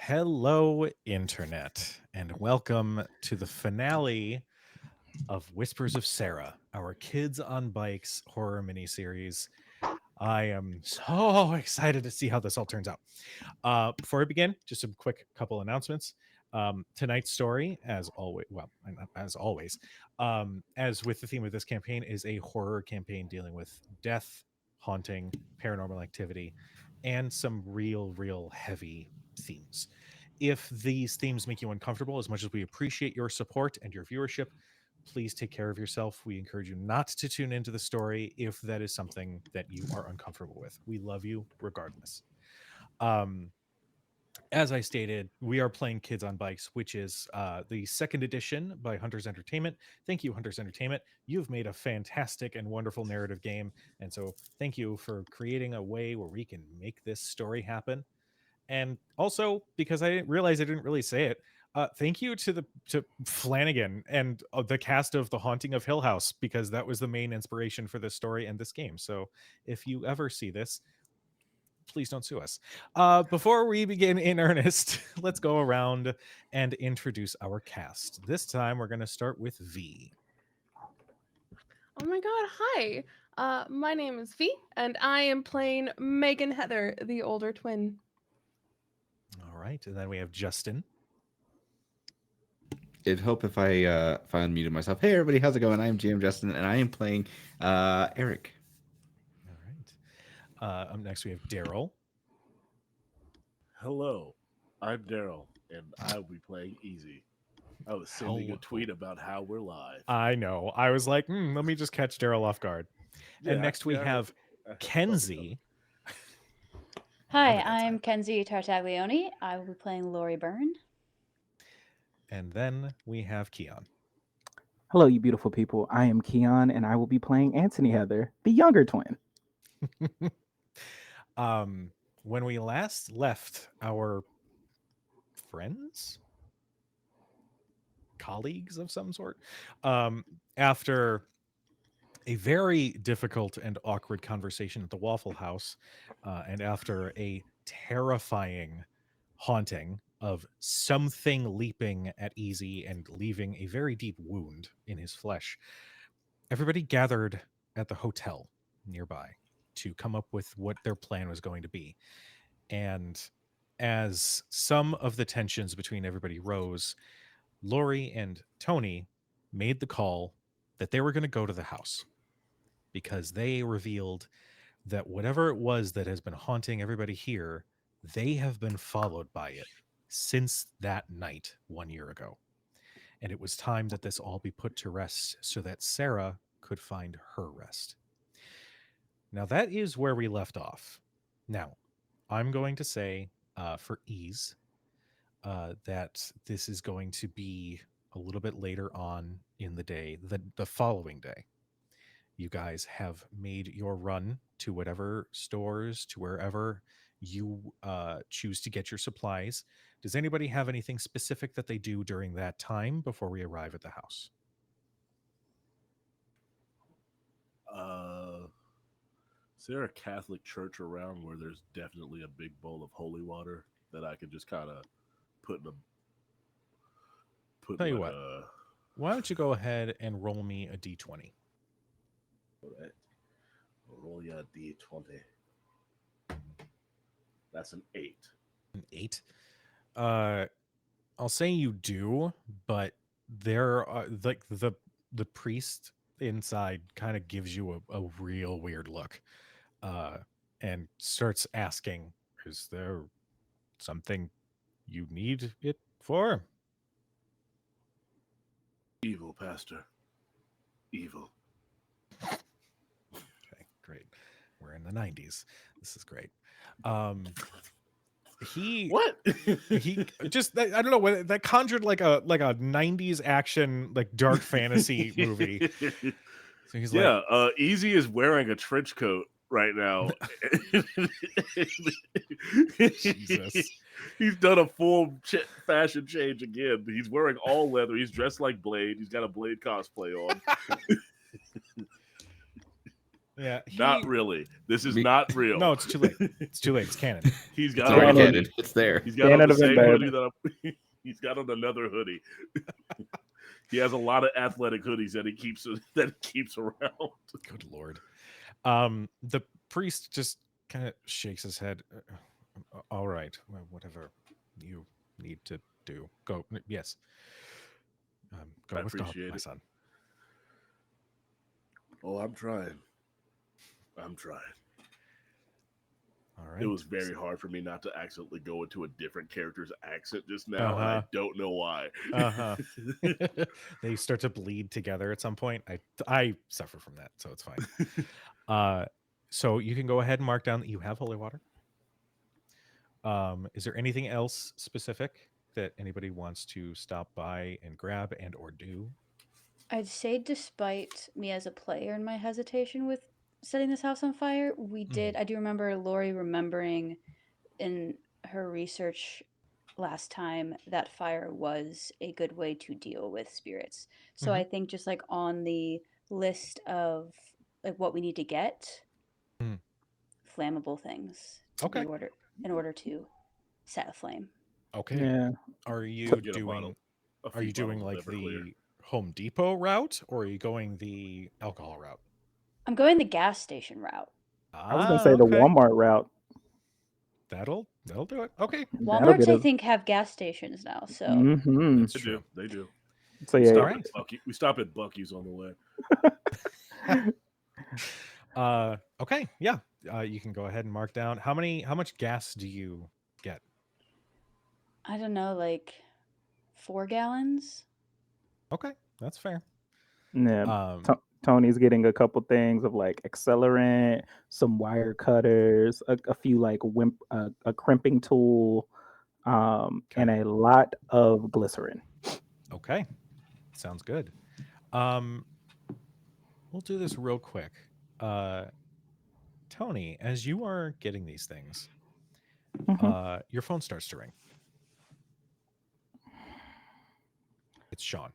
Hello, Internet, and welcome to the finale of Whispers of Sarah, our Kids on Bikes horror miniseries. I am so excited to see how this all turns out. Before we begin, just a quick couple announcements. Tonight's story, as always, as with the theme of this campaign, is a horror campaign dealing with death, haunting, paranormal activity, and some real heavy themes. If these themes make you uncomfortable, as much as we appreciate your support and your viewership, please take care of yourself. We encourage you not to tune into the story if that is something that you are uncomfortable with. We love you regardless. Um, as I stated, we are playing Kids on Bikes, which is the second edition by Hunters Entertainment. Thank you, Hunters Entertainment. You've made a fantastic and wonderful narrative game. And so thank you for creating a way where we can make this story happen. And also, because I didn't realize I didn't really say it, thank you to Flanagan and the cast of The Haunting of Hill House, because that was the main inspiration for this story and this game. So if you ever see this, please don't sue us. Before we begin in earnest, let's go around and introduce our cast. This time we're going to start with V. Oh my god, hi. My name is V, and I am playing Megan Heather, the older twin. All right, and then we have Justin. It'd help if I unmuted myself. Hey everybody, how's it going? I am GM Justin, and I am playing Eric. All right. Up next we have Daryl. Hello, I'm Daryl, and I will be playing Easy. I was sending a tweet about how we're live. I know. I was like, let me just catch Daryl off guard. And next we have Kenzie. Hi, I'm Kenzie Tartaglione. I will be playing Lori Byrne. And then we have Keon. Hello, you beautiful people. I am Keon, and I will be playing Anthony Heather, the younger twin. When we last left our friends, colleagues of some sort, after a very difficult and awkward conversation at the Waffle House, and after a terrifying haunting of something leaping at Easy and leaving a very deep wound in his flesh, everybody gathered at the hotel nearby to come up with what their plan was going to be. And as some of the tensions between everybody rose, Lori and Tony made the call that they were going to go to the house, because they revealed that whatever it was that has been haunting everybody here, they have been followed by it since that night 1 year ago. And it was time that this all be put to rest so that Sarah could find her rest. Now, that is where we left off. Now, I'm going to say, for ease, that this is going to be a little bit later on in the day, the following day. You guys have made your run to whatever stores, to wherever you choose to get your supplies. Does anybody have anything specific that they do during that time before we arrive at the house? Is there a Catholic church around where there's definitely a big bowl of holy water that I could just kind of put in a Tell you what, why don't you go ahead and roll me a d20? Right. Roll your d20. That's an 8. An 8. I'll say you do, but there are like the priest inside kind of gives you a real weird look, and starts asking, "Is there something you need it for?" Evil, Pastor. Evil. Okay, great. We're in the 90s. This is great. He What? he just, I don't know, whether that conjured like a 90s action, like dark fantasy movie. So he's yeah, like, Easy is wearing a trench coat right now. Jesus. He's done a full fashion change again. He's wearing all leather. He's dressed like Blade. He's got a Blade cosplay on. Yeah, Not he. really. This is Me- not real. No, it's too late. It's too late. It's canon. He's It's got on a already Canon. canon. hoodie. It's there. He's got on Canon the have been same bad. hoodie that he's got on another hoodie. He has a lot of athletic hoodies that he keeps around. Good lord. The priest just kind of shakes his head. All right, well, whatever you need to do, go. Yes, go I with God, appreciate my it. son. Oh, I'm trying. I'm trying. All It right. was very hard for me not to accidentally go into a different character's accent just Uh now, and I huh. don't know why. Uh huh. They start to bleed together at some point. I suffer from that, so it's fine. Uh, so you can go ahead and mark down that you have holy water. Is there anything else specific that anybody wants to stop by and grab and or do? I'd say, despite me as a player and my hesitation with setting this house on fire, Mhm. I do remember Lori remembering in her research last time that fire was a good way to deal with spirits. So I Mhm. think just like on the list of like what we need to get, Mhm. flammable things Okay. in order to set a flame. Okay. Yeah. Are I'll you get doing a are few you doing bottles of like Everclear. the Home Depot route or are you going the alcohol route? I'm going the gas station route. I was gonna Ah, say the okay. Walmart route. That'll do it. Okay. That'll Walmarts, get I us. think, have gas stations now. So Mm-hmm. That's They do. true. They do. So We yeah. All stop at right. Bucky. We stop at Bucky's on the way. Okay. Yeah. You can go ahead and mark down how much gas do you get? I don't know, like 4 gallons. Okay. That's fair. Yeah. Um, Tony's getting a couple things of like accelerant, some wire cutters, a few like a crimping tool, and okay. a lot of glycerin. Okay. Sounds good. Um, we'll do this real quick. Uh, Tony, as you are getting these things, Mhm. your phone starts to ring. It's Sean.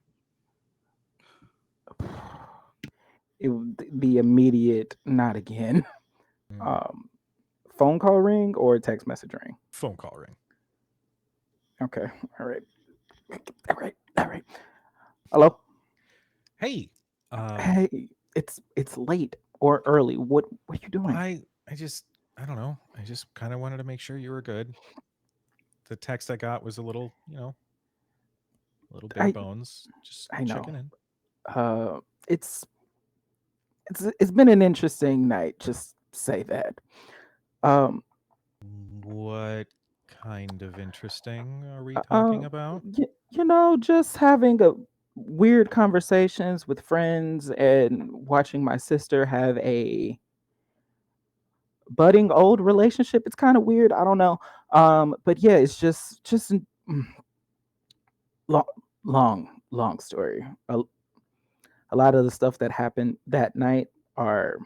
The immediate not again. Mm, Um, phone call ring or text message ring. phone call ring. Okay. All right. All right. All right. Hello. Hey, Hey, it's late or early. What are you doing? I just I don't know. I just kind of wanted to make sure you were good. The text I got was a little, a little bare I bones. Just I know. checking in. Uh, it's it's been an interesting night. Just say that. Um, What kind of interesting are we uh, talking uh, about? just having a weird conversations with friends and watching my sister have a budding old relationship. It's kind of weird. I don't know. But yeah, it's just long, long story. A lot of the stuff that happened that night are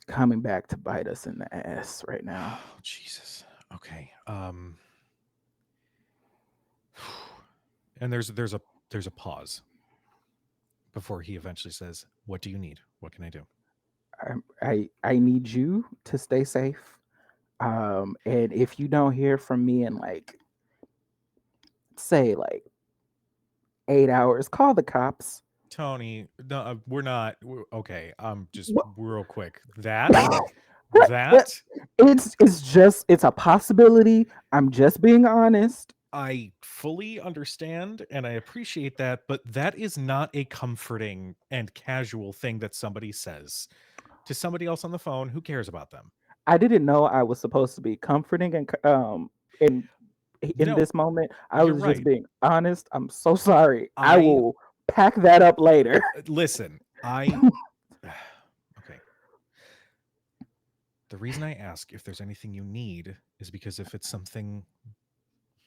coming back to bite us in the ass right now. Oh, Jesus. Okay. And there's a pause before he eventually says, "What do you need? What can I do?" I need you to stay safe. And if you don't hear from me in like say like 8 hours, call the cops. Tony, no, we're not. Okay. Just What? real quick. That It's a possibility. I'm just being honest. I fully understand and I appreciate that, but that is not a comforting and casual thing that somebody says to somebody else on the phone who cares about them. I didn't know I was supposed to be comforting and in No, this moment. I you're was just right. being honest. I'm so sorry. I I will pack that up later. listen. I okay. The reason I ask if there's anything you need is because if it's something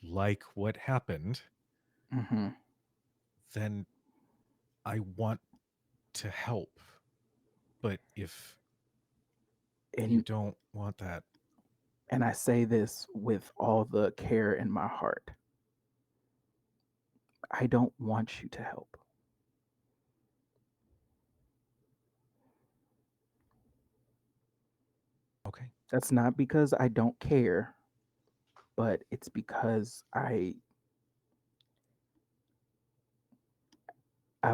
like what happened, Mhm. then I want to help. But if you And don't want that, I say this with all the care in my heart. I don't want you to help. Okay. That's not because I don't care, but it's because I've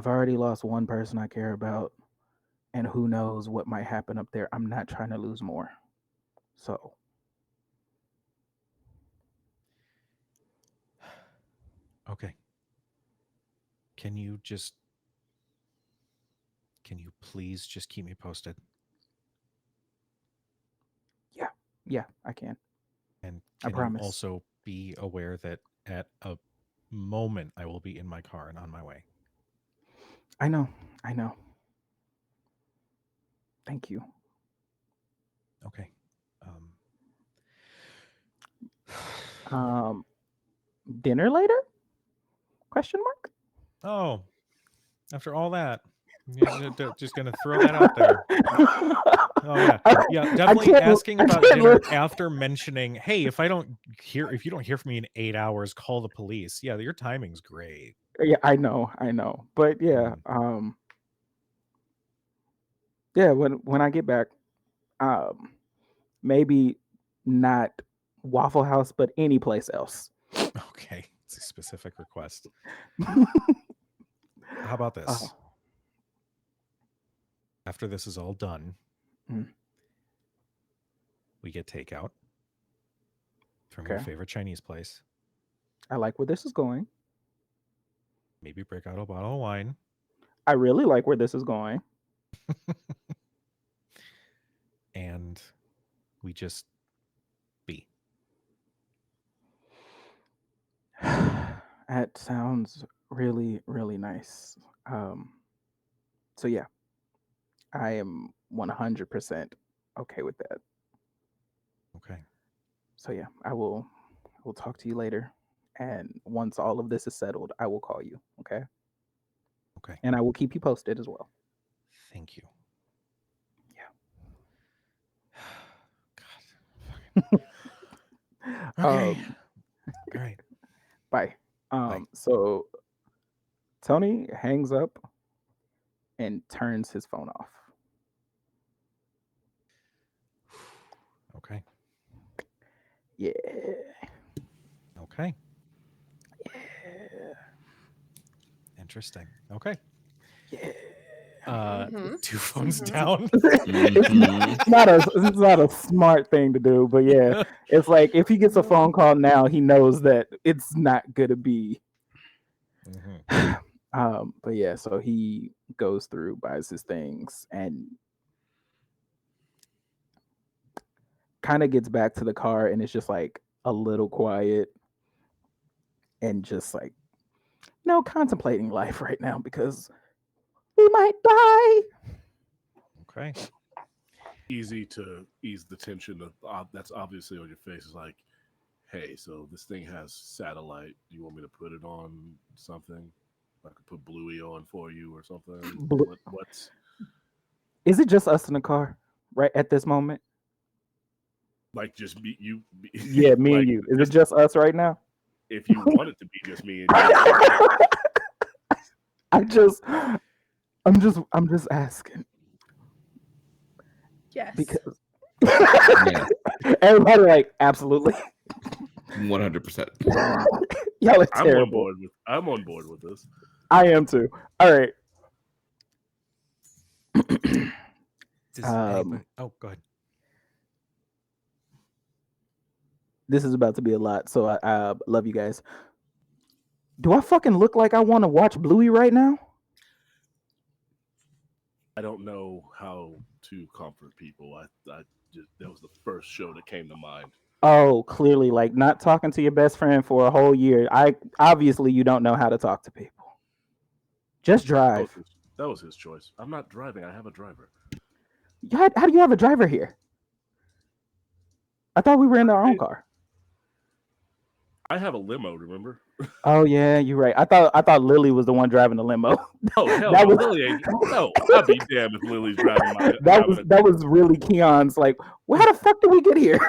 already lost one person I care about, and who knows what might happen up there. I'm not trying to lose more. So, Okay. Can you just can you please just keep me posted? yeah, I can. And I can you promise. also be aware that at a moment I will be in my car and on my way? I know. I know. Thank you. Okay. Um, dinner later? Question mark. Oh, after all that, just gonna throw that out there. Oh yeah, yeah, I definitely can't. asking I about can't dinner look. after mentioning, hey, if you don't hear from me in 8 hours, call the police. Yeah, your timing's great. Yeah, I know. I know. But yeah, Mhm. yeah. When I get back, um, maybe not Waffle House, but any place else. Okay, it's a specific request. How about Uh, this? After this is all done, mm, we get takeout from your okay. favorite Chinese place. I like where this is going. Maybe break out a bottle of wine. I really like where this is going. And we just be. That sounds really, really nice. Um, so yeah, I am 100% okay with that. Okay. So yeah, I will talk to you later. And once all of this is settled, I will call you. Okay. Okay. And I will keep you posted as well. Thank you. God. Okay. Um, All right. bye. Bye. So Tony hangs up and turns his phone off. Okay. Yeah. Okay. Yeah. Interesting. Okay. Yeah. Mm-hmm. Two phones Mm-hmm. down. it's Hmm. not a smart thing to do, but yeah, it's like if he gets a phone call now, he knows that it's not gonna be. Mhm. But yeah, so he goes through, buys his things, and kind of gets back to the car, and it's just like a little quiet and just like no contemplating life right now because we might die. Okay. Easy to ease the tension of that's obviously on your face. Is like, hey, so this thing has satellite. Do you want me to put it on something? I could put Bluey on for you or something. Blu- What's Is it just us in the car right at this moment? like just be you Yeah, me and like you. Is it just just us right now? if you want it to be just me and you, then yeah. I just, I'm just asking Yes. because Yeah, everybody like absolutely. 100%. Y'all are I'm on terrible. board with I'm on board with this. I am too. All right. Does Um, anybody? Oh, go ahead. this is about to be a lot, so I love you guys. Do I fucking look like I want to watch Bluey right now? I don't know how to comfort people. I just that was the first show that came to mind. Oh, clearly, like not talking to your best friend for a whole year. I obviously you don't know how to talk to people. Just That was drive. his, that was his choice. I'm not driving. I have a driver. How do you have a driver here? I thought we were in our own Hey, car. I have a limo. Remember? Oh yeah, you're right. I thought Lily was the one driving the limo. Oh hell that no, was Lily ain't. No, I'd be damned if Lily's driving my that driving was a. that was really Keon's like, well, how the fuck did we get here?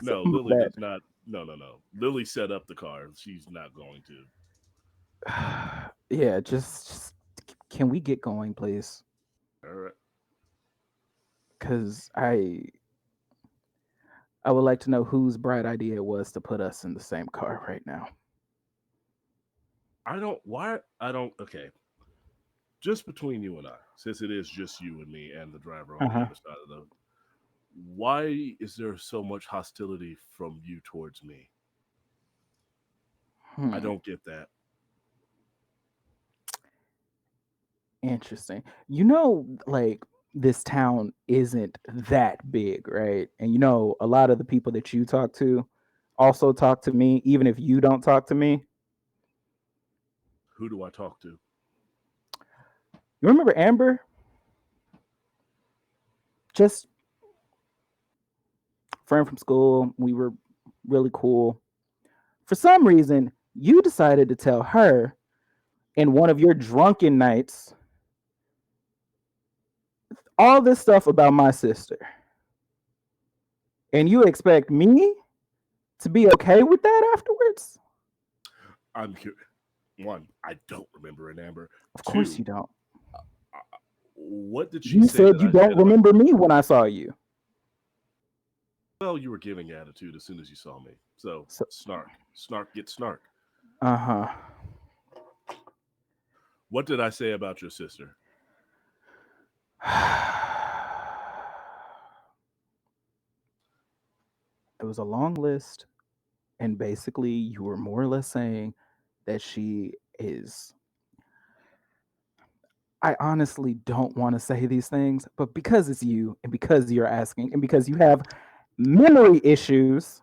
No, My Lily bad. does not. No, no, no. Lily set up the car. She's not going to. Yeah, just can we get going, please? All right. Because I I would like to know whose bright idea it was to put us in the same car right now. Okay. Just between you and I, since it is just you and me and the driver on the Uh-huh. other side of the, why is there so much hostility from you towards me? I Hmm. don't get that. Interesting. Like this town isn't that big, right? And a lot of the people that you talk to also talk to me, even if you don't talk to me. Who do I talk to? You remember Amber? Just friend from school. We were really cool. For some reason, you decided to tell her in one of your drunken nights all this stuff about my sister. And you expect me to be okay with that afterwards? I'm curious. One, I don't remember an Amber. Of course Two, you don't. what did she You say said that you I don't said about? remember me when I saw you. Well, you were giving attitude as soon as you saw me. So So, snark, snark, get snark. uh-huh. What did I say about your sister? It was a long list, and basically you were more or less saying that she is. I honestly don't want to say these things, but because it's you, and because you're asking, and because you have memory issues,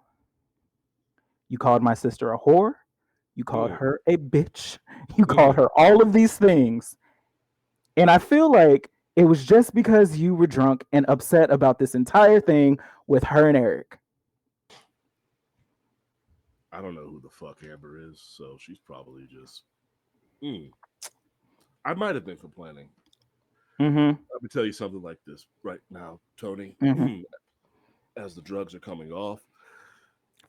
you called my sister a whore, you called Mm, her a bitch, you called mm. her all of these things. And I feel like it was just because you were drunk and upset about this entire thing with her and Eric. I don't know who the fuck Amber is, so she's probably just. Mm. I might have been complaining. Mm-hmm. Let me tell you something like this right now, Tony. Mm-hmm. As the drugs are coming off,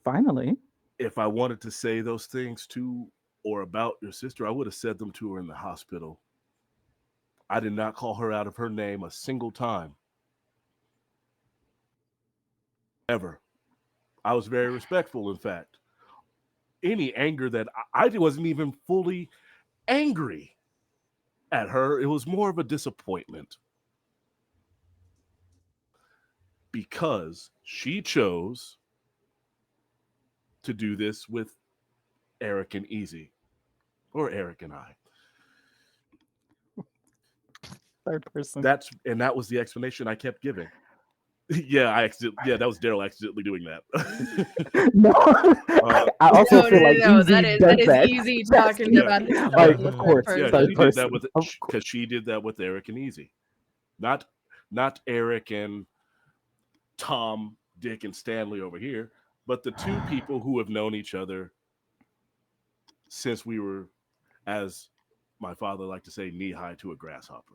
Finally. if I wanted to say those things to or about your sister, I would have said them to her in the hospital. I did not call her out of her name a single time, ever. I was very respectful, in fact. Any anger that I wasn't even fully angry at her, it was more of a disappointment because she chose to do this with Eric and Easy, or Eric and I. Third person. That was the explanation I kept giving. Yeah, that was Daryl accidentally doing that. No, uh, I also No, no, feel no, like no. Easy That does is that. easy That's talking yeah, about easy. himself Like, in the of third course, yeah, person. third she did that person. with Of course. because she did that with Eric and Easy, not not Eric and Tom, Dick, and Stanley over here, but the two people who have known each other since we were, as my father liked to say, knee high to a grasshopper.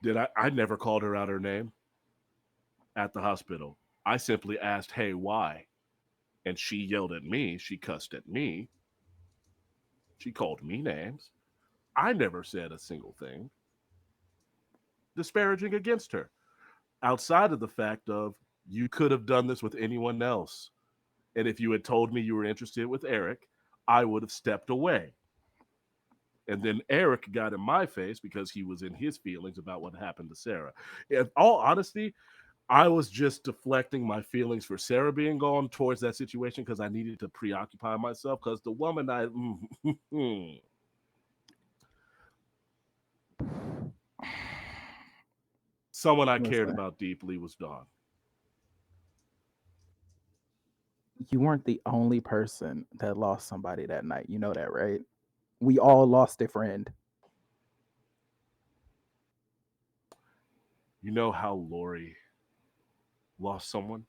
Did I never called her out her name at the hospital. I simply asked, "Hey, why?" And she yelled at me. She cussed at me. She called me names. I never said a single thing disparaging against her, outside of the fact of you could have done this with anyone else. And if you had told me you were interested with Eric, I would have stepped away. And then Eric got in my face because he was in his feelings about what happened to Sarah. In all honesty, I was just deflecting my feelings for Sarah being gone towards that situation because I needed to preoccupy myself because the woman someone I cared Listen, about deeply was Dawn. you weren't the only person that lost somebody that night. You know that, right? We all lost a friend. You know how Lori lost someone?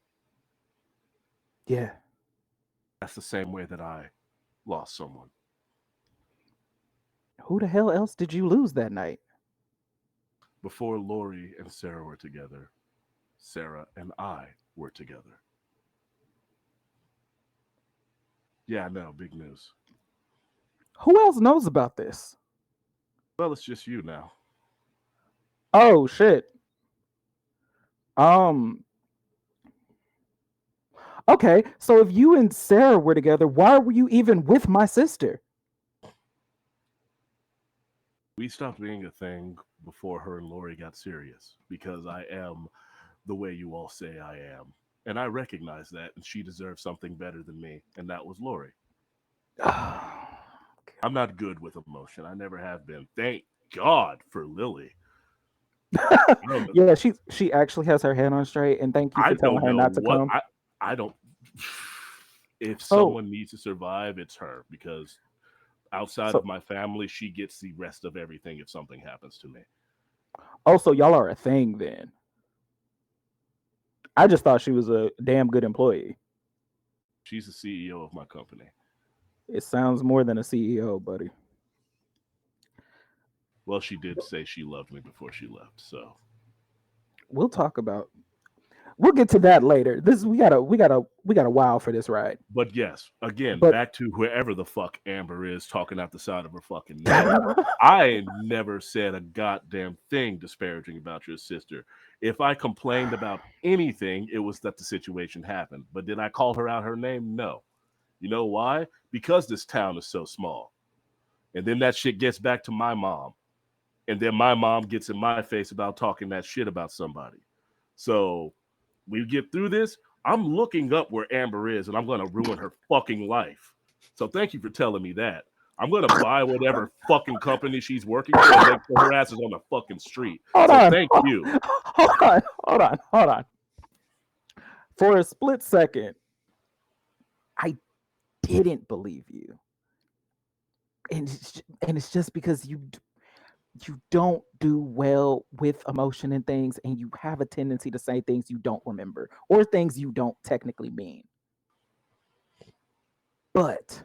Yeah. That's the same way that I lost someone. Who the hell else did you lose that night? Before Lori and Sarah were together, Sarah and I were together. Yeah, no, big news. Who else knows about this? Well, it's just you now. Oh shit. Um, Okay, so if you and Sarah were together, why were you even with my sister? We stopped being a thing before her and Lori got serious because I am the way you all say I am. And I recognize that, and she deserves something better than me, and that was Lori. I'm not good with emotion. I never have been. Thank God for Lily. Yeah, she actually has her head on straight, and thank you I for telling don't her know not to what come. I don't. If So, someone needs to survive, it's her because outside so of my family, she gets the rest of everything if something happens to me. also y'all are a thing then. I just thought she was a damn good employee. She's the CEO of my company. It sounds more than a CEO, buddy. Well, she did say she loved me before she left, so We'll talk about. We'll get to that later. This we got a while for this ride. but yes, again, But back to whoever the fuck Amber is talking out the side of her fucking neck. I never said a goddamn thing disparaging about your sister. If I complained about anything, it was that the situation happened. But did I call her out her name? No. You know why? Because this town is so small. And then that shit gets back to my mom. And then my mom gets in my face about talking that shit about somebody. So we get through this. I'm looking up where Amber is and I'm going to ruin her fucking life. So thank you for telling me that. I'm going to buy whatever fucking company she's working for and make sure her ass is on the fucking street. hold So on, thank you. hold on. For a split second, I didn't believe you, and it's just because you don't do well with emotion and things, and you have a tendency to say things you don't remember or things you don't technically mean. But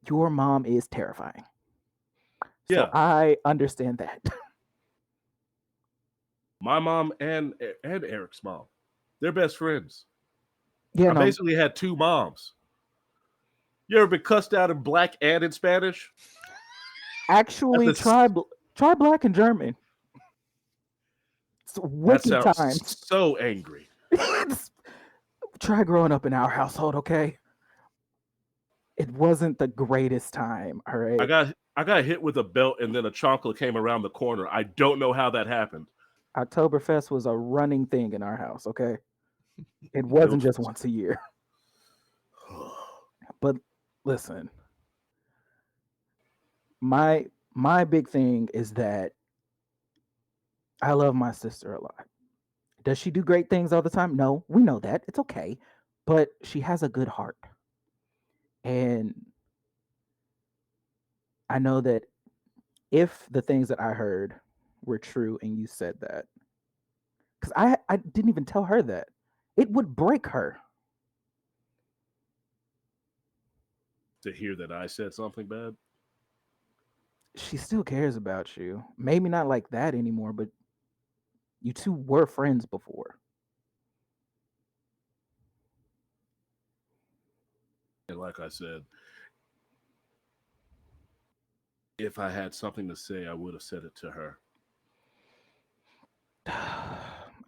your mom is terrifying, so Yeah, I understand that. my mom and Eric's mom. They're best friends. Yeah, I no, basically had two moms. You ever been cussed out in black and in Spanish? At actually, the try Black and German. It's that wiki sounds times. so angry. Try growing up in our household, okay? It wasn't the greatest time, all I right? got I got hit with a belt and then a chancla came around the corner. I don't know how that happened. Oktoberfest was a running thing in our house, okay? It It wasn't was just once a year. But listen, my big thing is that I love my sister a lot. Does she do great things all the time? No, we know that. It's okay. But she has a good heart. And I know that if the things that I heard were true and you said that, because I didn't even tell her that, it would break her. to hear that I said something bad. She still cares about you. Maybe not like that anymore, but you two were friends before. And like I said, if I had something to say, I would have said it to her.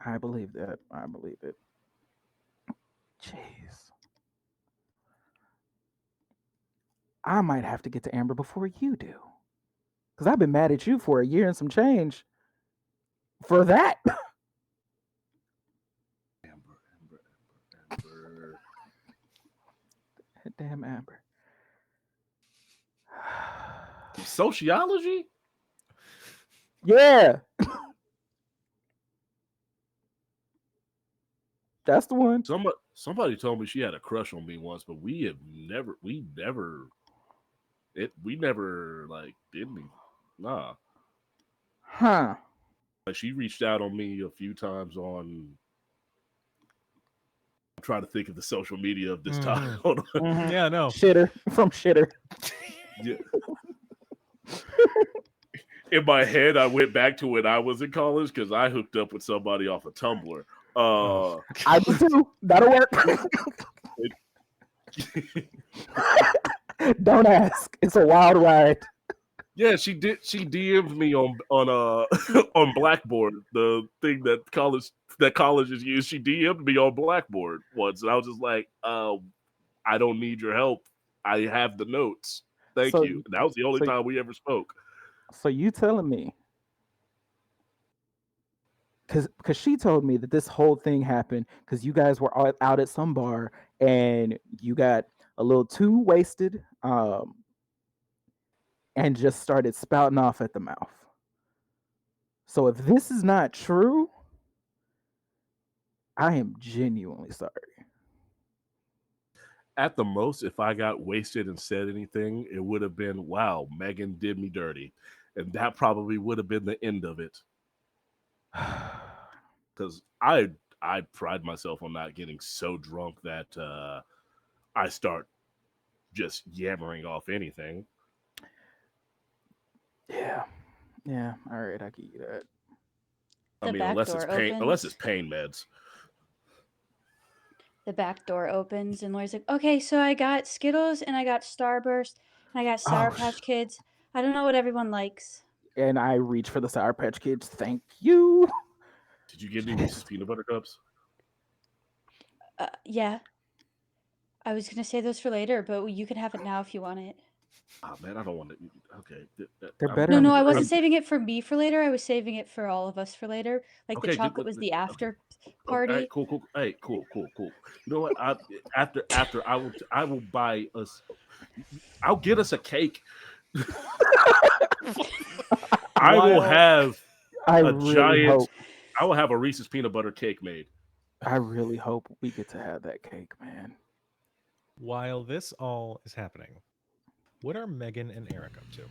I believe that. I believe it. Jeez. I might have to get to Amber before you do. Because I've been mad at you for a year and some change for that. Amber, Amber. Damn Amber. Sociology? Yeah. That's the one. Somebody told me she had a crush on me once, but we never like did any. Nah, Huh. like she reached out on me a few times on. I'm trying to think of the social media of this time. Hold on. Mhm. Yeah, no. Shitter from Shitter. Yeah. In my head, I went back to when I was in college because I hooked up with somebody off of Tumblr. Oh. I do too. That'll work. Don't ask. It's a wild ride. Yeah, she did. She DM'd me on on Blackboard, the thing that colleges use. She DM'd me on Blackboard once, and I was just like, I don't need your help. I have the notes. Thank So, you. And that was the only so, time we ever spoke. so you telling me? Because she told me that this whole thing happened because you guys were out at some bar and you got a little too wasted, and just started spouting off at the mouth. So if this is not true, I am genuinely sorry. At the most, if I got wasted and said anything, it would have been, "Wow, Megan did me dirty," and that probably would have been the end of it. Because I pride myself on not getting so drunk that I start just yammering off anything. Yeah, yeah. All right, I give you that. I The mean, back unless door it's opens. pain meds. The back door opens, and Lori's like, "Okay, so I got Skittles and I got Starburst and I got Sour Oh, Patch Kids. I don't know what everyone likes." and I reach for the Sour Patch Kids. Thank you. Did you get any Reese's peanut butter cups? Yeah, I was gonna save those for later, but you can have it now if you want it. Oh man, I don't want to. Okay, They're I'm better No, in I'm no, the I good. wasn't I'm fridge. saving it for me for later. I was saving it for all of us for later. Like the okay. chocolate was the Okay. after Okay. All right. party. Cool. Cool. Hey. Cool. Cool. Cool. You know what? After I will buy us. I'll get us a cake. I will While have I a really giant. hope. I will have a Reese's peanut butter cake made. I really hope we get to have that cake, man. while this all is happening, what are Megan and Eric up to?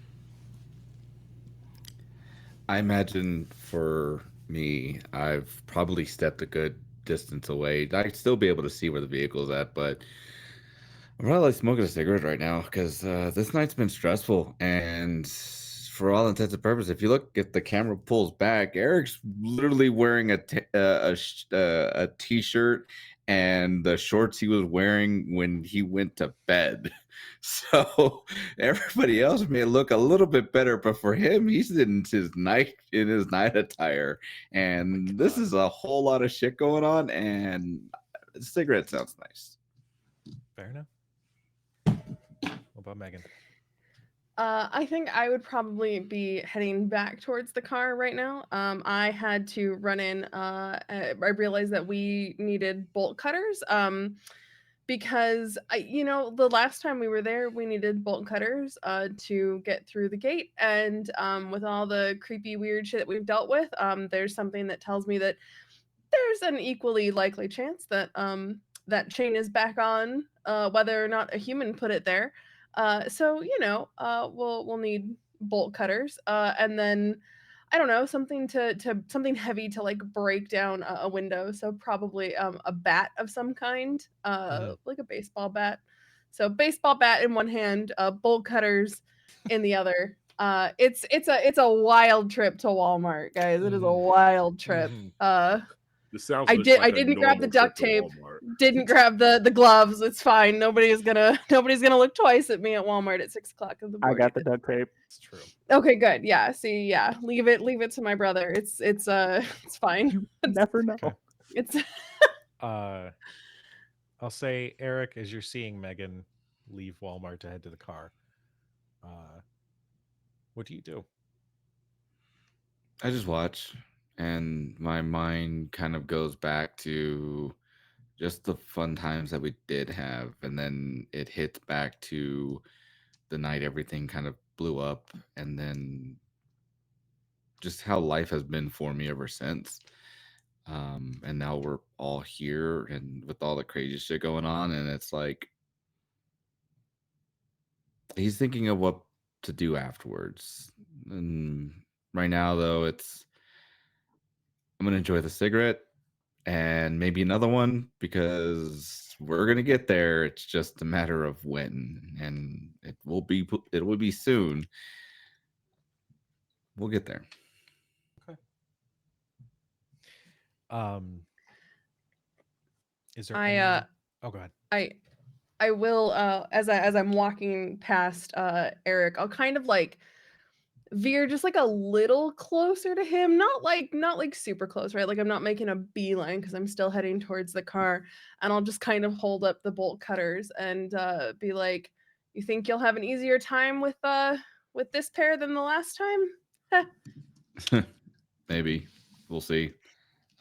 I imagine for me, I've probably stepped a good distance away. I'd still be able to see where the vehicle's at, but I'm probably like smoking a cigarette right now because this night's been stressful. And for all intents and purposes, if the camera pulls back, Eric's literally wearing a t-shirt and the shorts he was wearing when he went to bed. So everybody else may look a little bit better, but for him, he's in his night attire, and this God. is a whole lot of shit going on. And cigarette sounds nice. Fair enough. What about Megan? I think I would probably be heading back towards the car right now. I had to run in. I realized that we needed bolt cutters. Because the last time we were there, we needed bolt cutters to get through the gate, and with all the creepy, weird shit that we've dealt with, there's something that tells me that there's an equally likely chance that that chain is back on, whether or not a human put it there. So we'll need bolt cutters, and then I don't know, something to something heavy to like break down a window. So probably a bat of some kind, Mhm. like a baseball bat. So baseball bat in one hand, bolt cutters in the other. It's a wild trip to Walmart, guys. It is a Mhm. wild trip. Mhm. This sounds I just did. like I a didn't grab the normal trip duct to tape. Walmart. Didn't grab the gloves. It's fine. Nobody's gonna look twice at me at Walmart at 6 o'clock in the I morning. got the duct tape. It's true. Okay, good. Yeah. See, yeah. Leave it to my brother. It's it's fine. You never know. Okay. It's Uh, I'll say, Eric, as you're seeing Megan leave Walmart to head to the car, uh, what do you do? I just watch, and my mind kind of goes back to just the fun times that we did have, and then it hits back to the night everything kind of blew up, and then just how life has been for me ever since. And now we're all here, and with all the crazy shit going on, and it's like he's thinking of what to do afterwards. And right now, though, it's I'm gonna enjoy the cigarette and maybe another one because we're gonna get there. It's just a matter of when, and it will be soon. We'll get there. Okay. Um, is there I any? Oh, go ahead. I I will as I'm walking past Eric, I'll kind of like veer just like a little closer to him, not like super close, right? Like I'm not making a beeline because I'm still heading towards the car, and I'll just kind of hold up the bolt cutters and be like, "You think you'll have an easier time with this pair than the last time?" Maybe we'll see.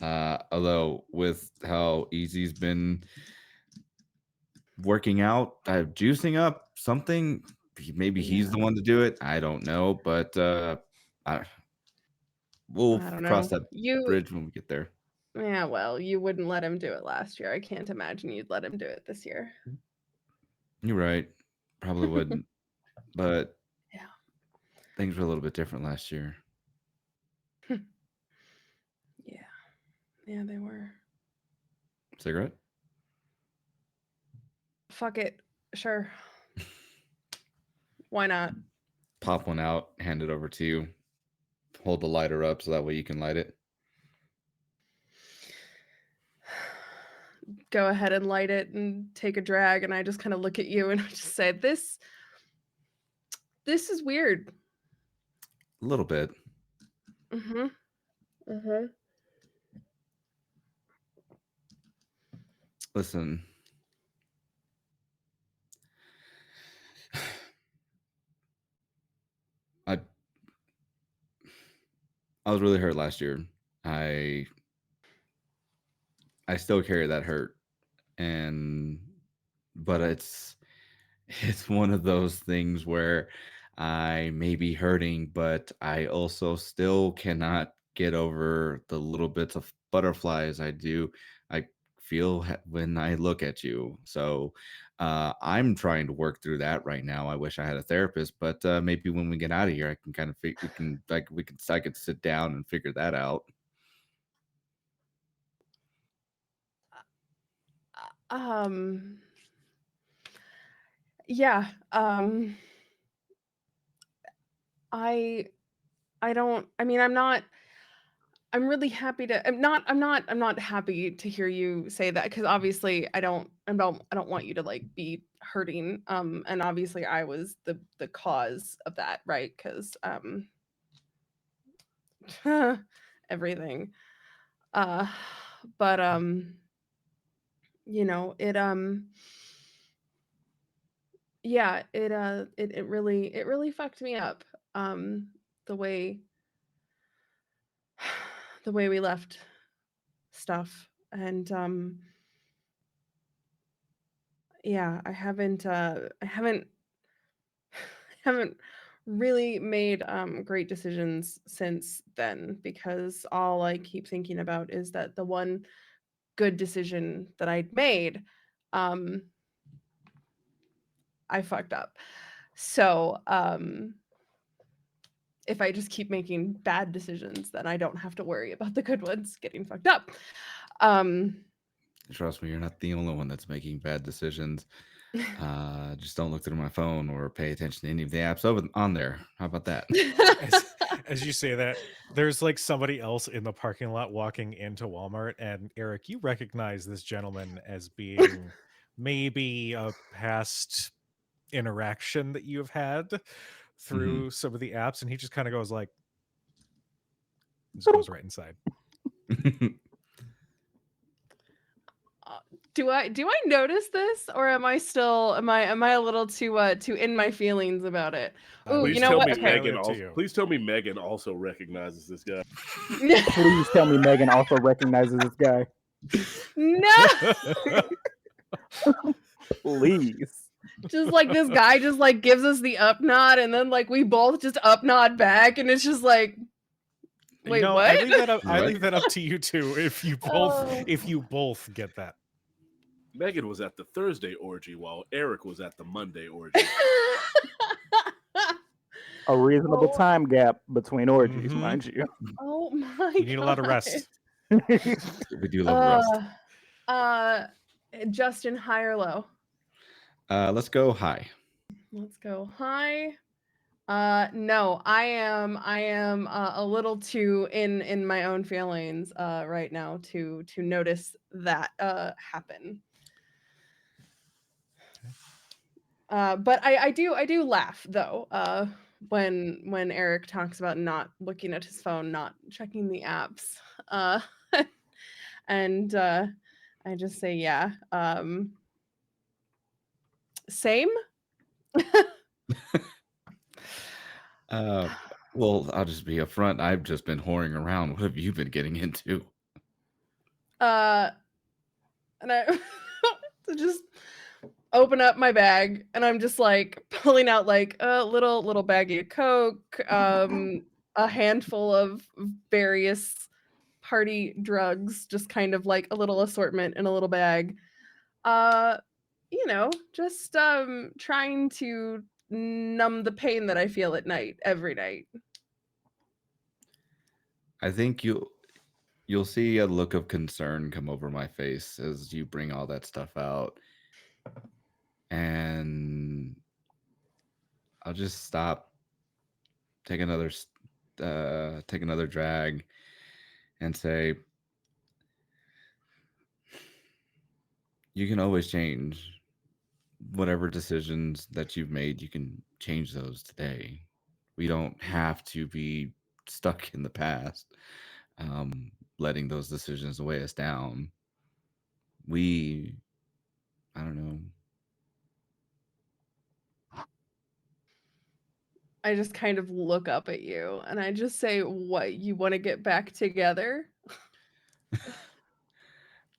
Although with how Easy's been working out, juicing up something, maybe he's the Yeah. one to do it. I don't know, but I, we'll I don't cross know. that You bridge when we get there. Yeah, well, you wouldn't let him do it last year. I can't imagine you'd let him do it this year. You're right. Probably wouldn't, but Yeah. things were a little bit different last year. Yeah. Yeah, they were. Cigarette? Fuck it. Sure. Why not? Pop one out, hand it over to you. Hold the lighter up so that way you can light it. Go ahead and light it and take a drag, and I just kind of look at you and I just say, this is weird. A little bit. Mm-hmm. Mm-hmm. Listen. I I was really hurt last year. I I still carry that hurt, and but it's one of those things where I may be hurting, but I also still cannot get over the little bits of butterflies I feel when I look at you. So I'm trying to work through that right now. I wish I had a therapist, but maybe when we get out of here, I can kind of I could sit down and figure that out. Um. Yeah. I. I don't. I mean, I'm not. I'm really happy to. I'm not happy to hear you say that because obviously I don't want you to like be hurting. And obviously I was the cause of that, right? Because everything. Uh, but it yeah, it really fucked me up. The way the way we left stuff, and yeah, I haven't haven't really made great decisions since then because all I keep thinking about is that the one good decision that I'd made, um, I fucked up. So if I just keep making bad decisions, then I don't have to worry about the good ones getting fucked up. Um, Trust me, you're not the only one that's making bad decisions. Just don't look through my phone or pay attention to any of the apps over on there. How about that? as as you say that, there's like somebody else in the parking lot walking into Walmart, and Eric, you recognize this gentleman as being maybe a past interaction that you've had Mhm. through some of the apps, and he just kind of goes like, just goes right inside. do I notice this, or am I a little too in my feelings about it? I Ooh, leave you Please know that tell what? me Okay. entirely Megan up to also. you. Please tell me Megan also recognizes this guy. Please tell me Megan also recognizes this guy. No, Please. just like this guy just like gives us the up nod, and then like we both just up nod back, and it's just like, wait, I what? leave that up. I What? leave that up to you too. Oh. If you both get that. Megan was at the Thursday orgy while Eric was at the Monday orgy. A reasonable Oh, time gap between orgies, Mhm. mind you. oh my You need a lot of god. rest. We do love rest. Uh, Justin, high or low? Let's go high. Let's go high. No, I am a little too in my own feelings right now to notice that happen. But I do laugh though when Eric talks about not looking at his phone, not checking the apps. Uh and I just say, yeah. Same. Uh, well, I'll just be upfront. I've just been whoring around. What have you been getting into? Uh and I to just open up my bag and I'm just like pulling out like a little baggie of Coke, a handful of various party drugs, just kind of like a little assortment in a little bag. Uh, just trying to numb the pain that I feel at night every night. I think you'll see a look of concern come over my face as you bring all that stuff out, and I'll just stop, take another drag, and say, you can always change whatever decisions that you've made. You can change those today. We don't have to be stuck in the past, letting those decisions weigh us down. We, I don't know. I just kind of look up at you and I just say, "What, you want to get back together?"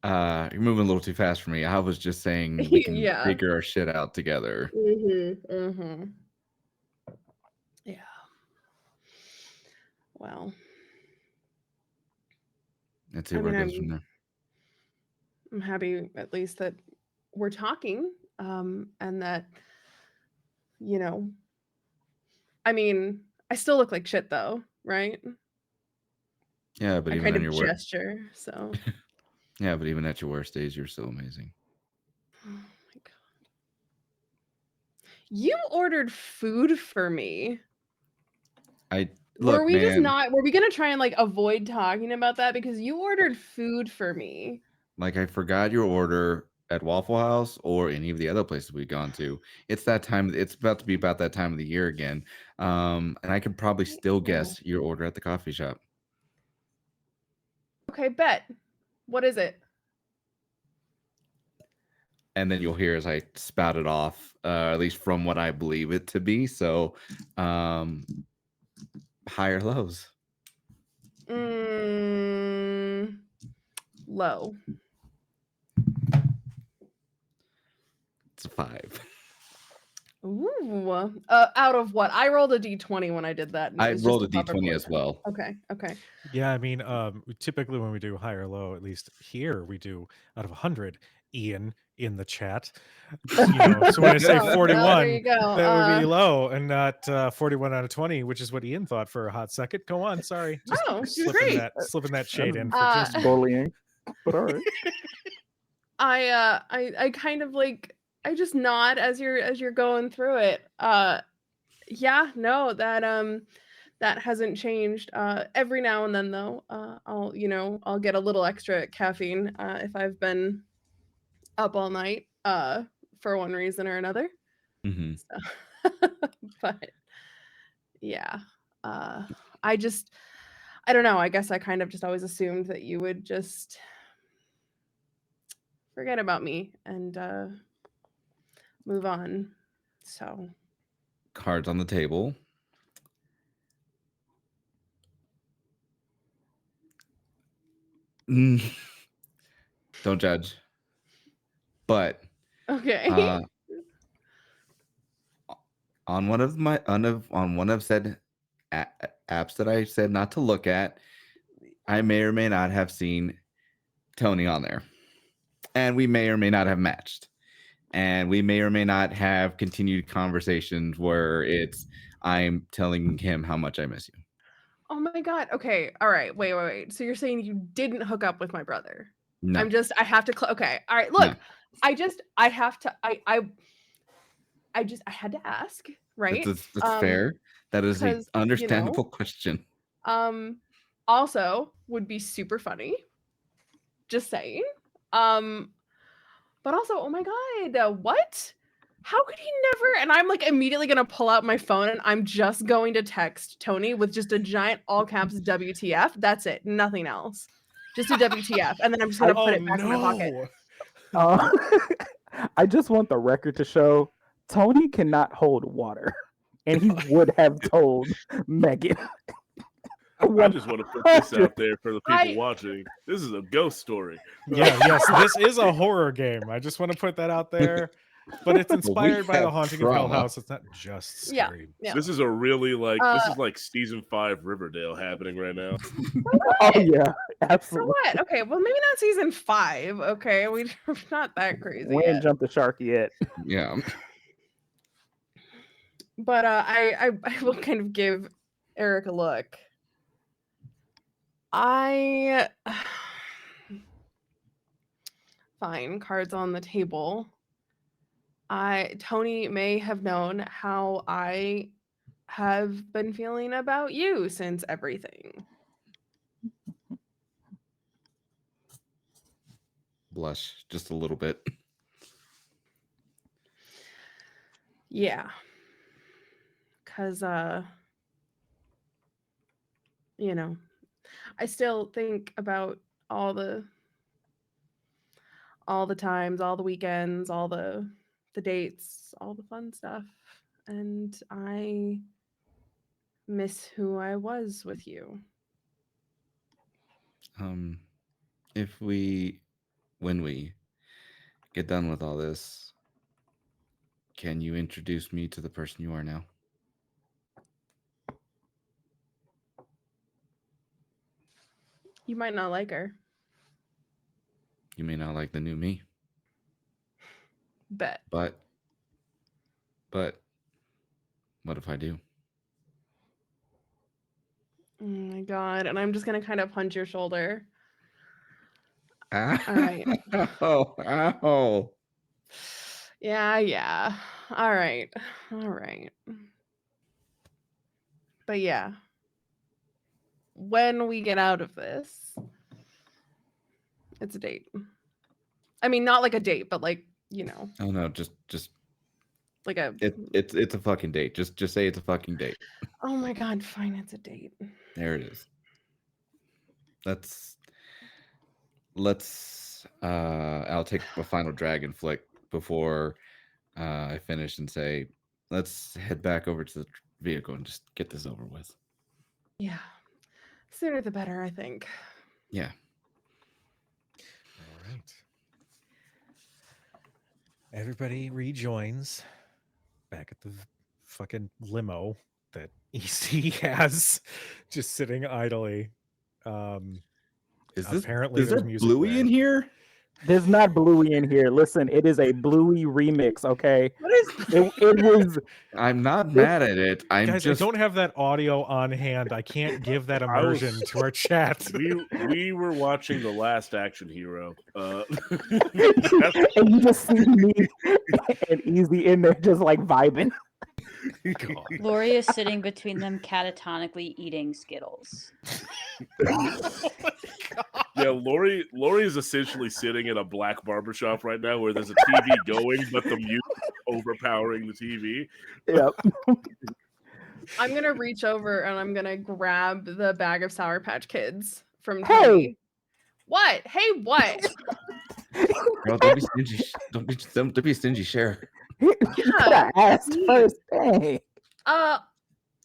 You're moving a little too fast for me. I was just saying we can Yeah. figure our shit out together. Mhm. Yeah. Well, Let's see I where mean, it goes from there. I'm happy at least that we're talking, and that, you know, I mean, I still look like shit though, right? Yeah, but I even kind on of your worst, gesture, so. yeah, but even at your worst days, you're still amazing. Oh my god. You ordered food for me. I Were look, we just man. not were we gonna try and like avoid talking about that because you ordered food for me? Like I forgot your order at Waffle House or any of the other places we've gone to. It's that time. It's about to be about that time of the year again. And I could probably still Oh. guess your order at the coffee shop. Okay, bet. What is it? And then you'll hear as I spout it off, at least from what I believe it to be. So, higher lows. Low. It's a 5. Ooh. Out of what? I rolled a d20 when I did that, and it I was just rolled a above or d20 below as 10. well. Okay. Yeah, I mean, typically when we do high or low, at least here we do out of 100. Ian in the chat, so when I say Oh, well, there 41, you go. that would be low and not 41 out of 20, which is what Ian thought for a hot second. Go on, sorry, just Oh, slipping great. that shade in for Uh, just a minute. Bullying, but all right. I kind of like I just nod as you're going through it. Yeah, no, that hasn't changed. Every now and then though, I'll get a little extra caffeine if I've been up all night for one reason or another. Mm-hmm. So, but yeah, uh, I just I don't know. I guess I kind of just always assumed that you would just forget about me and move on. So Cards on the table. Mm, don't judge. But okay. uh, on one of my on one of said apps that I said not to look at, I may or may not have seen Tony on there, and we may or may not have matched, and we may or may not have continued conversations where it's I'm telling him how much I miss you. Oh my god. Okay. All right. Wait. So you're saying you didn't hook up with my brother? No, I have to okay. All right. no, Look, I have to I had to ask, right? that's fair. That is a Because, understandable question. um also would be super funny. Just saying. Um but also, oh my god, what? How could he never? And I'm like immediately gonna pull out my phone and I'm just going to text Tony with just a giant all caps WTF. That's it. Nothing else. Just a WTF. And then I'm just gonna put Oh it back in my pocket. no. Uh, I just want the record to show Tony cannot hold water, and he would have told Megan. I just want to put this 100. out there for the people watching. This is a ghost story. Yeah, yes, this is a horror game. I just want to put that out there. But it's We inspired by the have Haunting of Hill trauma. House. It's not just Yeah. scary. Yeah. This is a really like Uh, this is like season 5 Riverdale happening right now. Oh yeah, So absolutely. what? Okay, well maybe not season 5. Okay, we're not that crazy We ain't yet. jumped the shark yet. Yeah. But I will kind of give Eric a look. Fine, cards on the table. Tony may have known how I have been feeling about you since everything. Blush just a little bit. Yeah. Cause you know, I still think about all the times, all the weekends, all the dates, all the fun stuff. And I miss who I was with you. When we get done with all this, can you introduce me to the person you are now? You might not like her. You may not like the new me, Bet. but what if I do? Oh my god. And I'm just gonna kind of punch your shoulder. Ow. All right. Ow. Yeah. All right. But yeah. When we get out of this, it's a date. I mean, not like a date, but like, Oh no, just like a it's a fucking date. Just say it's a fucking date. oh my god, fine, it's a date. There it is. Let's I'll take a final dragon flick before I finish and say let's head back over to the vehicle and just get this over with. Yeah. Sooner the better, I think. Yeah. All right. Everybody rejoins back at the fucking limo that EC has just sitting idly. Is this Apparently is there there's music Bluey in playing. here? There's not Bluey in here. Listen, it is a Bluey remix. Okay, What is it was. I'm not mad at it. I'm Guys, just I don't have that audio on hand. I can't give that I was- immersion to our chat. We were watching The Last Action Hero. And you just see me and Easy in there just like vibing. God. Lori is sitting between them catatonically eating Skittles. Yeah, Lori is essentially sitting in a black barbershop right now where there's a TV going, but the music is overpowering the TV. Yep. I'm gonna reach over and I'm gonna grab the bag of Sour Patch Kids from Hey! Tony. What? Hey, what? Girl, don't be stingy. Don't be stingy. Share. You could have asked please. first. Dang.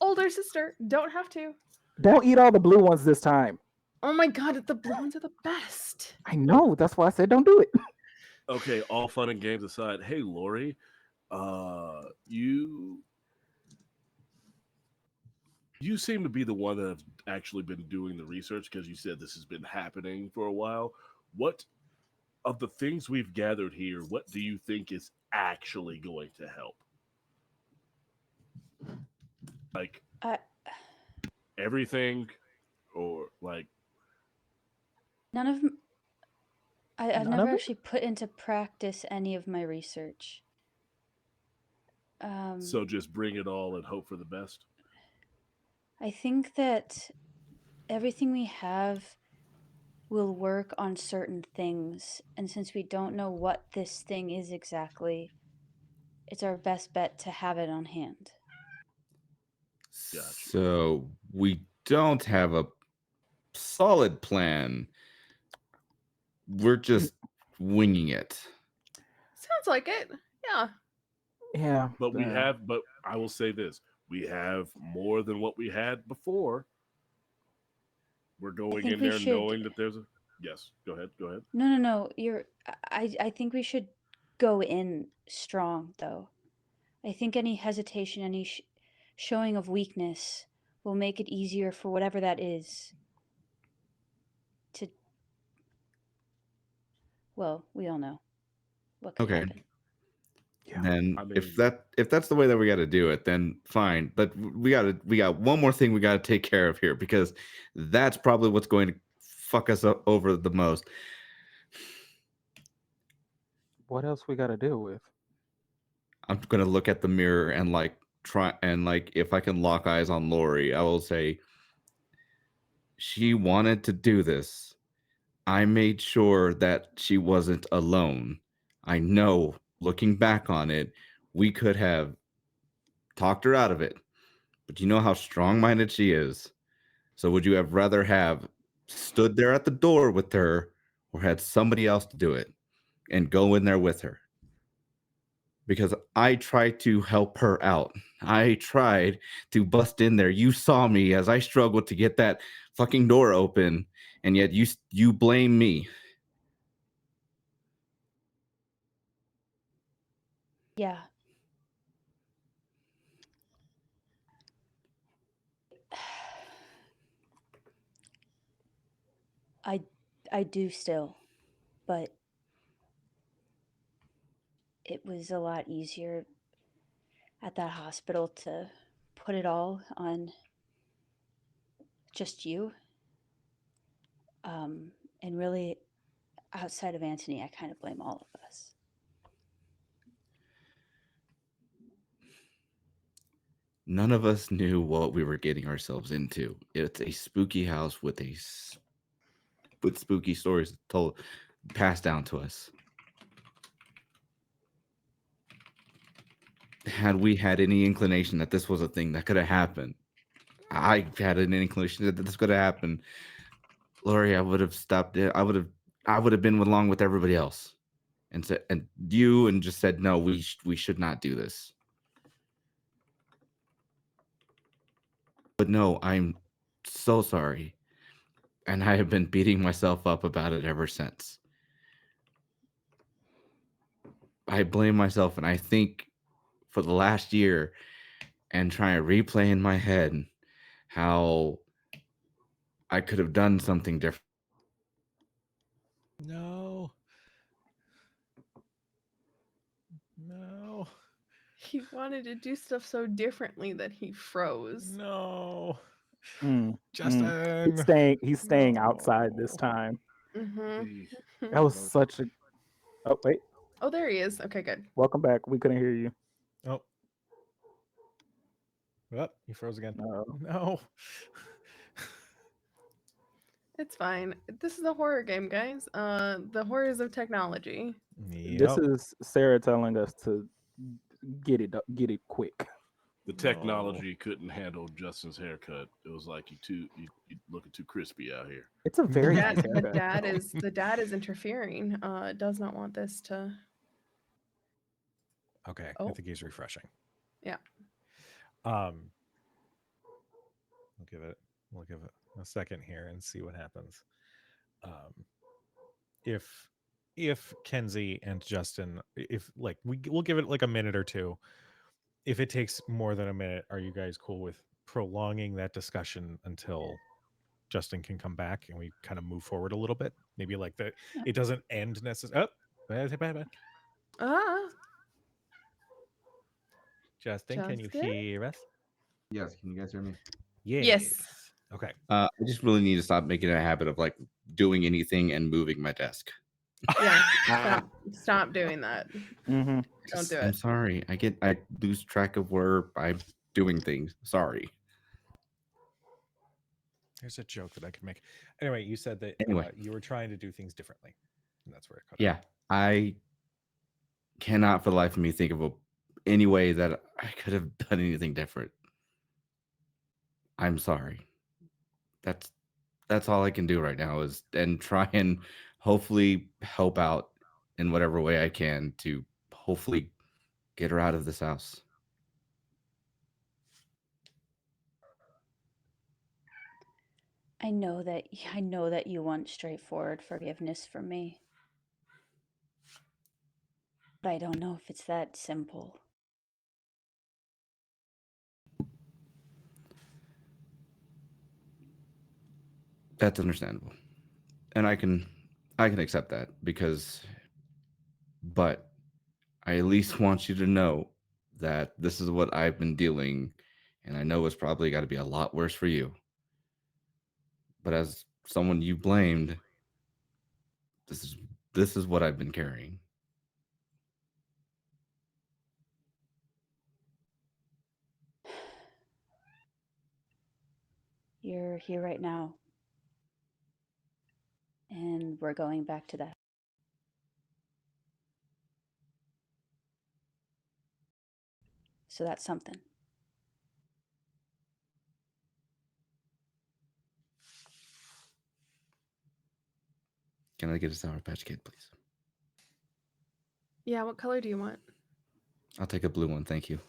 Older sister, don't have to. Don't eat all the blue ones this time. Oh my god, the blue ones are the best. I know. That's why I said don't do it. Okay, all fun and games aside. Hey, Lori, you seem to be the one that have actually been doing the research because you said this has been happening for a while. What of the things we've gathered here, what do you think is actually going to help? Like everything, or like None of I've None never of it? actually put into practice any of my research. so just bring it all and hope for the best. I think that everything we have will work on certain things, and since we don't know what this thing is exactly, it's our best bet to have it on hand. Gotcha. So we don't have a solid plan. We're just winging it. Sounds like it. Yeah. Yeah. But but I will say this: we have more than what we had before. We're I going think in we there should. knowing that there's a. Yes, go ahead. Go ahead. No. I think we should go in strong, though. I think any hesitation, any showing of weakness will make it easier for whatever that is to. Well, we all know what could Okay. happen. Yeah. Then I mean, if that's the way that we got to do it, then fine. But we got one more thing we got to take care of here, because that's probably what's going to fuck us up over the most. What else we got to deal with? I'm going to look at the mirror and try and if I can lock eyes on Lori, I will say she wanted to do this. I made sure that she wasn't alone. I know, looking back on it, we could have talked her out of it. But you know how strong-minded she is. So would you have rather have stood there at the door with her, or had somebody else to do it and go in there with her? Because I tried to help her out. I tried to bust in there. You saw me as I struggled to get that fucking door open, and yet you blame me. Yeah. I I do still, but it was a lot easier at that hospital to put it all on just you. And really, outside of Anthony, I kind of blame all of us. None of us knew what we were getting ourselves into. It's a spooky house with with spooky stories told, passed down to us. Had we had any inclination that this was a thing that could have happened, I had an inclination that this could have happened, Lori, I would have stopped it. I would have been along with everybody else, and said, and you, and just said, no, we should not do this. But no, I'm so sorry, and I have been beating myself up about it ever since. I blame myself, and I think for the last year, and trying to replay in my head how I could have done something different. No. No. He wanted to do stuff so differently that he froze. No. Mm. Justin. He's staying outside this No. time. Mm-hmm. That was such a. Oh wait, Oh, there he is. Okay, good. welcome back. We couldn't hear you. Oh. Well, he froze again. No. No. It's fine. This is a horror game, guys. The horrors of technology. This Yep. is Sarah telling us to get it quick. the technology couldn't handle Justin's haircut. It was like you looking too crispy out here. It's a very The nice dad, the haircut. dad is the dad is interfering. Does not want this to. Okay. I Oh. think he's refreshing. Yeah. We'll give it a second here and see what happens. If Kenzie and Justin, if like we'll give it like a minute or two. If it takes more than a minute, are you guys cool with prolonging that discussion until Justin can come back and we kind of move forward a little bit? Maybe like that it doesn't end necessarily. Ah, Justin, can you Justin? hear us? Yes, can you guys hear me? Yes. Okay. I just really need to stop making a habit of doing anything and moving my desk. Yeah. Stop doing that. Mm-hmm. Don't do I'm it. sorry. I lose track of where I'm doing things. Sorry. There's a joke that I could make. Anyway, you said that Anyway. you were trying to do things differently, and that's where it cut out. Yeah, I cannot for the life of me think of any way that I could have done anything different. I'm sorry. That's that's all I can do right now is and try and hopefully help out in whatever way I can to hopefully get her out of this house. I know that you want straightforward forgiveness from me. But I don't know if it's that simple. That's understandable. And I can accept that but I at least want you to know that this is what I've been dealing and I know it's probably got to be a lot worse for you. But as someone you blamed, this is this is what I've been carrying. You're here right now. And we're going back to that. So that's something. Can I get a Sour Patch Kid, please? Yeah, what color do you want? I'll take a blue one, thank you.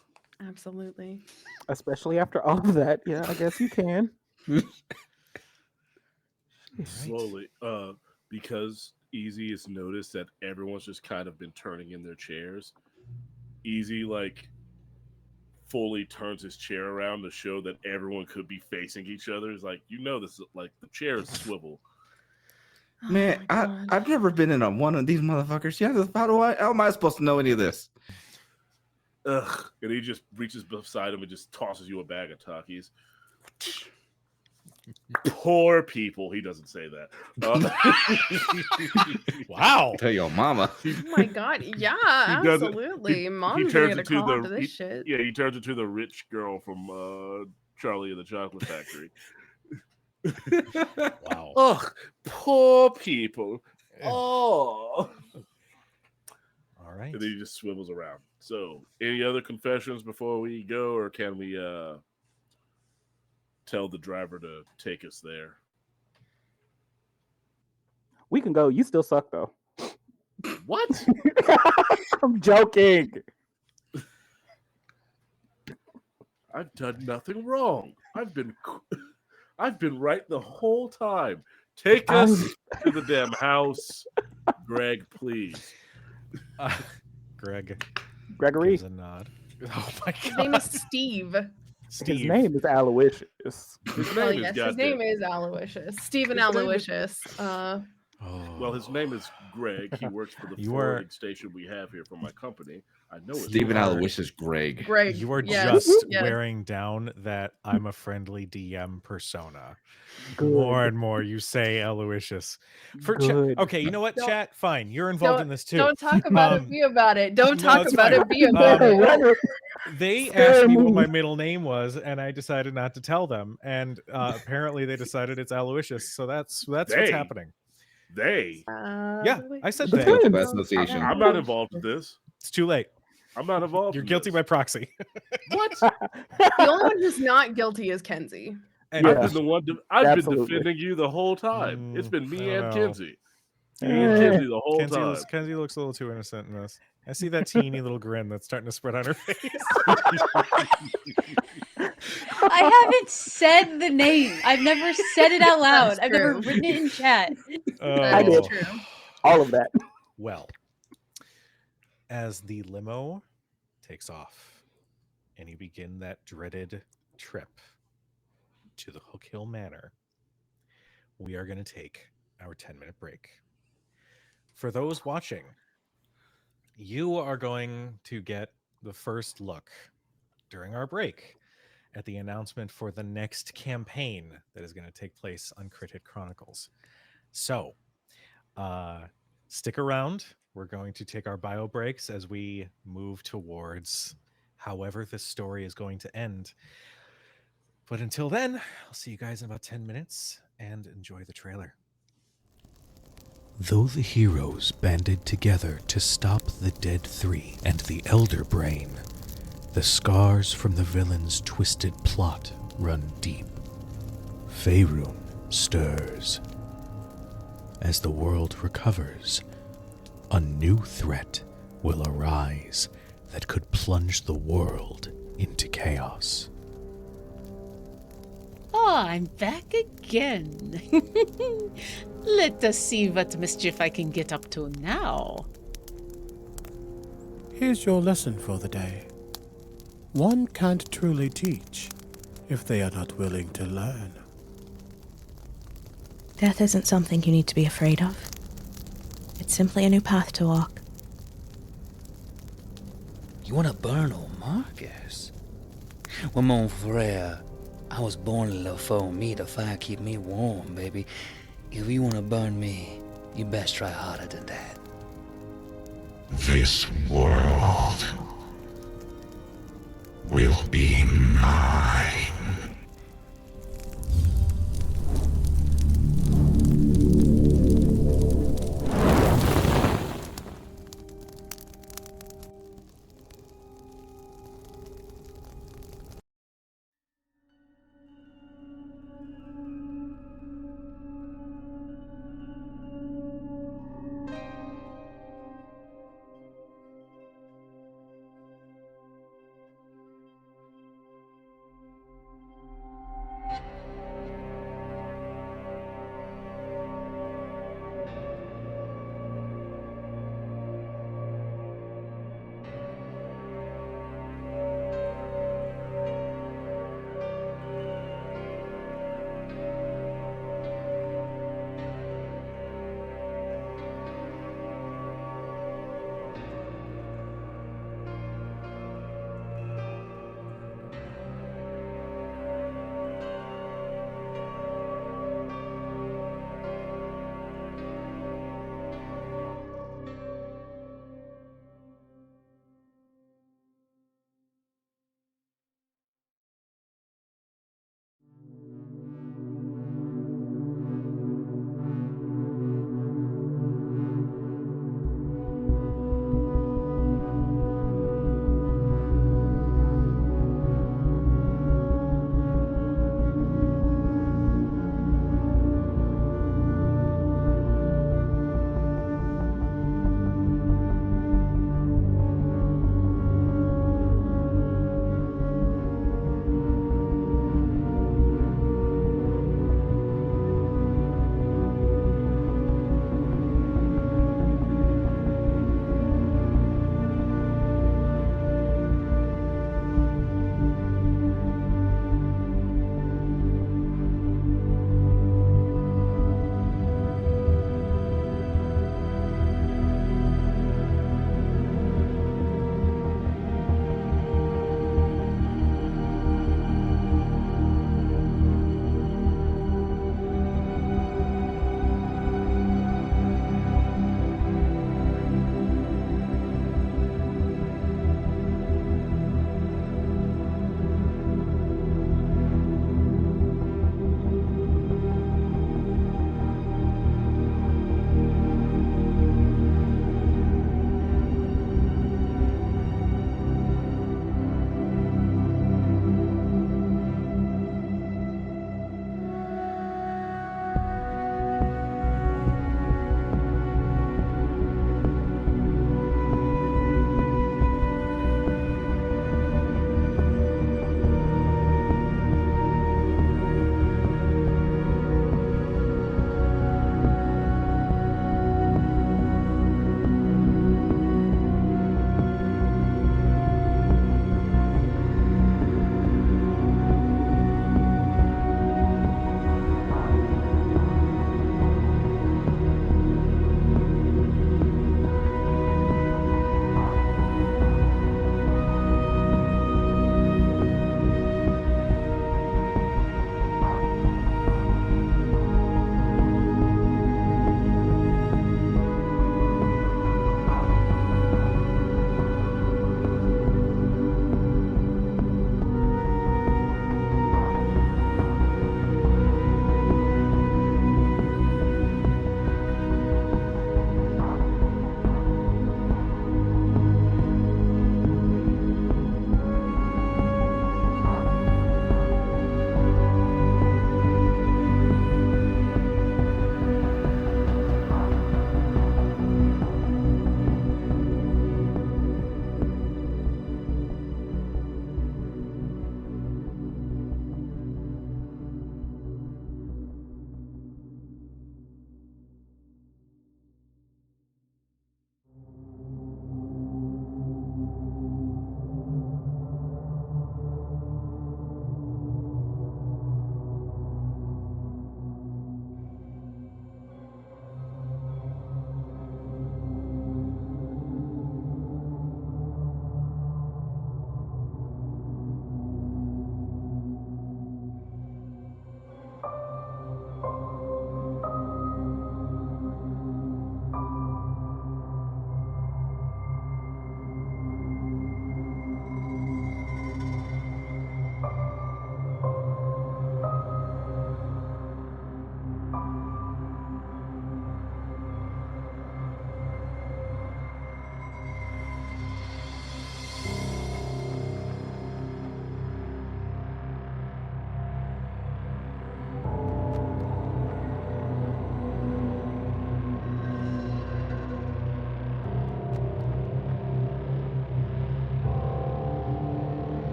Absolutely. Especially after all of that. Yeah, I guess you can. Slowly, because Easy has noticed that everyone's just kind of been turning in their chairs. Easy like fully turns his chair around to show that everyone could be facing each other. It's like this, like the chair is swivel. Oh Man, my God. I've never been in one of these motherfuckers. Yeah, how am I supposed to know any of this? Ugh. And he just reaches beside him and just tosses you a bag of Takis. Poor people. He doesn't say that. Wow. Tell your mama. Oh my God. Yeah, does it- absolutely. Mom's he gonna turns get a into call the to this shit. yeah. He turns into the rich girl from Charlie and the Chocolate Factory. Wow. Ugh, poor people. Oh. All right. And then he just swivels around. So, any other confessions before we go, or can we tell the driver to take us there? We can go. You still suck though. What? I'm joking. I've done nothing wrong. I've been right the whole time. Take us to the damn house, Greg, please. Greg Gregory. gives a nod. Oh my His God. name is Steve. Steve. His name is Aloysius. His Well, name is yes, his name goddamn. is Aloysius. Stephen His name is- Aloysius. Well, his name is Greg. He works for the You forwarding station we have here for my company. I know it's Stephen are- Aloysius Greg. Greg. You are yes, just yes. wearing down that I'm a friendly DM persona. Good. More and more you say Aloysius. Good. Okay, you know what, Don't- chat? Fine. You're involved in this too. Don't talk about it. Be about it. Don't no, talk it's about fine. it. Be about Um, it. They Scary asked me what move. my middle name was, and I decided not to tell them. And apparently they decided it's Aloysius. So that's what's They. happening. They. Yeah, I said The they. Guilty by twins. association. I'm not involved with this. It's too late. I'm not involved. You're in guilty this. by proxy. What? The only one who's not guilty is Kenzie. And I've Yeah. been the one. I've Absolutely. been defending you the whole time. It's been I me don't and know. Kenzie. Me and Kenzie the whole time. Kenzie looks a little too innocent in this. I see that teeny little grin that's starting to spread on her face. I haven't said the name. I've never said it out loud. That's I've never true. written it in chat. That I is did. true. All of that. Well, as the limo takes off and you begin that dreaded trip to the Hook Hill Manor, we are going to take our 10-minute break. For those watching, you are going to get the first look during our break at the announcement for the next campaign that is going to take place on Crit Hit Chronicles. So, stick around. We're going to take our bio breaks as we move towards however this story is going to end. But until then, I'll see you guys in about 10 minutes and enjoy the trailer. Though the heroes banded together to stop the Dead Three and the Elder Brain, The scars from the villain's twisted plot run deep. Faerun stirs. As the world recovers, a new threat will arise that could plunge the world into chaos. Oh, I'm back again. Let us see what mischief I can get up to now. Here's your lesson for the day. One can't truly teach if they are not willing to learn. Death isn't something you need to be afraid of. It's simply a new path to walk. You wanna burn old Marcus? Well, mon frere, I was born a little for me. The fire keep me warm, baby. If you wanna burn me, you best try harder than that. This world will be mine.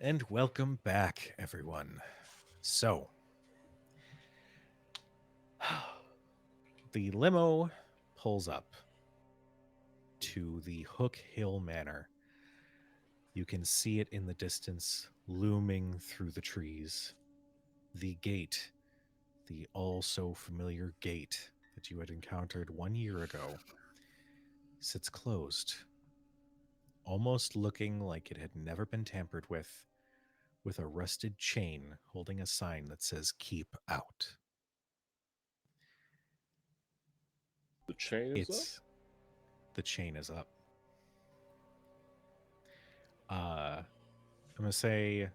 And welcome back, everyone. So, the limo pulls up to the Hook Hill Manor. You can see it in the distance, looming through the trees. The gate, the all-so-familiar gate that you had encountered 1 year ago, sits closed, almost looking like it had never been tampered with a rusted chain holding a sign that says, "Keep out." The chain is up. The chain is up. I'm gonna say,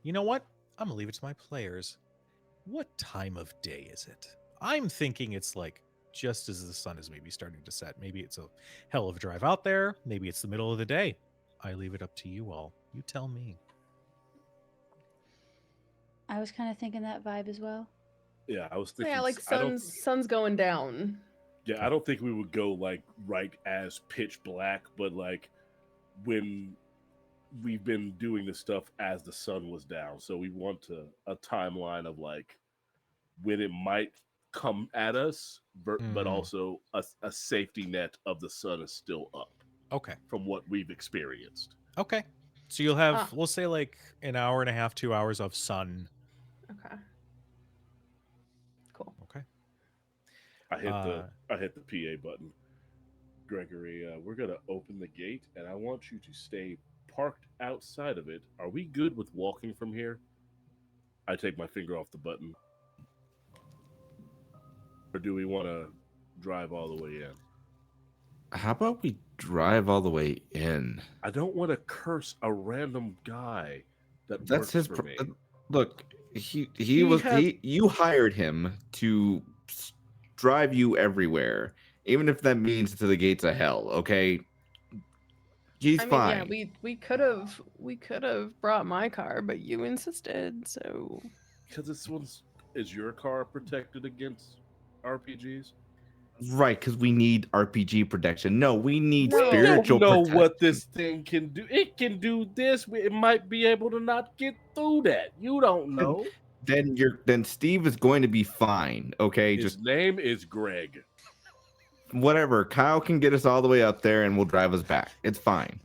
you know what? I'm gonna leave it to my players. What time of day is it? I'm thinking it's like just as the sun is maybe starting to set. Maybe it's a hell of a drive out there. Maybe it's the middle of the day. I leave it up to you all. You tell me. I was kind of thinking that vibe as well. Yeah, I was So thinking. yeah, like I don't. sun's going down. Yeah, I don't think we would go like right as pitch black, but like when we've been doing this stuff as the sun was down. So we want a timeline of like when it might come at us, but also a safety net of the sun is still up. Okay. From what we've experienced. Okay. So you'll have, we'll say like an hour and a half, 2 hours of sun. Okay. Cool. Okay. I hit the PA button. Gregory, we're gonna open the gate, and I want you to stay parked outside of it. Are we good with walking from here? I take my finger off the button. Or do we want to drive all the way in? How about we drive all the way in? I don't want to curse a random guy that That's works his for me. Look, you hired him to drive you everywhere, even if that means to the gates of hell, okay? He's fine. Yeah, we could have brought my car, but you insisted, so Because is your car protected against RPGs? Right, because we need RPG protection. No, we need No. spiritual We don't know protection. what this thing can do. It can do this. It might be able to not get through that. You don't know. Then Steve is going to be fine. Okay, His name is Greg. Whatever. Kyle can get us all the way up there, and we'll drive us back. It's fine.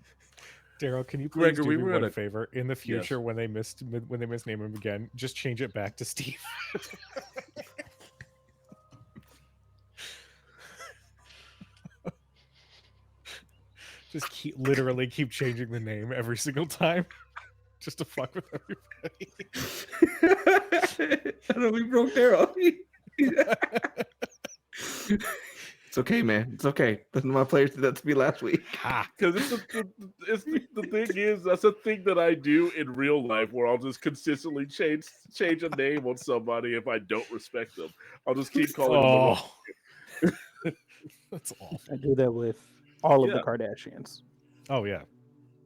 Daryl, can you please Gregory, do me we're one gonna- favor? In the future, Yes. when they misname him again, just change it back to Steve. Just literally keep changing the name every single time, just to fuck with everybody. I know we broke Daryl. It's okay, man. It's okay. My players did that to me last week. Because the thing is, that's a thing that I do in real life where I'll just consistently change a name on somebody if I don't respect them. I'll just keep calling them the wrong. That's awful. I do that with all of the Kardashians. Oh yeah,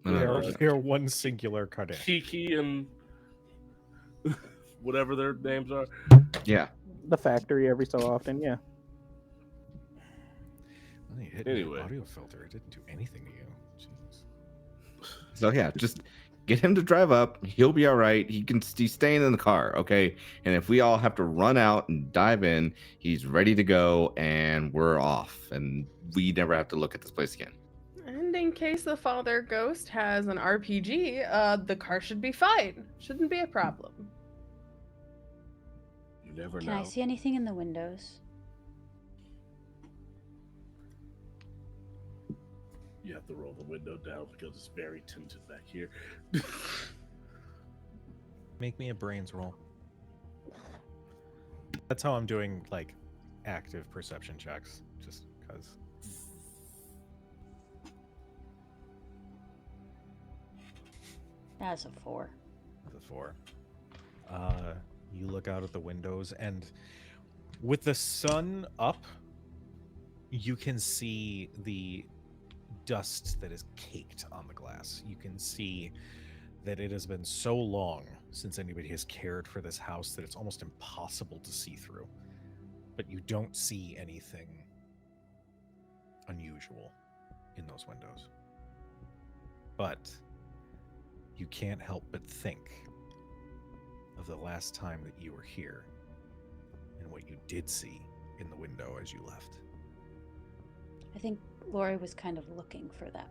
Yeah. they're one singular Kardashian. Kiki and whatever their names are. Yeah. The factory every so often, yeah. Anyway, audio filter. It didn't do anything to you. Jeez. So yeah, just get him to drive up. He'll be all right. He's staying in the car, okay? And if we all have to run out and dive in, he's ready to go, and we're off, and we never have to look at this place again. And in case the father ghost has an RPG, the car should be fine. Shouldn't be a problem. You never Can I see anything in the windows? You have to roll the window down because it's very tinted back here. Make me a brains roll. That's how I'm doing like active perception checks, just because. That's a 4. That's a 4. You look out at the windows, and with the sun up, you can see the dust that is caked on the glass. You can see that it has been so long since anybody has cared for this house that it's almost impossible to see through. But you don't see anything unusual in those windows. But you can't help but think of the last time that you were here and what you did see in the window as you left. I think Lori was kind of looking for that.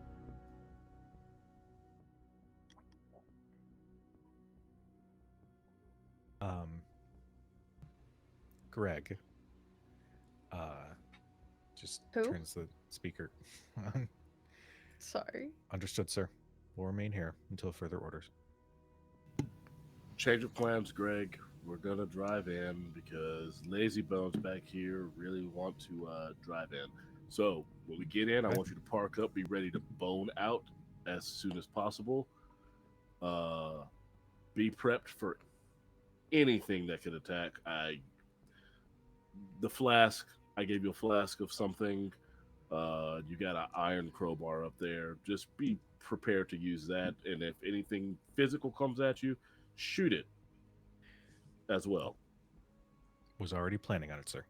Greg just Who? turns the speaker on. Sorry. Understood, sir. Will remain here until further orders. Change of plans, Greg. We're gonna drive in because Lazy Bones back here really want to drive in. So when we get in, I Okay. want you to park up, be ready to bone out as soon as possible. Uh, be prepped for anything that could attack. The flask. I gave you a flask of something. You got an iron crowbar up there. Just be prepared to use that, and if anything physical comes at you, shoot it as well. Was already planning on it, sir.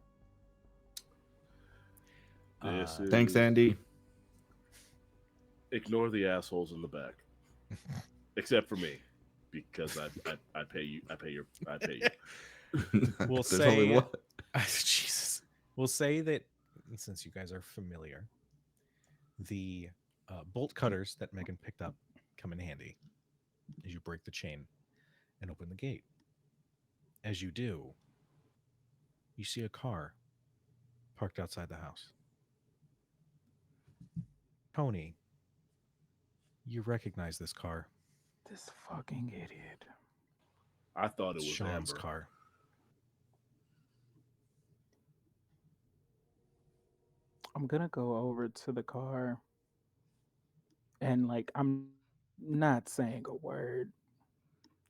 This is Thanks, Andy. ignore the assholes in the back, except for me, because I pay you. I pay you. We'll There's only say, one. Jesus. We'll say that since you guys are familiar, the bolt cutters that Megan picked up come in handy as you break the chain and open the gate. As you do, you see a car parked outside the house. Tony, you recognize this car. This fucking idiot. I thought it It's was Sean's Amber. car. I'm gonna go over to the car and like I'm not saying a word.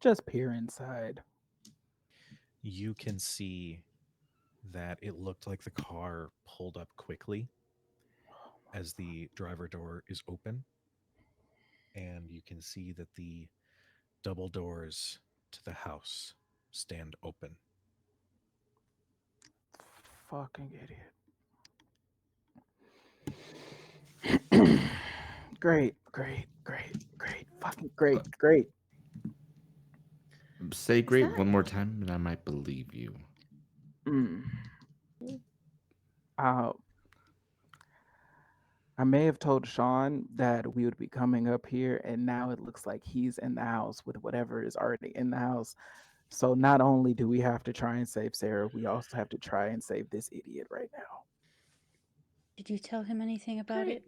Just peer inside. You can see that it looked like the car pulled up quickly as the driver door is open. And you can see that the double doors to the house stand open. Fucking idiot. Great, great, great, great, fucking great, great. Say great that- one more time, and I might believe you. Mm. Uh, I may have told Sean that we would be coming up here, and now it looks like he's in the house with whatever is already in the house. So not only do we have to try and save Sarah, we also have to try and save this idiot right now. Did you tell him anything about Great. it?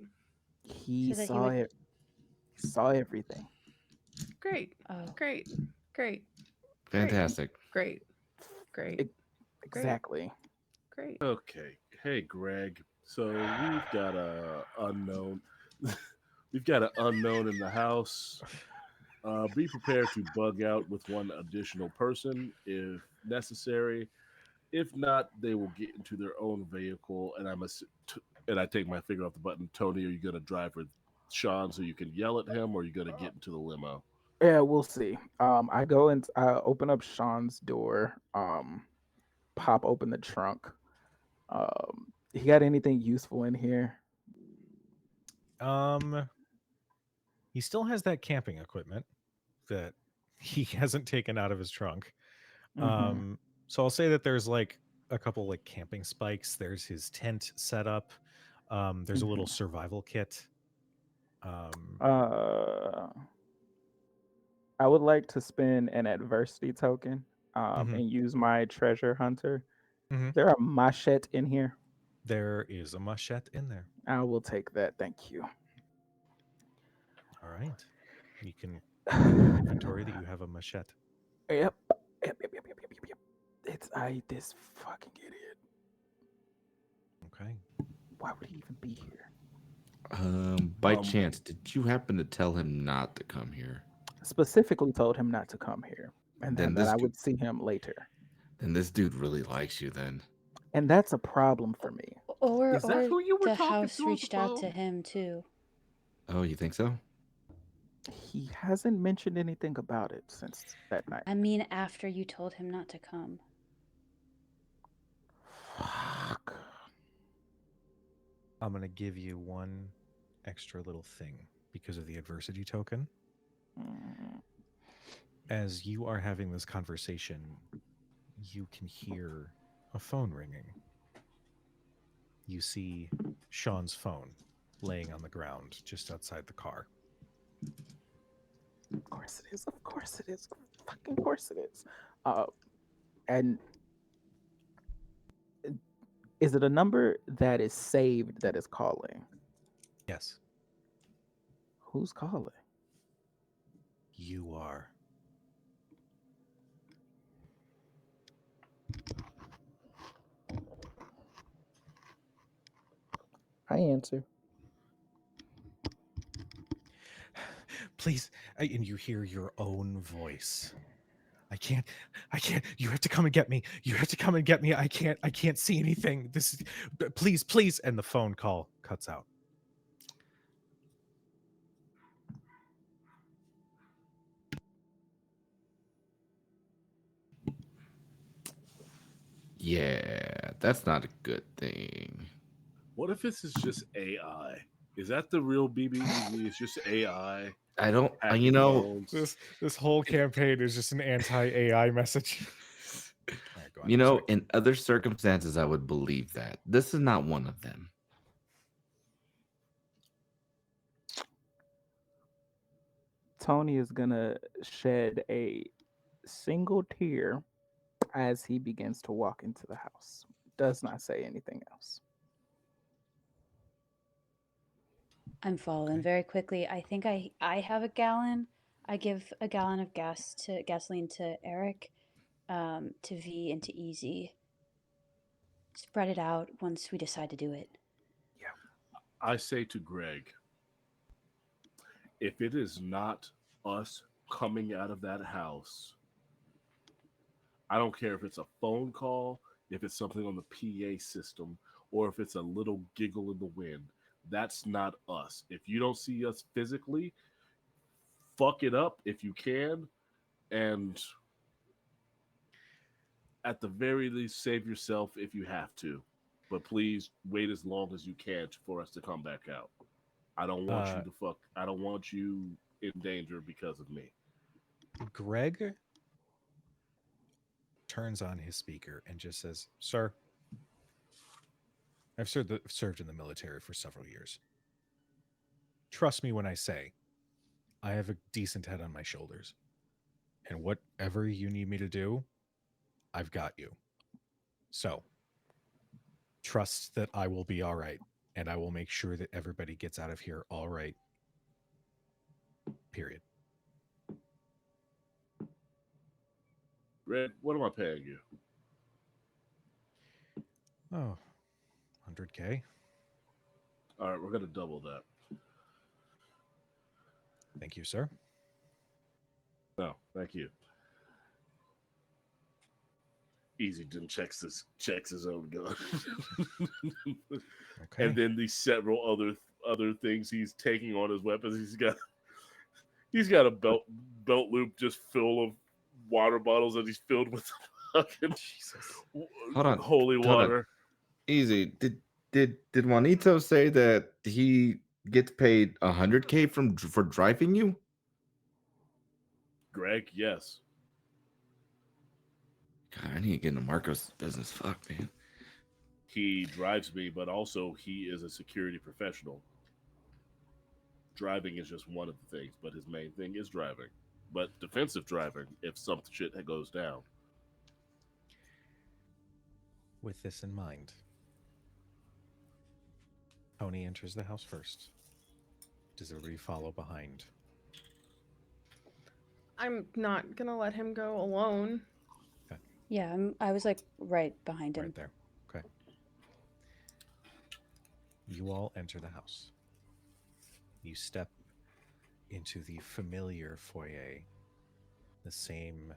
He So that he saw would- it. He saw everything. Great. Oh, Great. Great. Fantastic. Great. Great. Ex- Exactly. Great. Okay. Hey, Greg. So we've got a unknown. We've got an unknown in the house. Be prepared to bug out with one additional person if necessary. If not, they will get into their own vehicle, and and I take my finger off the button. Tony, are you going to drive with Sean so you can yell at him, or are you going to get into the limo? Yeah, we'll see. I go and I open up Sean's door. Pop open the trunk. He got anything useful in here? He still has that camping equipment that he hasn't taken out of his trunk. Mhm. So I'll say that there's like a couple like camping spikes. There's his tent set up. There's a little survival kit. I would like to spend an adversity token Mhm. and use my treasure hunter. Mhm. Is there a machete in here? There is a machete in there. I will take that. Thank you. All right. You can put in your inventory that you have a machete. Yep. Yep. It's this fucking idiot. Okay. Why would he even be here? By chance, did you happen to tell him not to come here? Specifically told him not to come here, and Then then that this I dude, would see him later. then this dude really likes you. Then And that's a problem for me. or Is that who you were the talking house to on the reached out to phone? him too. oh, you think so? He hasn't mentioned anything about it since that night. I mean, after you told him not to come. Fuck. I'm going to give you one extra little thing because of the adversity token. As you are having this conversation, you can hear a phone ringing. You see Sean's phone laying on the ground just outside the car. Of course it is. Of course it is. Fucking course it is. Uh, and is it a number that is saved that is calling? Yes, Who's calling? you are. I answer. Please, and you hear your own voice. I can't, you have to come and get me. You have to come and get me. I can't see anything. Please, please. And the phone call cuts out. Yeah, that's not a good thing. What if this is just AI? Is that the real BBEZ? It's just AI I don't, hacking phones. This whole campaign is just an anti-AI message. All right, go on. you know, Sorry. in other circumstances, I would believe that. This is not one of them. Tony is gonna shed a single tear as he begins to walk into the house. Does not say anything else. I'm following Okay. very quickly. I think I have a gallon. I give a gallon of gasoline to Eric, to V, and to Easy. Spread it out once we decide to do it. I say to Greg, if it is not us coming out of that house, I don't care if it's a phone call, if it's something on the PA system, or if it's a little giggle in the wind. That's not us. If you don't see us physically, fuck it up if you can, and at the very least, save yourself if you have to. But please wait as long as you can for us to come back out. I don't want you to fuck. I don't want you in danger because of me. Greg turns on his speaker and just says, "Sir, I've served in the military for several years. Trust me when I say I have a decent head on my shoulders. And whatever you need me to do, I've got you. So trust that I will be all right. And I will make sure that everybody gets out of here all right. Period." Red, what am I paying you? Oh, 100K. All right, we're gonna double that. Thank you, sir. No, thank you. Easy didn't checks his own gun. Okay. And then these several other things he's taking on his weapons. He's got a belt loop just full of water bottles that he's filled with fucking Hold on. holy Hold on. water. Easy. Did Juanito say that he gets paid 100K for driving you? Greg, yes. God, I need to get into Marco's business. Fuck, man. He drives me, but also he is a security professional. Driving is just one of the things, but his main thing is driving. But defensive driving, if some shit goes down. With this in mind, Tony enters the house first. Does everybody follow behind? I'm not gonna let him go alone. Yeah, I was like right behind him. Right there. Okay. You all enter the house. You step into the familiar foyer. The same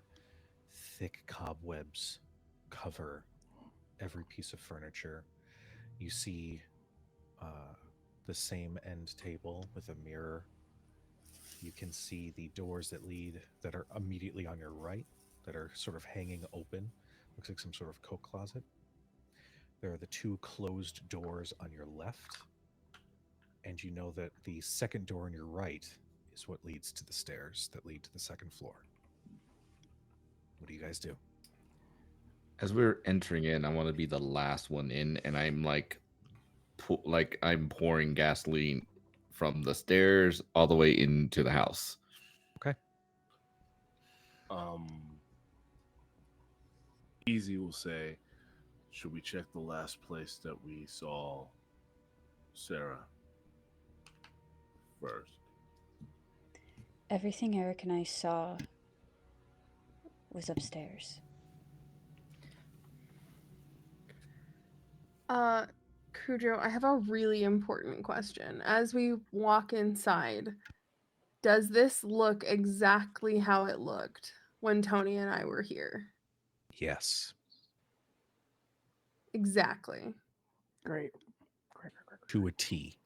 thick cobwebs cover every piece of furniture. You see the same end table with a mirror. You can see the doors that are immediately on your right, that are sort of hanging open. Looks like some sort of coat closet. There are the two closed doors on your left, and you know that the second door on your right is what leads to the stairs that lead to the second floor. What do you guys do? As we're entering in, I want to be the last one in, and I'm like, I'm pouring gasoline from the stairs all the way into the house. Okay. Easy will say, should we check the last place that we saw Sarah first? Everything Eric and I saw was upstairs. Cujo, I have a really important question. As we walk inside, does this look exactly how it looked when Tony and I were here? Yes. Exactly. Great. To a T.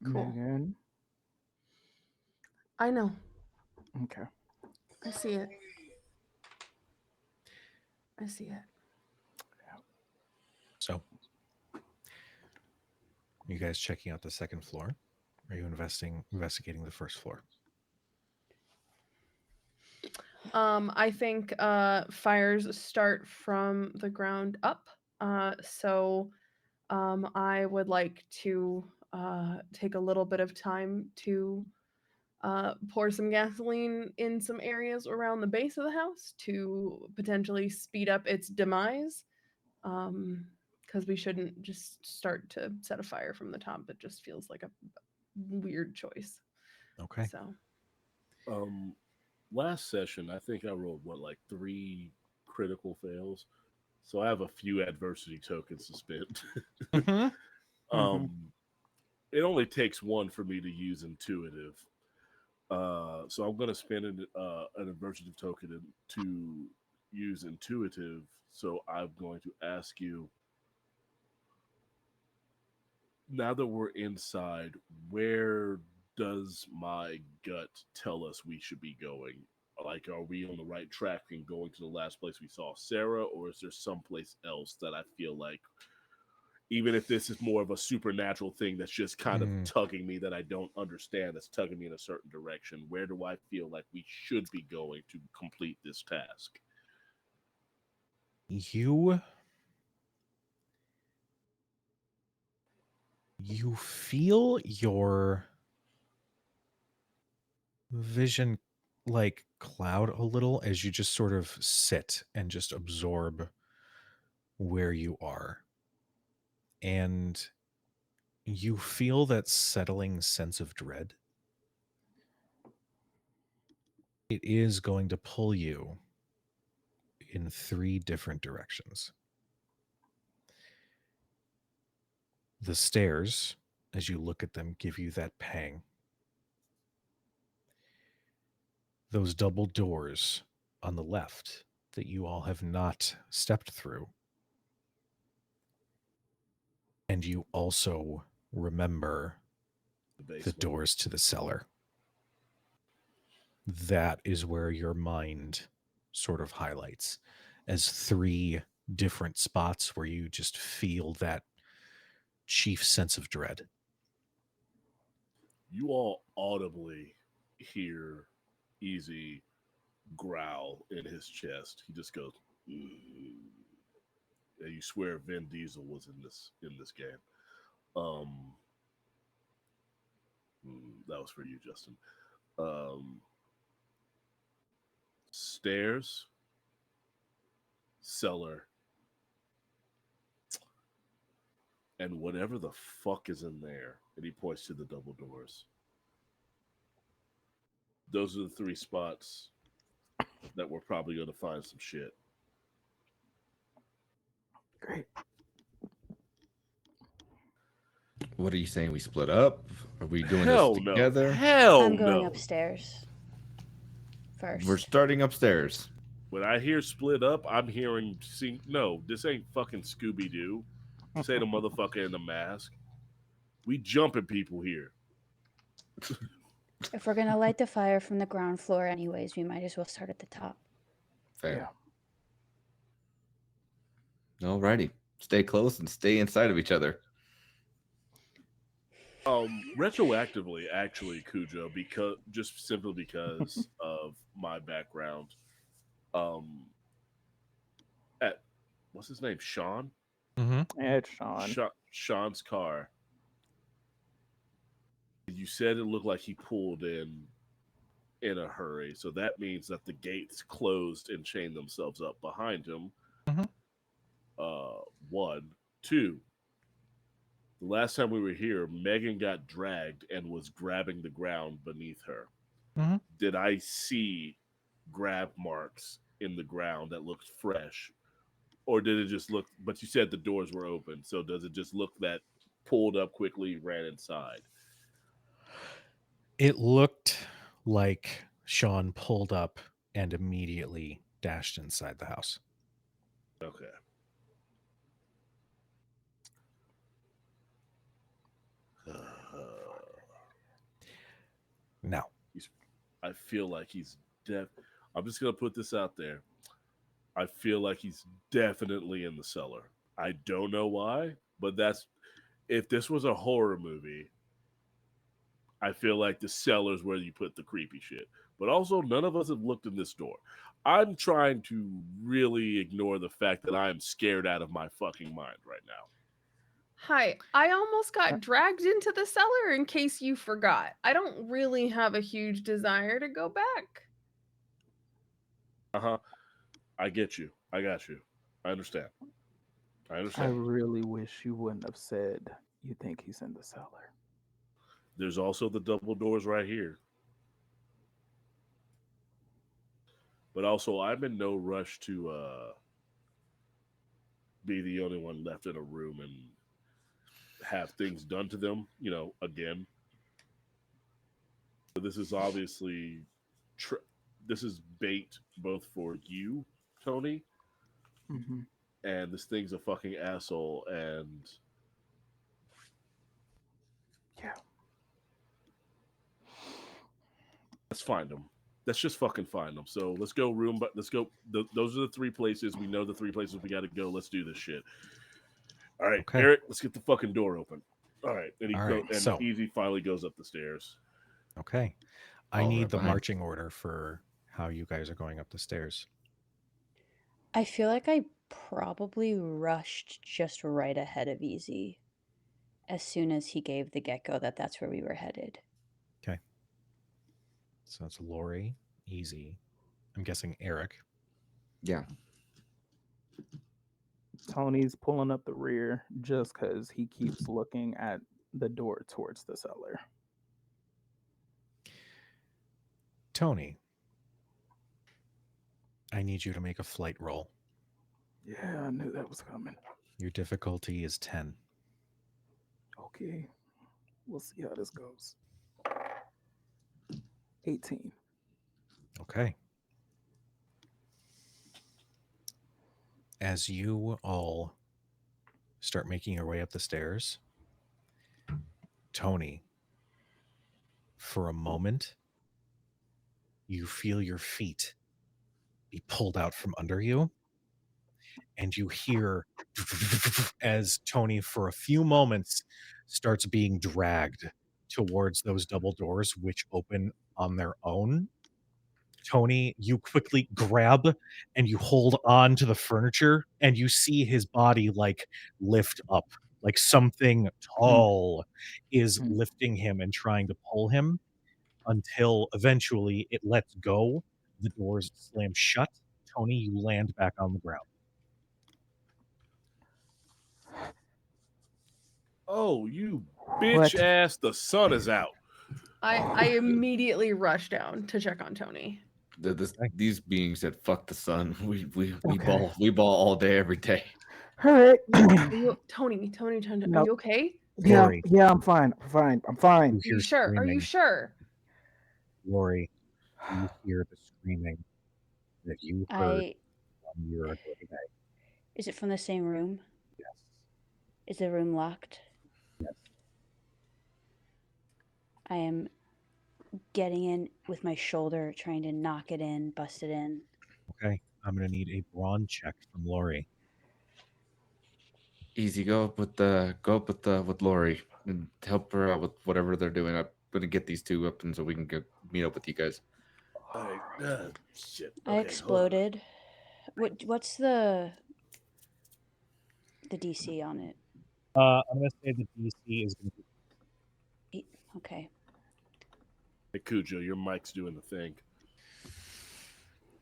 Cool. Megan. I know. Okay. I see it. I see it. So, are you guys checking out the second floor? Are you investigating the first floor? I think fires start from the ground up. So I would like to take a little bit of time to pour some gasoline in some areas around the base of the house to potentially speed up its demise. Because we shouldn't just start to set a fire from the top. It just feels like a weird choice. Okay. So, Last session, I think I rolled like 3 critical fails, so I have a few adversity tokens to spend. It only takes 1 for me to use intuitive, so I'm going to spend an adversity token to use intuitive. So I'm going to ask you, now that we're inside, where does my gut tell us we should be going? Like, are we on the right track and going to the last place we saw Sarah, or is there someplace else that I feel like, even if this is more of a supernatural thing that's just kind of tugging me that I don't understand, that's tugging me in a certain direction, where do I feel like we should be going to complete this task? You feel your vision like cloud a little as you just sort of sit and just absorb where you are. And you feel that settling sense of dread. It is going to pull you in 3 different directions. The stairs, as you look at them, give you that pang. Those double doors on the left that you all have not stepped through. And you also remember the doors to the cellar. That is where your mind sort of highlights as 3 different spots where you just feel that chief sense of dread. You all audibly hear Easy growl in his chest. He just goes, "Mm." And you swear Vin Diesel was in this game. That was for you, Justin. Stairs, cellar, and whatever the fuck is in there. And he points to the double doors. Those are the 3 spots that we're probably going to find some shit. Great. What are you saying? We split up? Are we doing Hell this no. together? Hell I'm going no. upstairs first. We're starting upstairs. When I hear split up, I'm hearing, no, this ain't fucking Scooby-Doo. This ain't a motherfucker in a mask. We jumping people here. If we're going to light the fire from the ground floor anyways, we might as well start at the top. Fair. Yeah. Alrighty. Stay close and stay inside of each other. Retroactively, actually, Cujo, because just simply because of my background, um, at what's his name, Sean, Mm-hmm. It's Sean. Sean's car. You said it looked like he pulled in a hurry, so that means that the gates closed and chained themselves up behind him. Mm-hmm. Uh, one, two. The last time we were here, Megan got dragged and was grabbing the ground beneath her. Mm-hmm. Did I see grab marks in the ground that looked fresh, or did it just look? But you said the doors were open, so does it just look that pulled up quickly, ran inside? It looked like Sean pulled up and immediately dashed inside the house. Okay. No. He's, I feel like he's def. I'm just gonna put this out there. I feel like he's definitely in the cellar. I don't know why, but that's if this was a horror movie, I feel like the cellar's where you put the creepy shit. But also, none of us have looked in this door. I'm trying to really ignore the fact that I am scared out of my fucking mind right now. Hi, I almost got dragged into the cellar in case you forgot. I don't really have a huge desire to go back. Uh huh. I get you. I got you. I understand. I I understand. really wish you wouldn't have said you think he's in the cellar. There's also the double doors right here. But also, I'm in no rush to be the only one left in a room and have things done to them, again. This is obviously tr- this is bait both for you, Tony, Hmm. and this thing's a fucking asshole. And Yeah. let's find them. Let's just fucking find them. So let's go room, but let's go. Those are the three places we know. The three places we got to go. Let's do this shit. All right, Okay. Eric, let's get the fucking door open. All right, and All right. and So, Easy finally goes up the stairs. okay. I All need right the behind. marching order for how you guys are going up the stairs. I feel like I probably rushed just right ahead of Easy as soon as he gave the get-go that that's where we were headed. Okay. So it's Lori, Easy. I'm guessing Eric. Yeah. Tony's pulling up the rear just because he keeps looking at the door towards the cellar. Tony, I need you to make a flight roll. Yeah, I knew that was coming. Your difficulty is 10. Okay, we'll see how this goes. 18. Okay. As you all start making your way up the stairs, Tony, for a moment, you feel your feet be pulled out from under you, and you hear as Tony, for a few moments, starts being dragged towards those double doors, which open on their own. Tony, you quickly grab and you hold on to the furniture, and you see his body like lift up, like something Mm, tall is mm. lifting him and trying to pull him until eventually it lets go. The doors slam shut. Tony, you land back on the ground. Oh, you bitch What? ass! The sun is out. I immediately rushed down to check on Tony. Okay. These beings said, "Fuck the sun." We Okay. ball all day every day. All right. Tony, are No. you okay? Yeah, Lori, yeah, I'm fine. I'm fine. I'm fine. you Are you hear sure? Are you screaming. sure? Lori, you hear the screaming that you heard I 1 year ago today. Is it from the same room? Yes. Is the room locked? Yes. I am getting in with my shoulder, trying to knock it in, bust it in. Okay. I'm going to need a brawn check from Lori. Easy, go up with Lori and help her out with whatever they're doing. I'm gonna get these two up, and so we can meet up with you guys. Like, shit. I Okay, hold on. exploded. What's the DC on it? I'm going to say the DC is going to be Okay. Hey, Cujo, your mic's doing the thing.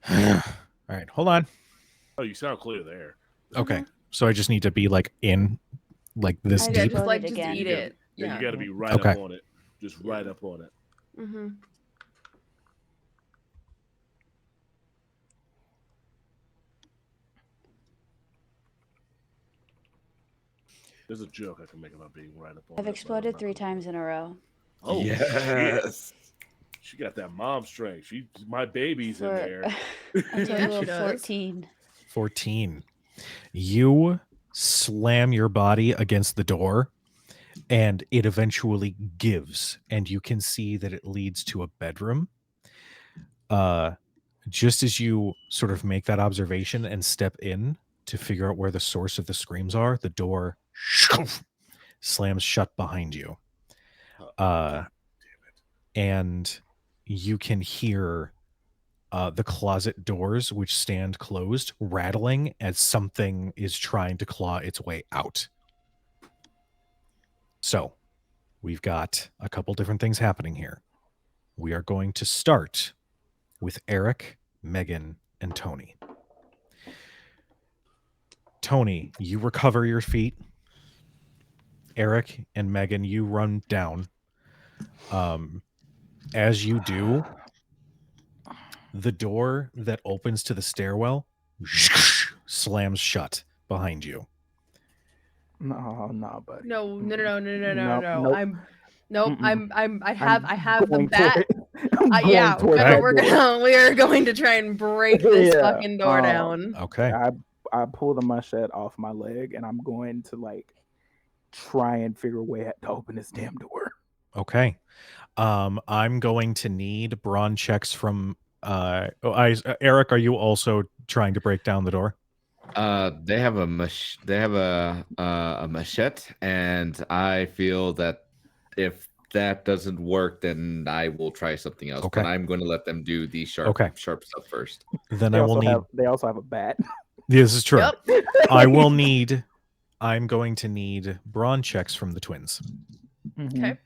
all right. Hold on. Oh, you sound clear there. Okay, so I just need to be like in like this I deep. Just like exploded just again. eat it. Yeah, you got to be right Okay. up on it. Just right up on it. Mm-hmm. There's a joke I can make about being right up on it. I've but I'm exploded not 3 gonna do times in a row. Oh, shit. Yes. She got that mom strength. My baby's in For there. a total she of does. 14. 14. You slam your body against the door and it eventually gives, and you can see that it leads to a bedroom. Just as you sort of make that observation and step in to figure out where the source of the screams are, the door slams shut behind you. And you can hear the closet doors, which stand closed, rattling as something is trying to claw its way out. So we've got a couple different things happening here. We are going to start with Eric, Megan, and Tony. Tony, you recover your feet. Eric and Megan, you run down. As you do, the door that opens to the stairwell slams shut behind you. No, buddy. No. Nope. Nope. Mm-mm. I have the going for bat. it. I'm going Yeah, towards that door. we are going to try and break this Yeah. fucking door down. Okay. I pull the machete off my leg and I'm going to like try and figure a way to open this damn door. Okay. I'm going to need brawn checks from Eric, are you also trying to break down the door? They have a machete, and I feel that if that doesn't work, then I will try something else. Okay. But I'm going to let them do the sharp stuff first. Then They I will need they also have a bat. This is true. Yep. I'm going to need brawn checks from the twins. Okay.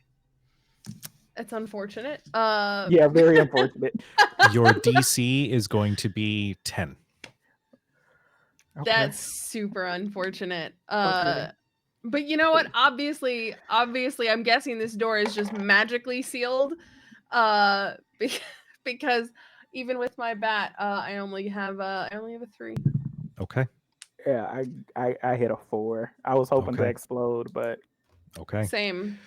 It's unfortunate. Yeah, very unfortunate. Your DC is going to be 10. That's super unfortunate. Okay. But you know what? Obviously, I'm guessing this door is just magically sealed. Because even with my bat, I only have a 3. Okay. Yeah, I hit a 4. I was hoping to Okay. explode, but Okay. Same.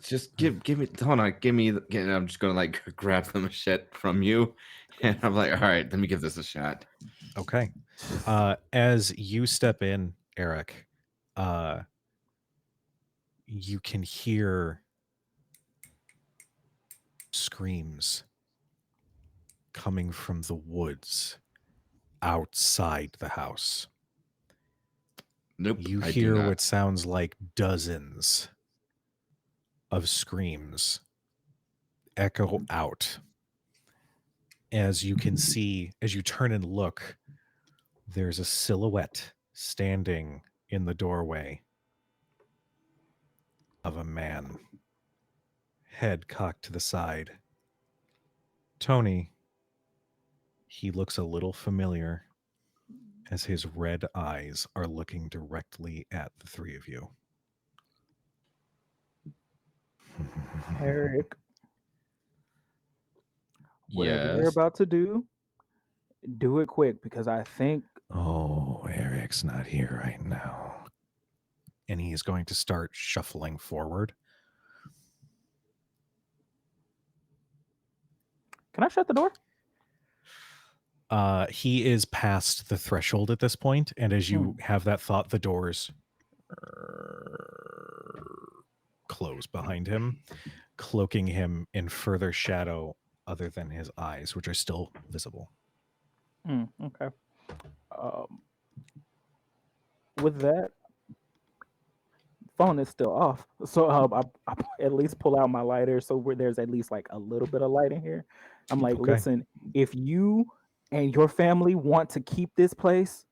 Just give me. Hold on. Give me. I'm just gonna like grab the machete from you, and I'm like, all right, let me give this a shot. Okay. As you step in, Eric, you can hear screams coming from the woods outside the house. Nope. You I do hear not. what sounds like dozens of screams echo out. As you can see, as you turn and look, there's a silhouette standing in the doorway of a man, head cocked to the side. Tony, he looks a little familiar as his red eyes are looking directly at the three of you. Eric, whatever you're Yes. about to do it quick because I think Oh, Eric's not here right now. And he is going to start shuffling forward. Can I shut the door? He is past the threshold at this point, and as you have that thought, the doors close behind him, cloaking him in further shadow other than his eyes, which are still visible. Okay. with that, phone is still off. So I at least pull out my lighter so where there's at least like a little bit of light in here. I'm like, Okay. listen, if you and your family want to keep this place,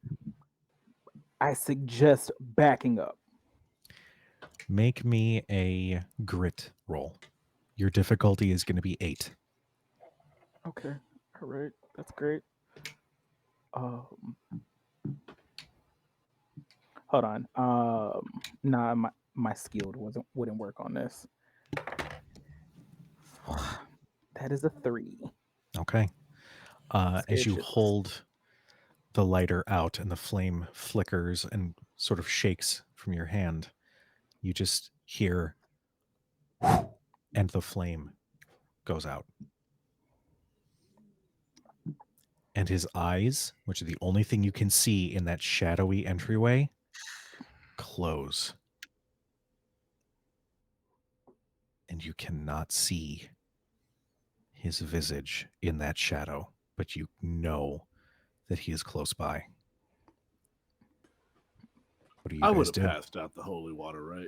I suggest backing up. Make me a grit roll. Your difficulty is going to be 8. Okay. All right. That's great. Um, hold on. Nah, my skilled wouldn't work on this. That is a 3. Okay. As Scared you shitless. hold the lighter out and the flame flickers and sort of shakes from your hand, you just hear and the flame goes out. And his eyes, which are the only thing you can see in that shadowy entryway, close. And you cannot see his visage in that shadow, but you know that he is close by. What do you I would guys have do? passed out the holy water, right?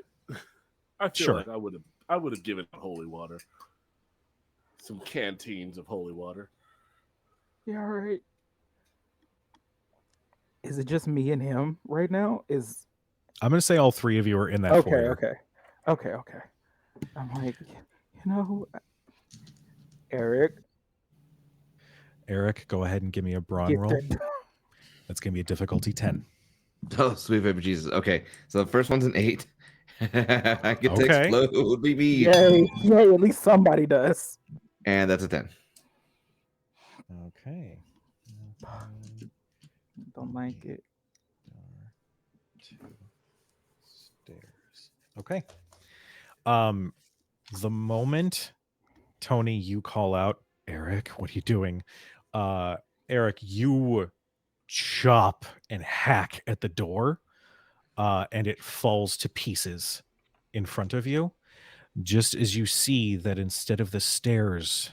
I feel Sure. like I would have given out holy water. Some canteens of holy water. Yeah, all right. Is it just me and him right now? Is I'm going to say all 3 of you are in that okay, foyer. okay. I'm like, Eric, Eric, go ahead and give me a brawn get roll. that. That's going to be a difficulty 10. Oh, sweet baby Jesus. Okay, so the first one's an 8. I get to Okay. explode, baby. Yay! At least somebody does. And that's a 10. Okay. Don't like it. Stairs. Okay. The moment Tony, you call out, Eric, what are you doing? Eric, you chop and hack at the door, and it falls to pieces in front of you. Just as you see that instead of the stairs,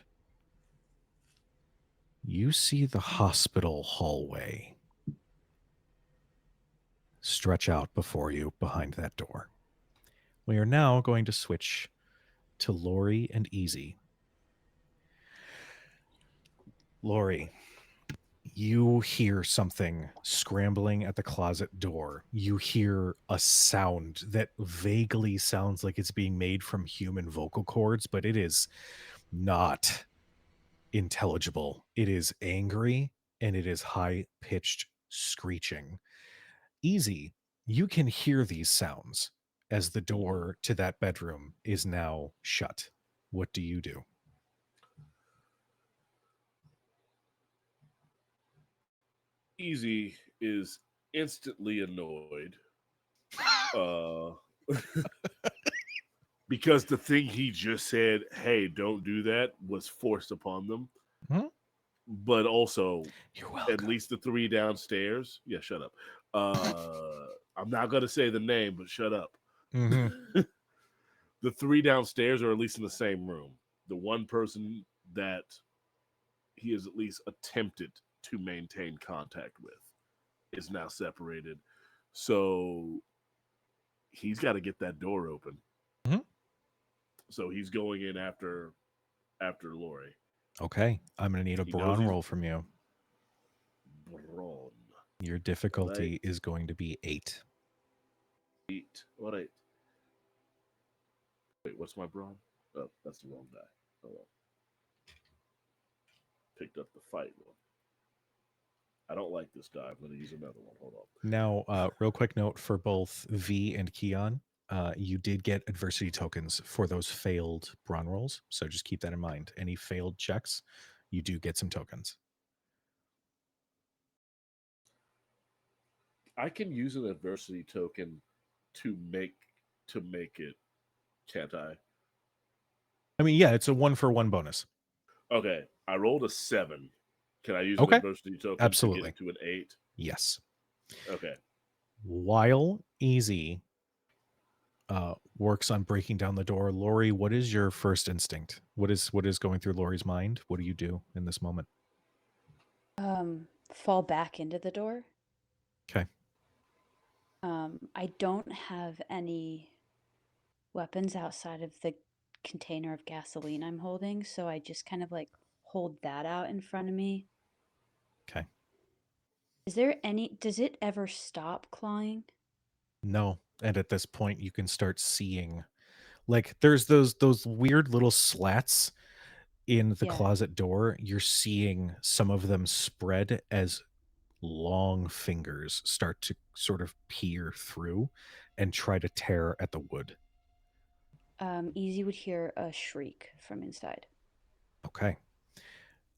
you see the hospital hallway stretch out before you behind that door. We are now going to switch to Lori and Easy. Lori, you hear something scrambling at the closet door. You hear a sound that vaguely sounds like it's being made from human vocal cords, but it is not intelligible. It is angry and it is high-pitched screeching. Easy, you can hear these sounds as the door to that bedroom is now shut. What do you do? Easy is instantly annoyed. Uh because the thing he just said, hey, don't do that, was forced upon them. Hmm? But also, You're welcome. at least the 3 downstairs. Yeah, shut up. I'm not going to say the name, but shut up. Mm-hmm. The 3 downstairs are at least in the same room. The one person that he has at least attempted to maintain contact with is now separated. So he's got to get that door open. Mhm. So he's going in after Lori. Okay, I'm going to need a He knows brawn he's roll from you. brawn. Your difficulty is going to be 8. 8. What 8? Wait, what's my brawn? Oh, that's the wrong die. Oh well. Picked up the fight one. I don't like this die. I'm going to use another one. Hold on. Now, real quick note for both V and Keon. You did get adversity tokens for those failed brawn rolls, so just keep that in mind. Any failed checks, you do get some tokens. I can use an adversity token to make it, can't I? I mean, yeah, it's a 1-for-1 bonus. Okay, I rolled a 7. Can I use an Okay. adversity token Absolutely. to get to an 8? Yes. Okay. While Easy works on breaking down the door, Lori, what is your first instinct? What is going through Lori's mind? What do you do in this moment? Fall back into the door. Okay. I don't have any weapons outside of the container of gasoline I'm holding, so I just kind of like hold that out in front of me. Okay. Does it ever stop clawing? No. And at this point you can start seeing, like, there's those weird little slats in the Yeah. closet door. You're seeing some of them spread as long fingers start to sort of peer through and try to tear at the wood. Easy would hear a shriek from inside. Okay.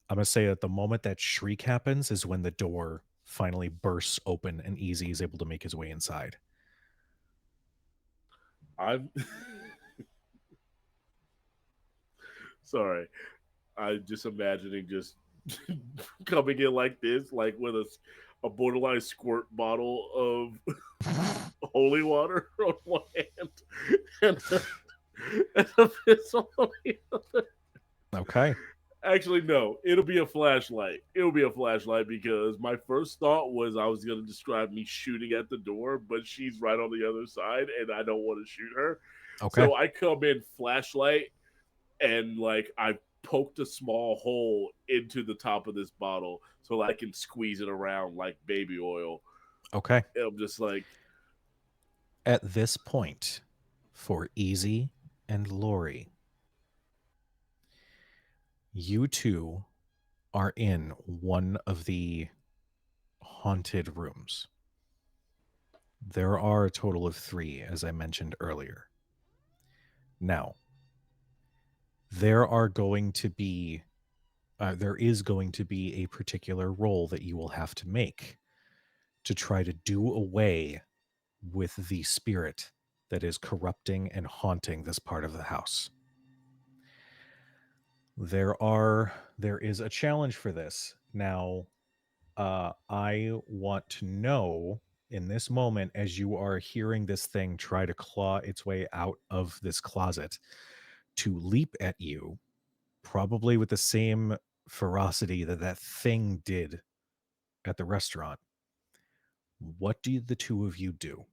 I'm going to say that the moment that shriek happens is when the door finally bursts open and Easy is able to make his way inside. I'm sorry. I'm just imagining just coming in like this, like with a borderline squirt bottle of holy water on one hand and a pistol on the other. Okay. Actually, no. It'll be a flashlight. It'll be a flashlight because my first thought was I was going to describe me shooting at the door, but she's right on the other side, and I don't want to shoot her. Okay. So I come in flashlight, and like I poked a small hole into the top of this bottle so I can squeeze it around like baby oil. Okay. And I'm just like, At this point, for Easy and Lori, you two are in one of the haunted rooms. There are a total of 3, as I mentioned earlier. Now, there is going to be a particular role that you will have to make to try to do away with the spirit that is corrupting and haunting this part of the house. There is a challenge for this. Now, I want to know in this moment, as you are hearing this thing try to claw its way out of this closet, to leap at you, probably with the same ferocity that that thing did at the restaurant. What do the two of you do?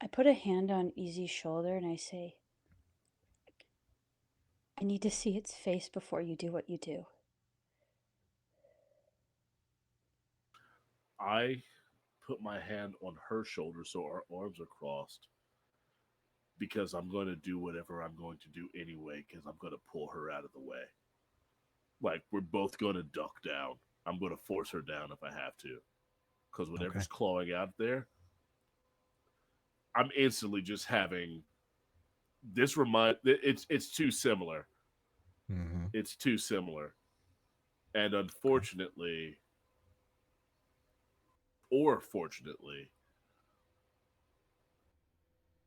I put a hand on Easy's shoulder and I say, I need to see its face before you do what you do. I put my hand on her shoulder so our arms are crossed because I'm going to do whatever I'm going to do anyway because I'm going to pull her out of the way. Like, we're both going to duck down. I'm going to force her down if I have to because Okay. whatever's clawing out there, I'm instantly just having this remind. It's too similar. Mm-hmm. It's too similar, and unfortunately, or fortunately,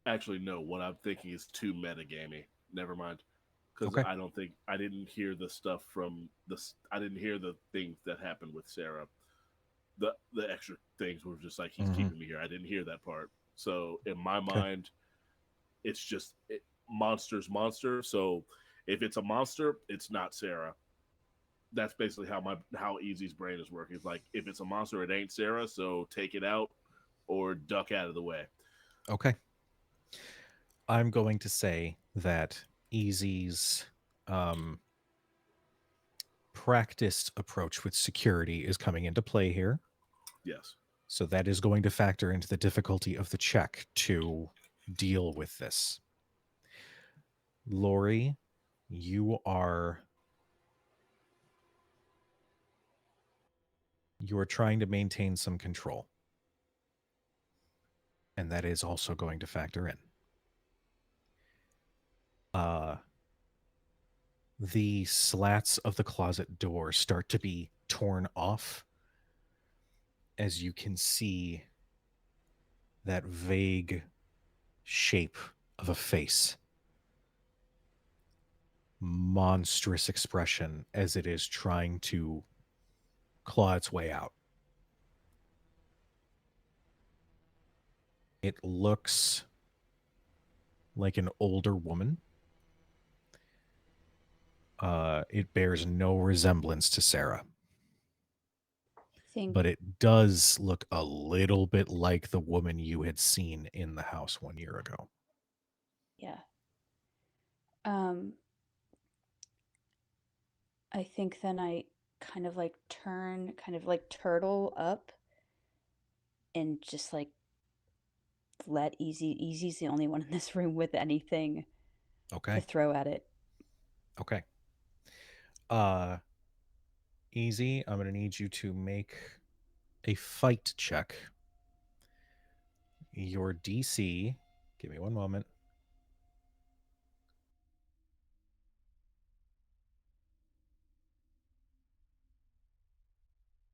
actually no. What I'm thinking is too metagamey. Never mind, because Okay. I don't think I didn't hear the stuff from the. I didn't hear the things that happened with Sarah. The extra things were just like he's Mhm. keeping me here. I didn't hear that part. So in my Okay. mind, it's just monster's monster. So if it's a monster, it's not Sarah. That's basically how Easy's brain is working. It's like if it's a monster, it ain't Sarah. So take it out or duck out of the way. Okay. I'm going to say that Easy's um, practiced approach with security is coming into play here. Yes. So that is going to factor into the difficulty of the check to deal with this. Lori, you are trying to maintain some control. And that is also going to factor in. The slats of the closet door start to be torn off as you can see that vague shape of a face. Monstrous expression as it is trying to claw its way out. It looks like an older woman. It bears no resemblance to Sarah. I think, but it does look a little bit like the woman you had seen in the house 1 year ago. yeah. Um, I think then I kind of like turn, kind of like turtle up and just like let Easy's the only one in this room with anything to Okay. throw at it. Okay. Uh, Easy, I'm going to need you to make a fight check. Your DC, give me one moment.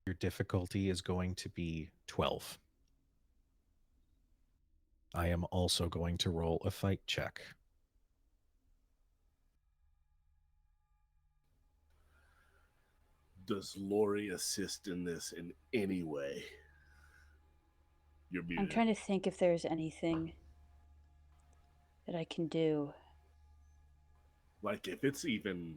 Your difficulty is going to be 12. I am also going to roll a fight check. Does Lori assist in this in any way? You're I'm muted. trying to think if there's anything that I can do. Like if it's even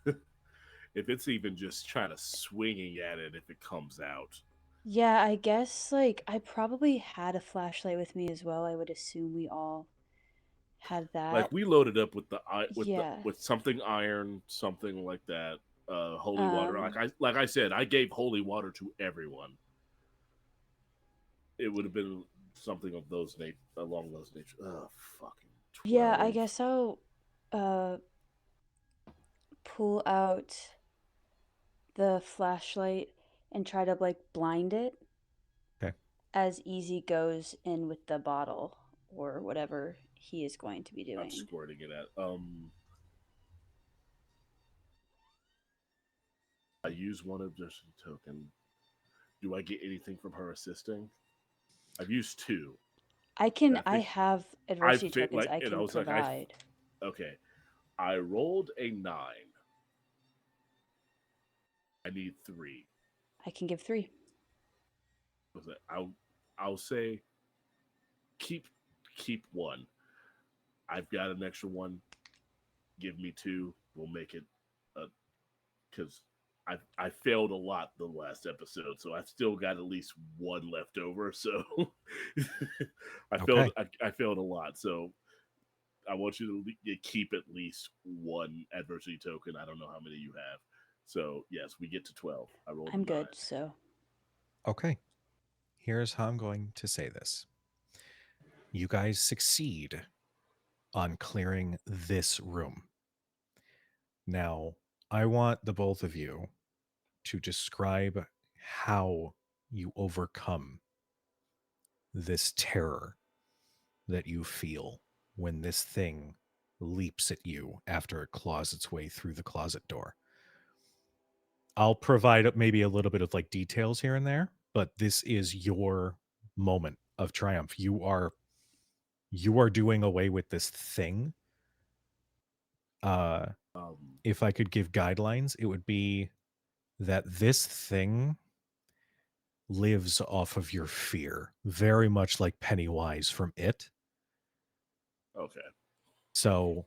if it's even just trying to swinging at it if it comes out. Yeah, I guess like I probably had a flashlight with me as well. I would assume we all had Like that. we loaded up with Yeah. with something iron, something like that. Holy water. Um, Like I said, I gave holy water to everyone. It would have been something of those along those nature. Oh, fucking yeah, I 12. guess I'll uh pull out the flashlight and try to like blind it Okay. as Easy goes in with the bottle or whatever he is going to be I'm doing. squirting it at. I use one adversity token. Do I get anything from her assisting? I've used two. And I have I adversity fit tokens like, I and I can was like, provide. okay. I rolled a 9. I need 3. I can give 3. Was it? I'll say keep keep one. I've got an extra one. Give me 2. We'll make it because I failed a lot the last episode, so I've still got at least one left over. So Okay. I failed a lot. So I want you to keep at least one adversity token. I don't know how many you have. So yes, we get to 12. I rolled I'm a 9. good, so Okay. Here's how I'm going to say this. You guys succeed on clearing this room. Now, I want the both of you to describe how you overcome this terror that you feel when this thing leaps at you after it claws its way through the closet door. I'll provide maybe a little bit of like details here and there, but this is your moment of triumph. You are doing away with this thing. Uh if I could give guidelines, it would be that this thing lives off of your fear, very much like Pennywise from It. Okay. So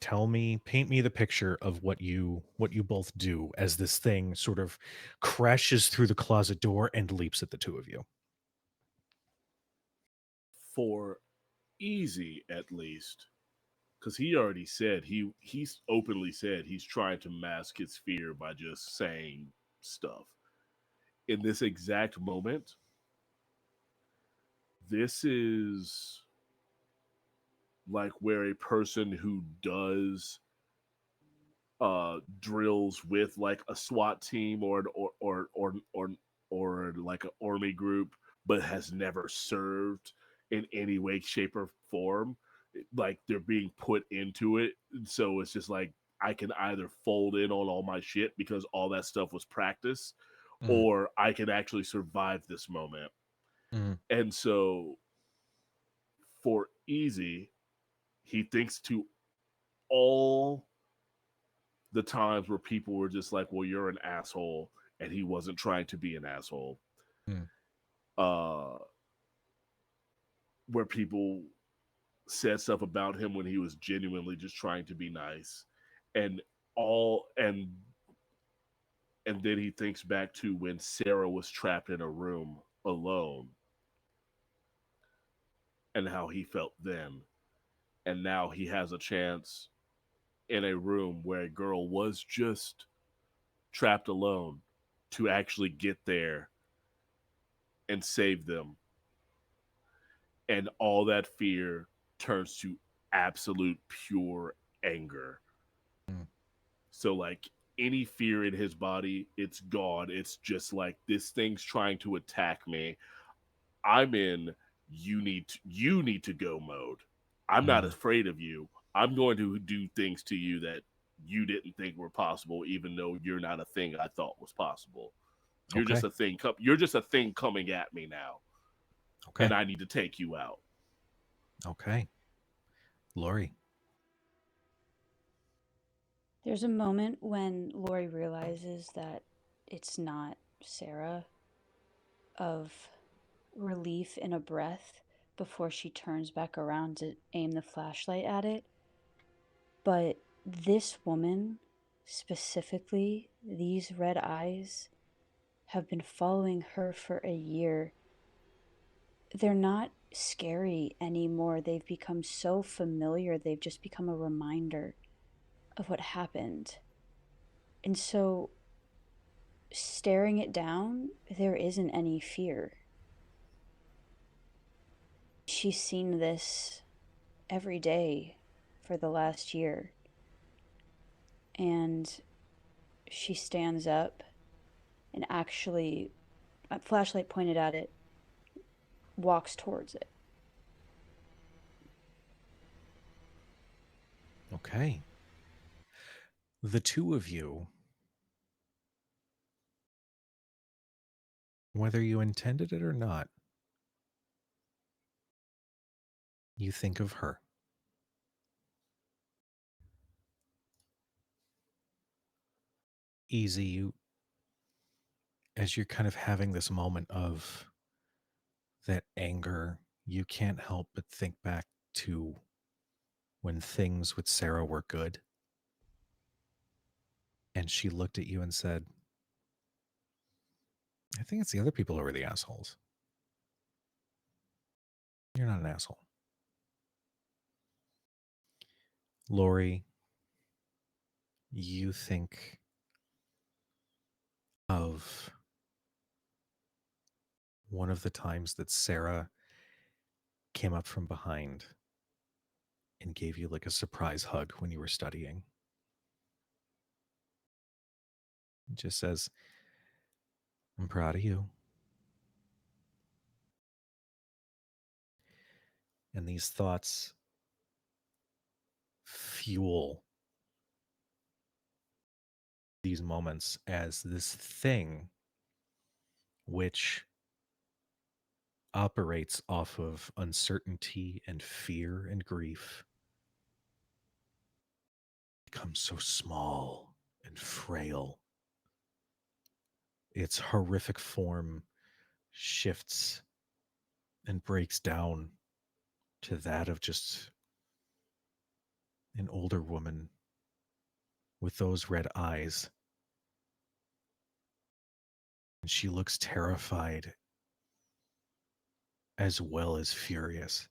paint me the picture of what you both do as this thing sort of crashes through the closet door and leaps at the two of you. For easy at least, because he already said he's openly said he's trying to mask his fear by just saying stuff. In this exact moment, this is like where a person who does drills with like a SWAT team or like an army group, but has never served in any way, shape, or form. Like they're being put into it, so it's just like I can either fold in on all my shit because all that stuff was practice, Mm, or I can actually survive this moment. mm, And so for easy, he thinks to all the times where people were just like, well, you're an asshole, and he wasn't trying to be an asshole. mm, Uh, where people said stuff about him when he was genuinely just trying to be nice. And all and And then he thinks back to when Sarah was trapped in a room alone and how he felt then. And now he has a chance in a room where a girl was just trapped alone to actually get there and save them. And all that fear turns to absolute pure anger. Mm. So, like, any fear in his body, it's gone. It's just like this thing's trying to attack me. I'm in you need to go mode. I'm not Mm. afraid of you. I'm going to do things to you that you didn't think were possible, even though you're not a thing I thought was possible. You're just Okay. a thing. You're just a thing coming at me now, and Okay. I need to take you out. Okay. Lori. There's a moment when Lori realizes that it's not Sarah, of relief in a breath before she turns back around to aim the flashlight at it. But this woman, specifically, these red eyes, have been following her for a year. They're not scary anymore. They've become so familiar, they've just become a reminder of what happened. And so, staring it down, there isn't any fear. She's seen this every day for the last year. And she stands up and actually, a flashlight pointed at it, walks towards it. Okay. The two of you, whether you intended it or not, you think of her. Easy, you, as you're kind of having this moment of that anger, you can't help but think back to when things with Sarah were good. And she looked at you and said, I think it's the other people who are the assholes. You're not an asshole. Lori, you think of one of the times that Sarah came up from behind and gave you like a surprise hug when you were studying. It just says, I'm proud of you. And these thoughts fuel these moments as this thing which operates off of uncertainty and fear and grief becomes so small and frail. Its horrific form shifts and breaks down to that of just an older woman with those red eyes. And she looks terrified as well as furious.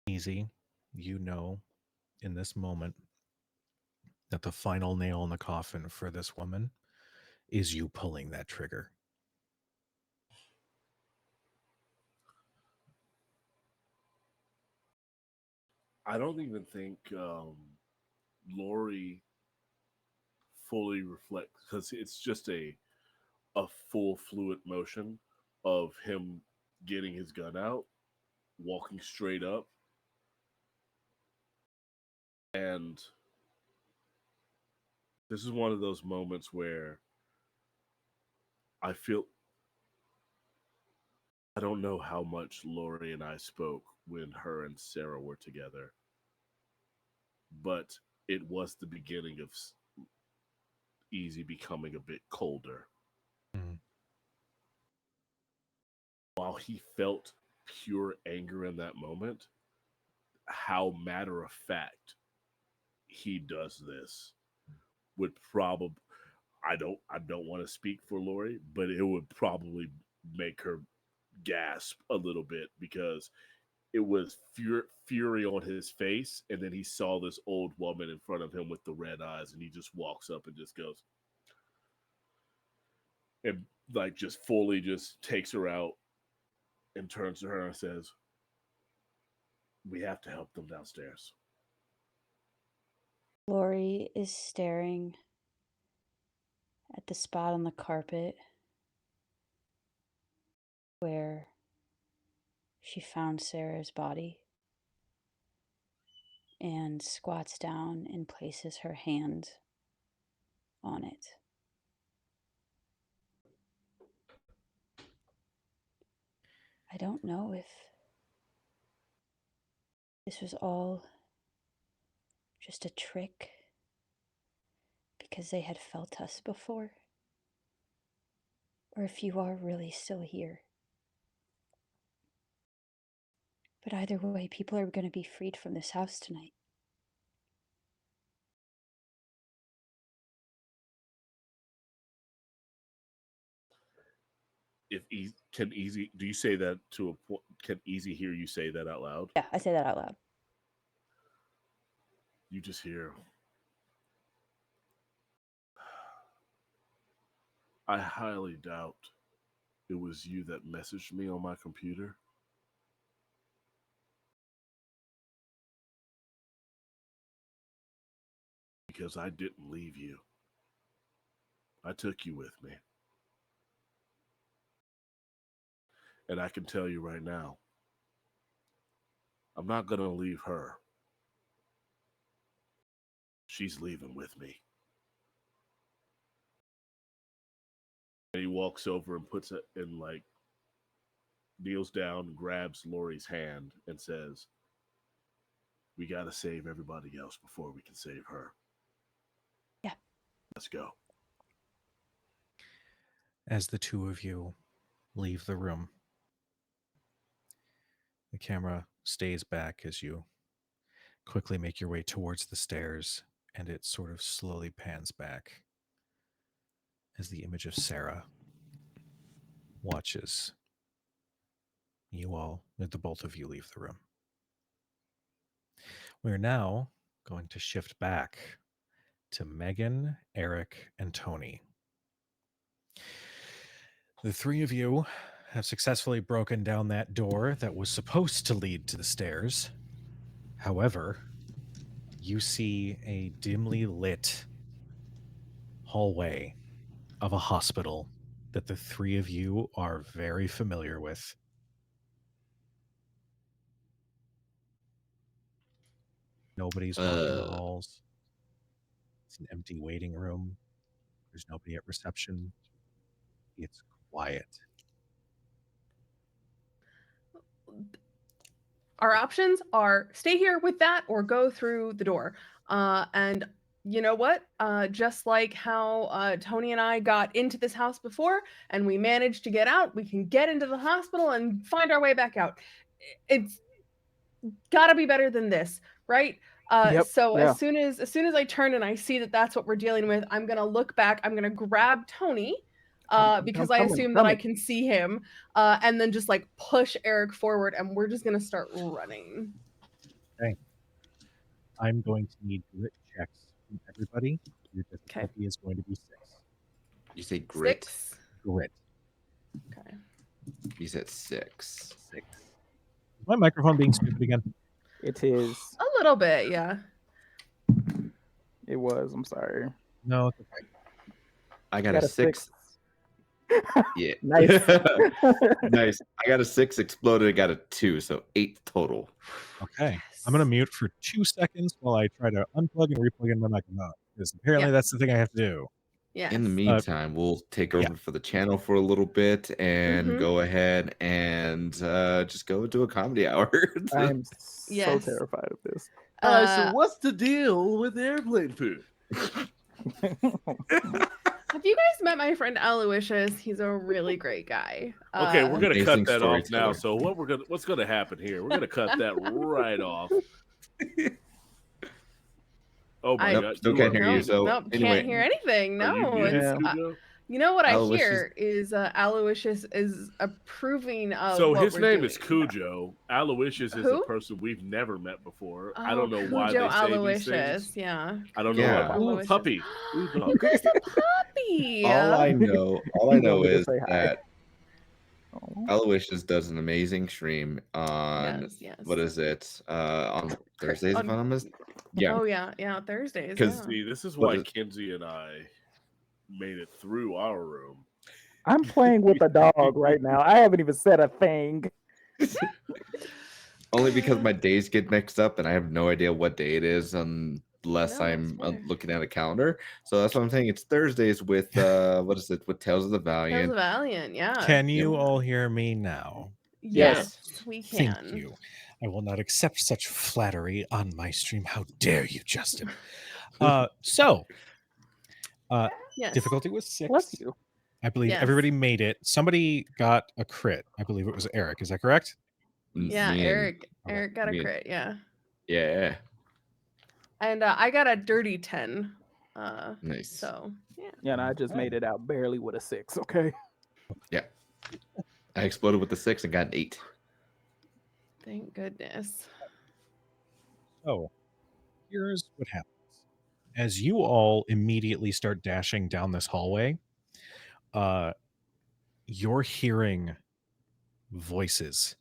Easy, you know, in this moment, that the final nail in the coffin for this woman is you pulling that trigger. I don't even think Lori fully reflects because it's just a full fluid motion of him getting his gun out, walking straight up, and this is one of those moments where I feel I don't know how much Lori and I spoke when her and Sarah were together, but it was the beginning of Easy becoming a bit colder. Mm. While he felt pure anger in that moment, how matter of fact he does this would probably, I don't want to speak for Lori, but it would probably make her gasp a little bit because it was fury on his face, and then he saw this old woman in front of him with the red eyes, and he just walks up and just goes and like just fully just takes her out and turns to her and says, "We have to help them downstairs." Lori is staring at the spot on the carpet where she found Sarah's body and squats down and places her hand on it. I don't know if this was all just a trick because they had felt us before, or if you are really still here. But either way, people are going to be freed from this house tonight. If can Easy, do you say that to a point? Can Easy hear you say that out loud? Yeah, I say that out loud. You just hear, I highly doubt it was you that messaged me on my computer. Because I didn't leave you. I took you with me. And I can tell you right now, I'm not going to leave her. She's leaving with me. And he walks over and puts it in, like, kneels down, grabs Lori's hand, and says, "We got to save everybody else before we can save her. Yeah. Let's go." As the two of you leave the room, the camera stays back as you quickly make your way towards the stairs, and it sort of slowly pans back as the image of Sarah watches you all, the both of you, leave the room. We're now going to shift back to Megan, Eric, and Tony. The three of you have successfully broken down that door that was supposed to lead to the stairs. However, you see a dimly lit hallway of a hospital that the three of you are very familiar with. Nobody's walking the halls. It's an empty waiting room. There's nobody at reception. It's quiet. Our options are stay here with that or go through the door. And you know what? Just like how Tony and I got into this house before and we managed to get out, we can get into the hospital and find our way back out. It's gotta be better than this, right? Yep, So yeah. as soon as I turn and I see that that's what we're dealing with, I'm gonna look back. I'm gonna grab Tony. Because I assume that I can see him, and then just like push Eric forward, and we're just gonna start running. Okay. I'm going to need grit checks from everybody. Your difficulty is going to be 6. You say grit? 6. Grit. Okay. You said 6. 6. Is my microphone being stupid again? It is. A little bit, yeah. It was. I'm sorry. No, it's okay. I got a 6. Yeah. Nice. Nice. I got a 6 exploded. I got a 2, so 8 total. Okay. I'm going to mute for 2 seconds while I try to unplug and replug in my microphone, because apparently that's the thing I have to do. Yeah. In the meantime, we'll take over for the channel for a little bit and go ahead and just go into a comedy hour. I'm so terrified of this. So what's the deal with airplane food? Have you guys met my friend Aloysius? He's a really great guy. Okay, we're gonna cut Amazing that off now. storyteller. So what's gonna happen here? We're gonna cut that right off. Oh my I Nope, god, still you are can't hear you. no, muted. So nope, can't anyway, hear anything. Are you No, muted, it's Yeah. Cujo? you know what I Aloysius. hear is Aloysius is approving of So what his we're name doing. is Cujo. Aloysius is a Who? person we've never met before. I Oh, don't know why Cujo they say these Aloysius. things. Yeah, I don't know Cujo why. Yeah. Ooh, Aloysius. puppy. Ooh, dog. There's a puppy. All I He's know over to is say hi. that Oh. Aloysius does an amazing stream on Yes, yes. what is it? On Thursdays, if On, I'm honest. Yeah, oh yeah, Thursdays. because Yeah. See, this is what why is Kinsey and I made it through our room. I'm playing with a dog right now. I haven't even said a thing. only because my days get mixed up and I have no idea what day it is unless No, that's I'm fair. looking at a calendar. So that's what I'm saying. It's Thursdays with what is it? With Tales of the Tales Valiant. of Valiant. Yeah. Can Yep. you all hear me now? Yes, Yes. we Thank can. you. I will not accept such flattery on my stream. How dare you, Justin? So, Yes. difficulty was Bless 6. you. I believe Yes. everybody made it. Somebody got a crit. I believe it was Eric. Is that correct? Yeah, Me and Eric got a me and crit. Yeah. yeah, And I got a dirty 10. nice. So yeah. Yeah, and I just made it out barely with a 6. Okay. Yeah, I exploded with the 6 and got an 8. Thank goodness. So, here's what happens. As you all immediately start dashing down this hallway, you're hearing voices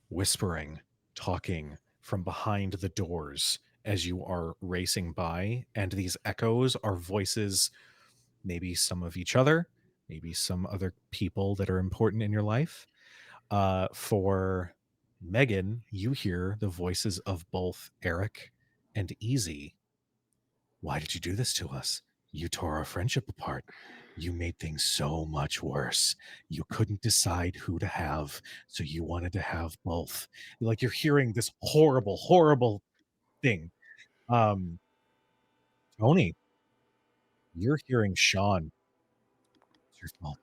whispering, talking from behind the doors as you are racing by. And these echoes are voices, maybe some of each other, maybe some other people that are important in your life. For Megan, you hear the voices of both Eric and Easy. Why did you do this to us? You tore our friendship apart. You made things so much worse. You couldn't decide who to have, so you wanted to have both. Like you're hearing this horrible, horrible thing. Tony, you're hearing Sean. It's your fault.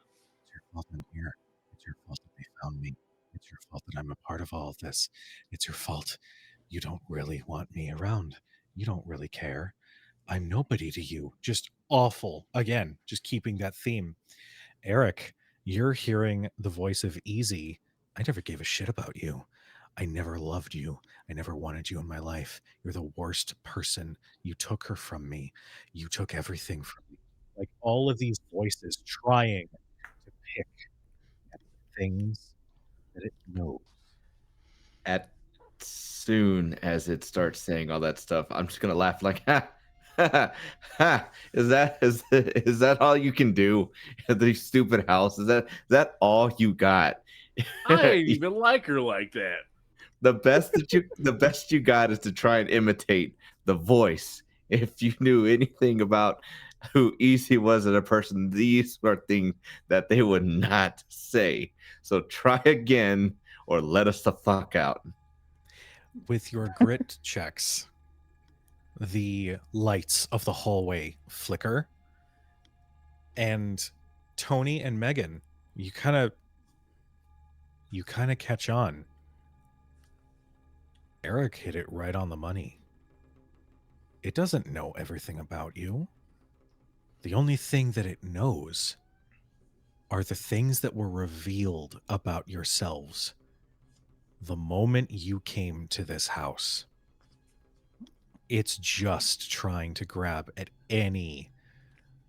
It's your fault I'm here. It's your fault that they found me. It's your fault that I'm a part of all of this. It's your fault. You don't really want me around. You don't really care. I'm nobody to you. Just awful. Again, just keeping that theme. Eric, you're hearing the voice of Easy. I never gave a shit about you. I never loved you. I never wanted you in my life. You're the worst person. You took her from me. You took everything from me. Like all of these voices trying to pick at the things that it knows. At soon as it starts saying all that stuff, I'm just gonna laugh like ha ha ha. Is that all you can do at the stupid house? Is that all you got? I ain't even like her like that. the best you got is to try and imitate the voice. If you knew anything about who Easy was as a person, these are things that they would not say. So try again or let us the fuck out. With your grit checks, the lights of the hallway flicker, and Tony and Megan, you kind of catch on. Eric hit it right on the money. It doesn't know everything about you. The only thing that it knows are the things that were revealed about yourselves the moment you came to this house. It's just trying to grab at any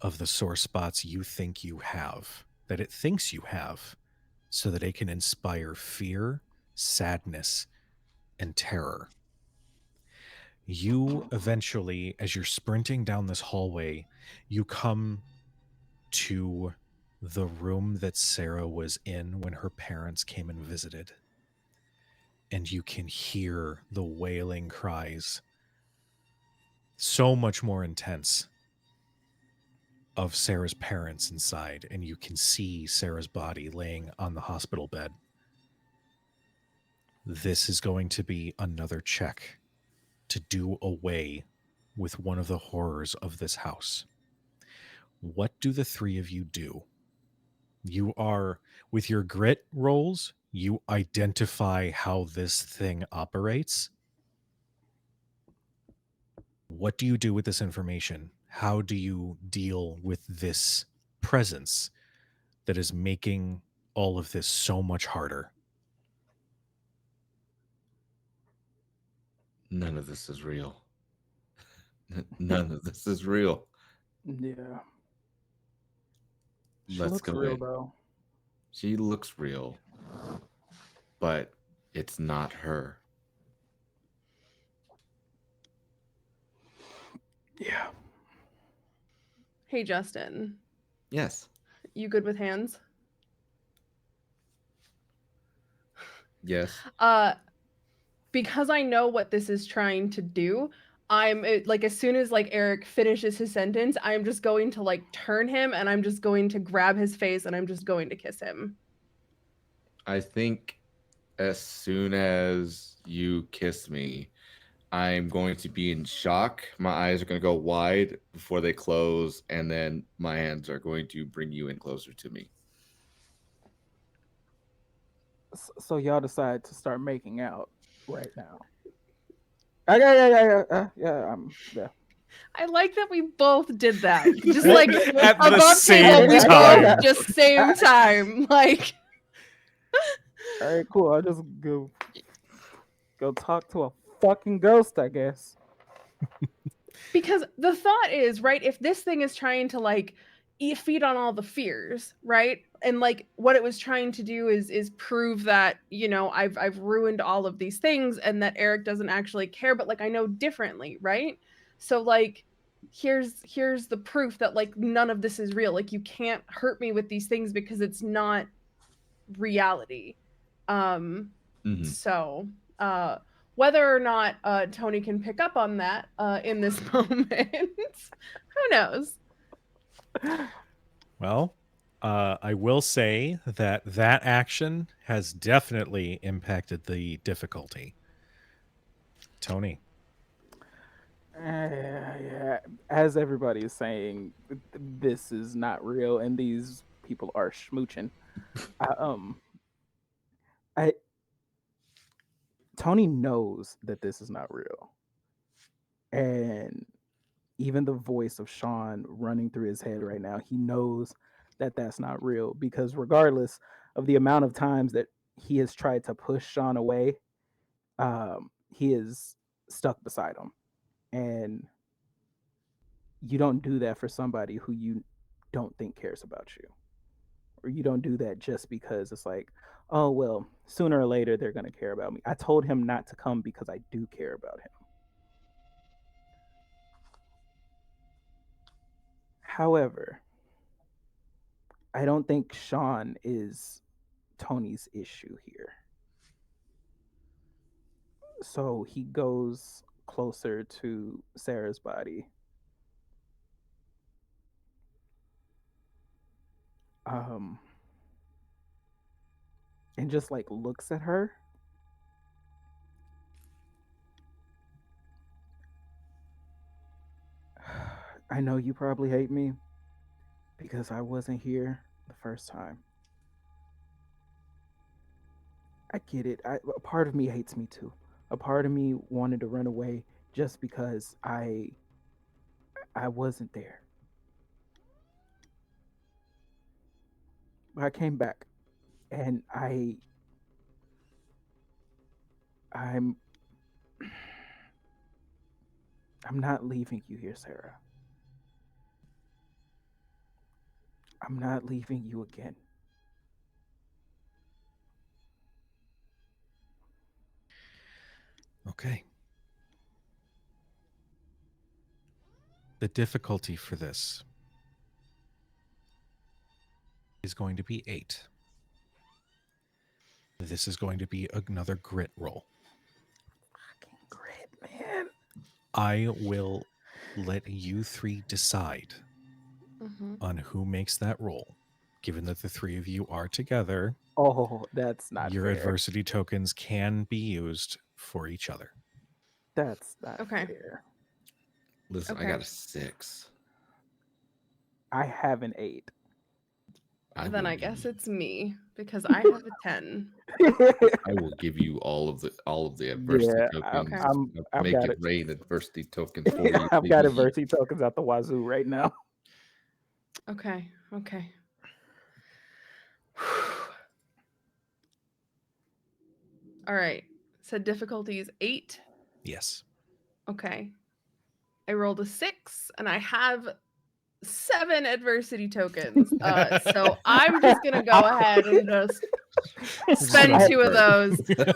of the sore spots you think you have, that it thinks you have, so that it can inspire fear, sadness, and terror. You eventually, as you're sprinting down this hallway, you come to the room that Sarah was in when her parents came and visited. And you can hear the wailing cries, so much more intense, of Sarah's parents inside. And you can see Sarah's body laying on the hospital bed. This is going to be another check to do away with one of the horrors of this house. What do the three of you do? You are, with your grit rolls, you identify how this thing operates. What do you do with this information? How do you deal with this presence that is making all of this so much harder? None of this is real. None of this is real. Yeah. She Let's looks go real in. though. She looks real, but it's not her. Yeah. Hey, Justin, Yes. you good with hands? Yes. Because I know what this is trying to do, like as soon as like Eric finishes his sentence, I'm just going to like turn him and I'm just going to grab his face and I'm just going to kiss him. I think as soon as you kiss me, I'm going to be in shock. My eyes are going to go wide before they close, and then my hands are going to bring you in closer to me. So y'all decide to start making out right now. Yeah. I like that we both did that. Just like At the above table, same we time. both just same time. Like All right, cool. I'll just go talk to a fucking ghost, I guess. because the thought is, right, if this thing is trying to like feed on all the fears, right? And like what it was trying to do is prove that, you know, I've ruined all of these things and that Eric doesn't actually care, but like I know differently, right? So like here's the proof that like none of this is real. Like you can't hurt me with these things because it's not reality. So whether or not Tony can pick up on that in this moment, who knows? Well, I will say that that action has definitely impacted the difficulty. Tony. Yeah. As everybody is saying, this is not real, and these people are schmooching. I, um, I Tony knows that this is not real, and even the voice of Sean running through his head right now, he knows that that's not real because regardless of the amount of times that he has tried to push Sean away, he is stuck beside him, and you don't do that for somebody who you don't think cares about you, or you don't do that just because it's like, oh well, sooner or later they're going to care about me. I told him not to come because I do care about him. However, I don't think Sean is Tony's issue here. So he goes closer to Sarah's body. Um and just like looks at her. I know you probably hate me because I wasn't here the first time. I get it. A part of me hates me too. A part of me wanted to run away just because I wasn't there. But I came back and I'm I'm not leaving you here, Sarah. I'm not leaving you again. Okay. The difficulty for this is going to be 8. This is going to be another grit roll. Fucking grit, man. I will let you 3 decide on who makes that roll. Given that the 3 of you are together, Oh, that's not your fair. adversity tokens can be used for each other. That's not Okay. fair. Listen, I Okay. got a 6. I have an 8. Then will I give guess you- it's me because I have a 10. I will give you all of the adversity Yeah, tokens. Okay. I've Make got it it. rain adversity tokens for you, I've got baby. adversity tokens out the wazoo right now. Okay. Okay. All right. So difficulty is 8. Yes. Okay. I rolled a 6 and I have 7 adversity tokens. So I'm just gonna go ahead and just spend I- 2 of those to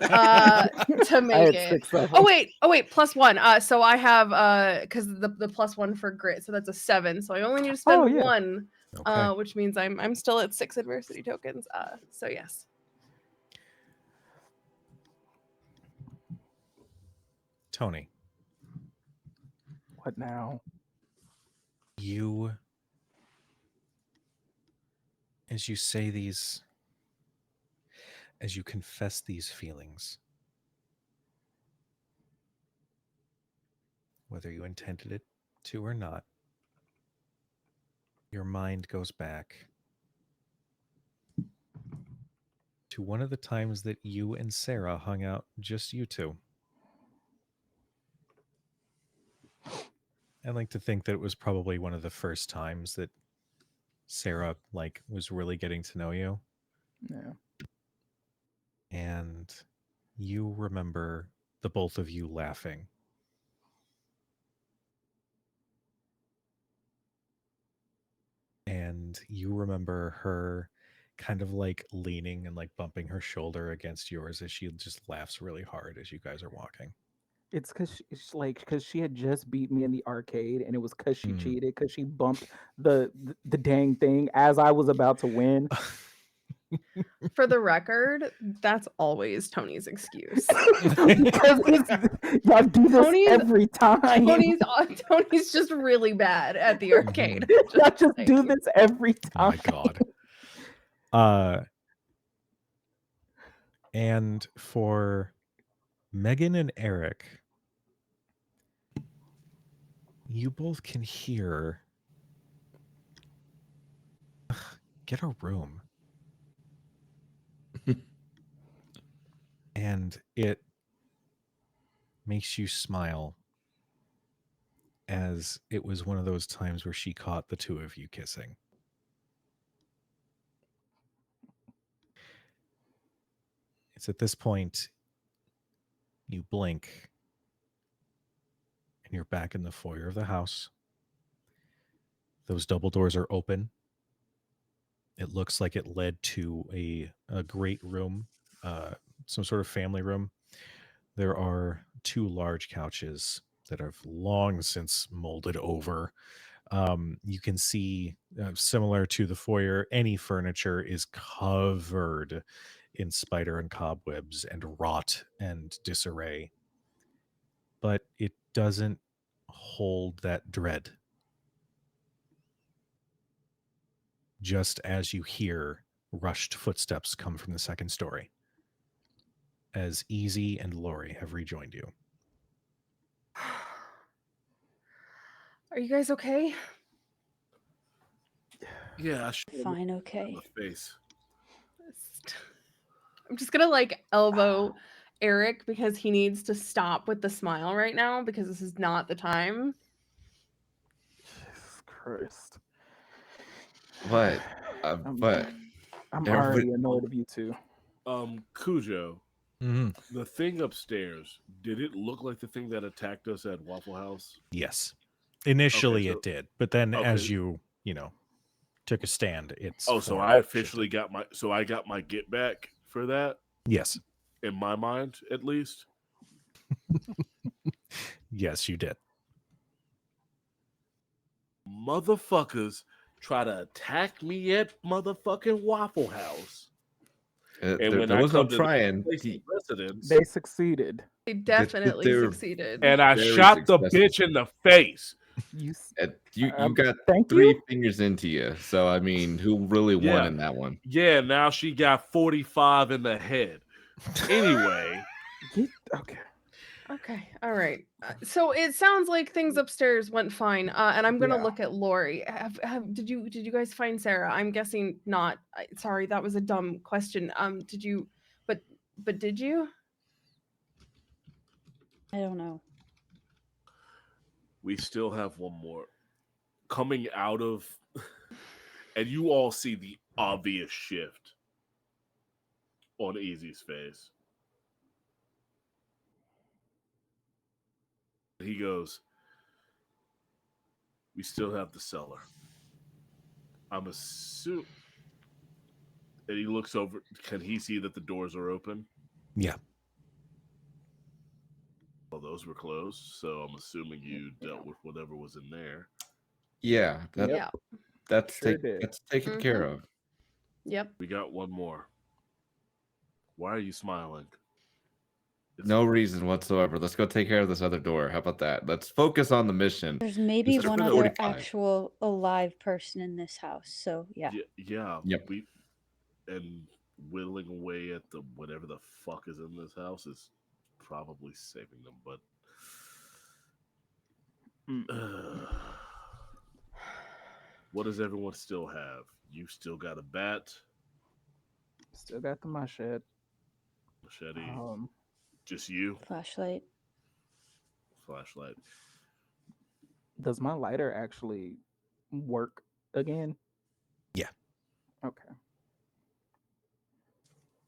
I make had it. 6 of Oh them. wait, +1. So I have because the +1 for grit, so that's a 7. So I only need to spend Oh, yeah. 1, Okay. which means I'm still at 6 adversity tokens. So yes. Tony, What now? you, as you say these, as you confess these feelings, whether you intended it to or not, your mind goes back to one of the times that you and Sarah hung out, just you two. I like to think that it was probably one of the first times that Sarah was really getting to know you, Yeah. and you remember the both of you laughing. And you remember her kind of leaning and bumping her shoulder against yours as she just laughs really hard as you guys are walking. It's because she had just beat me in the arcade, and it was because she cheated, because she bumped the dang thing as I was about to win. For the record, that's always Tony's excuse. Because y'all do this Tony's every time. Tony's just really bad at the arcade. Y'all just do this every Oh time. my god. And for Megan and Eric, you both can hear get a room. And it makes you smile, as it was one of those times where she caught the two of you kissing. It's at this point you blink and you're back in the foyer of the house. Those double doors are open. It looks like it led to a great room, some sort of family room. There are 2 large couches that have long since molded over. You can see, similar to the foyer, any furniture is covered in spider and cobwebs and rot and disarray. But it doesn't hold that dread. Just as you hear rushed footsteps come from the second story, as Easy and Lori have rejoined you. Are you guys okay? Yeah, I should Fine, okay. the face. I'm just gonna elbow Eric because he needs to stop with the smile right now because this is not the time. Jesus Christ. What? But I'm everybody- already annoyed of you two. Cujo, Mm-hmm. the thing upstairs, did it look like the thing that attacked us at Waffle House? Yes. Initially Okay, so- it did, but then as Okay. you took a stand, it's Oh, so form I officially shifted. got my get back for that, Yes. in my mind at least. Yes, you did. Motherfuckers try to attack me at motherfucking Waffle House. And when there I was no come to the trying. place of residence, They succeeded. They definitely they're- succeeded. and I Very shot the successful. bitch in the face. You You got thank 3 you. fingers into you. So I mean, who really won Yeah. in that one? Yeah, now she got 45 in the head. Anyway, Okay. Okay, all right. So it sounds like things upstairs went fine, and I'm gonna Yeah. look at Lori. Did you guys find Sarah? I'm guessing not. Sorry, that was a dumb question. Did you? But did you? I don't know. We still have one more coming out of, and you all see the obvious shift on Easy's face. He goes, "We still have the cellar. I'm assuming." And he looks over. Can he see that the doors are open? Yeah. Well, those were closed, so I'm assuming you dealt with whatever was in there. Yeah, Yeah. that's Sure did. that's taken Mhm. care of. Yep. We got one more. Why are you smiling? It's No reason whatsoever. Let's go take care of this other door. How about that? Let's focus on the mission. There's maybe Mr. one other 45. actual alive person in this house. So yeah. yeah. Yep. We and whittling away at the whatever the fuck is in this house is probably saving them, but what does everyone still have? You still got a bat, Still got the machete. machete, Um, just you, Flashlight. flashlight. does my lighter actually work again? Yeah. Okay.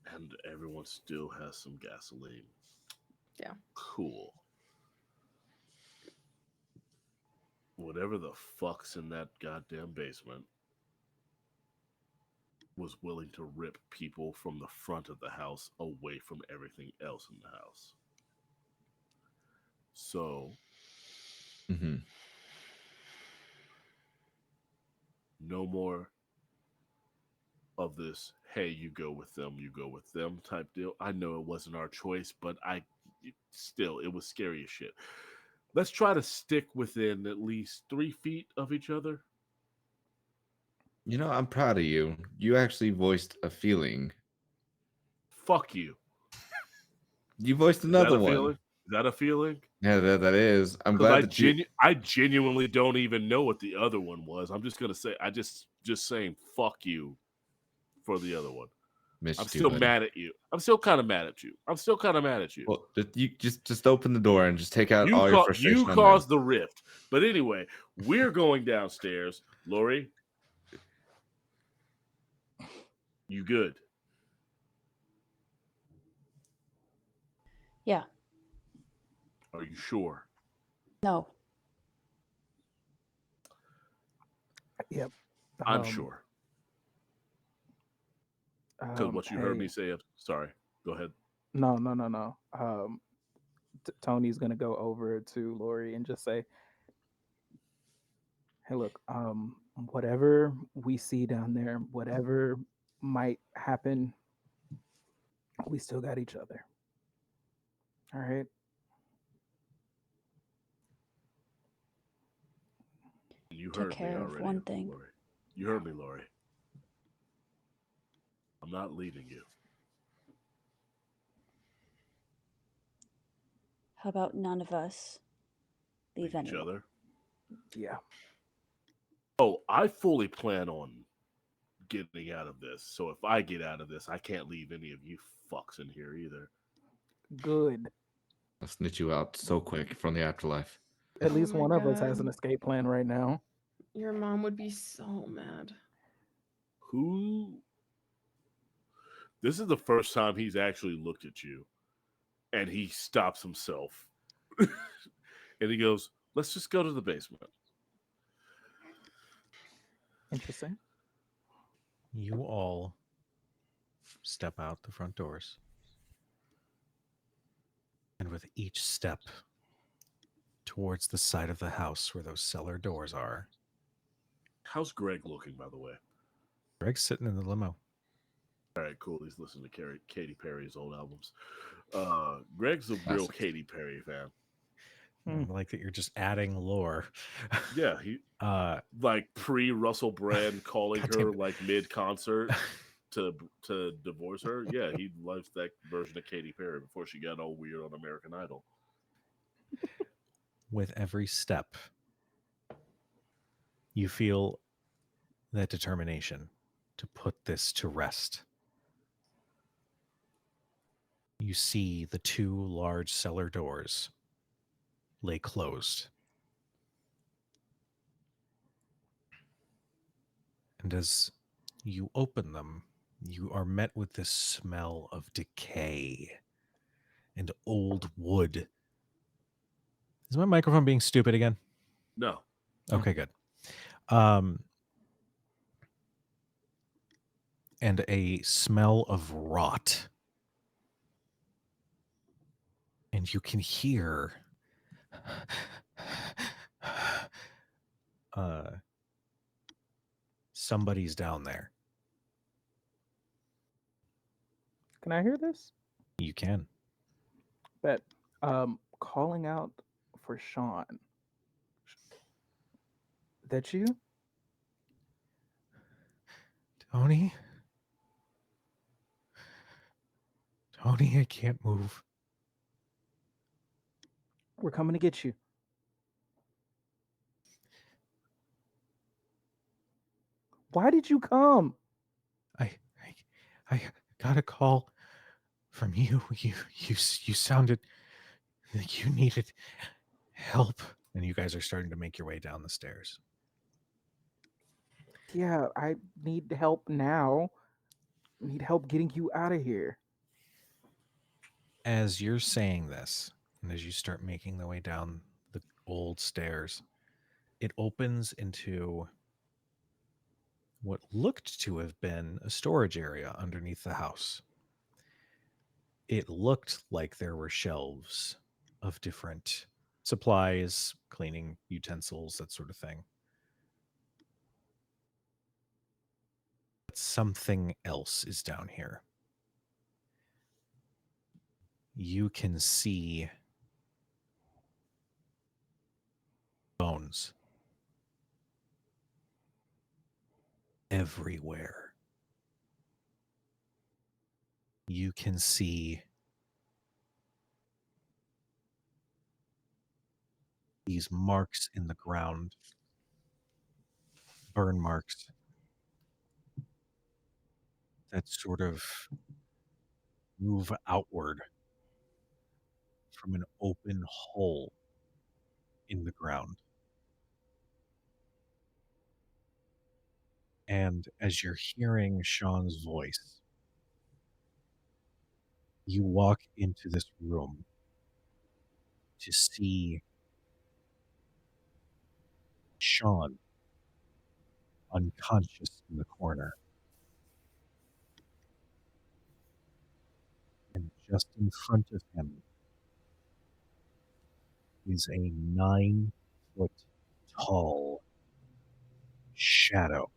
And everyone still has some gasoline. Yeah. Cool. Whatever the fuck's in that goddamn basement was willing to rip people from the front of the house away from everything else in the house. So, Mm-hmm. no more of this, hey, you go with them type deal. I know it wasn't our choice, but it was scary as shit. Let's try to stick within at least 3 feet of each other. You know, I'm proud of you. You actually voiced a feeling. Fuck you. You voiced Is that another a one. feeling? Is that a feeling? Yeah, that is. I'm Because glad that you. I genuinely don't even know what the other one was. I'm just gonna say just saying fuck you for the other one. Missed I'm you, still buddy. mad at you. I'm still kind of mad at you. Well, you just open the door and just take out all your You frustration on them. caused the rift. But anyway, we're going downstairs. Lori, you good? Yeah. Are you sure? No. Yep. I'm sure. Because what you heard Hey, me say. Sorry. Go ahead. no. Tony's gonna go over to Lori and just say, "Hey, look. Whatever we see down there, whatever might happen, we still got each other. All right." You Took heard me care of already, one thing. Lori. You heard me, Lori. I'm not leaving you. How about none of us leave Each anyone? other. Yeah. Oh, I fully plan on getting out of this. So if I get out of this, I can't leave any of you fucks in here either. Good. I'll snitch you out so quick from the afterlife. At Oh least my one of us has an God. escape plan right now. Your mom would be so mad. Who? This is the first time he's actually looked at you, and he stops himself, and he goes, "Let's just go to the basement." Interesting. You all step out the front doors. And with each step towards the side of the house where those cellar doors are, How's Greg looking, by the way? Greg's sitting in the limo. All right, cool. He's listening to Katy Perry's old albums. Greg's a real Classic. Katy Perry fan. I like that you're just adding lore. Yeah, he uh, like pre Russell Brand calling God her damn it. like mid concert to divorce her. Yeah, he loves that version of Katy Perry before she got all weird on American Idol. With every step, you feel that determination to put this to rest. You see the two large cellar doors lay closed. And as you open them, you are met with this smell of decay and old wood. Is my microphone being stupid again? No. Okay, good. And a smell of rot. And you can hear somebody's down there. Can I hear this? You can. But calling out for Sean. That you? Tony? Tony, I can't move. We're coming to get you. Why did you come? I got a call from you. You sounded like you needed help. And you guys are starting to make your way down the stairs. Yeah, I need help now. Need help getting you out of here. As you're saying this, and as you start making the way down the old stairs, it opens into what looked to have been a storage area underneath the house. It looked like there were shelves of different supplies, cleaning utensils, that sort of thing. But something else is down here. You can see bones everywhere. You can see these marks in the ground, burn marks that sort of move outward from an open hole in the ground. And as you're hearing Sean's voice, you walk into this room to see Sean unconscious in the corner. And just in front of him is a 9-foot tall shadow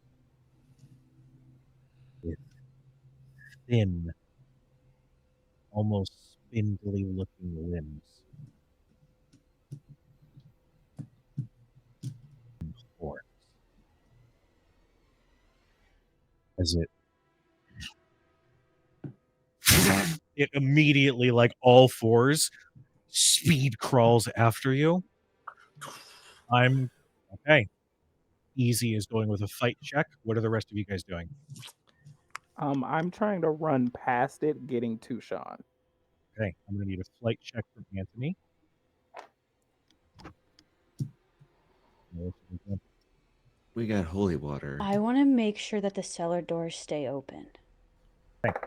with thin, almost spindly looking limbs and horns. As it immediately, like all fours, speed crawls after you. I'm okay. Easy is going with a fight check. What are the rest of you guys doing? I'm trying to run past it, getting to Sean. Okay, I'm going to need a flight check from Anthony. We got holy water. I want to make sure that the cellar doors stay open. Okay.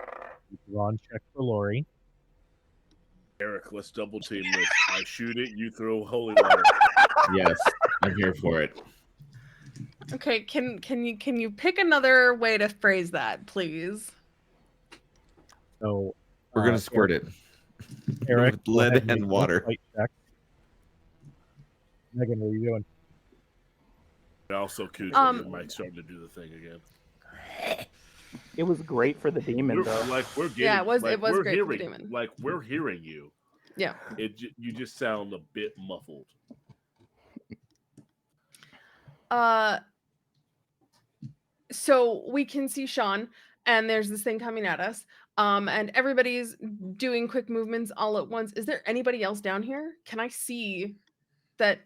Ron check for Lori. Eric, let's double team this. I shoot it, you throw holy water. Yes, I'm here for it. Okay, can you pick another way to phrase that, please? So we're gonna squirt Eric, it. Eric, With lead and water. Flight check. Megan, what are you doing? Also, Kuzma, your mic's starting to do the thing again. It was great for the demon, though. We're getting, yeah, it was great for the hearing, demon. like we're hearing you. Yeah. You just sound a bit muffled. So we can see Sean, and there's this thing coming at us. And everybody's doing quick movements all at once. Is there anybody else down here? Can I see that,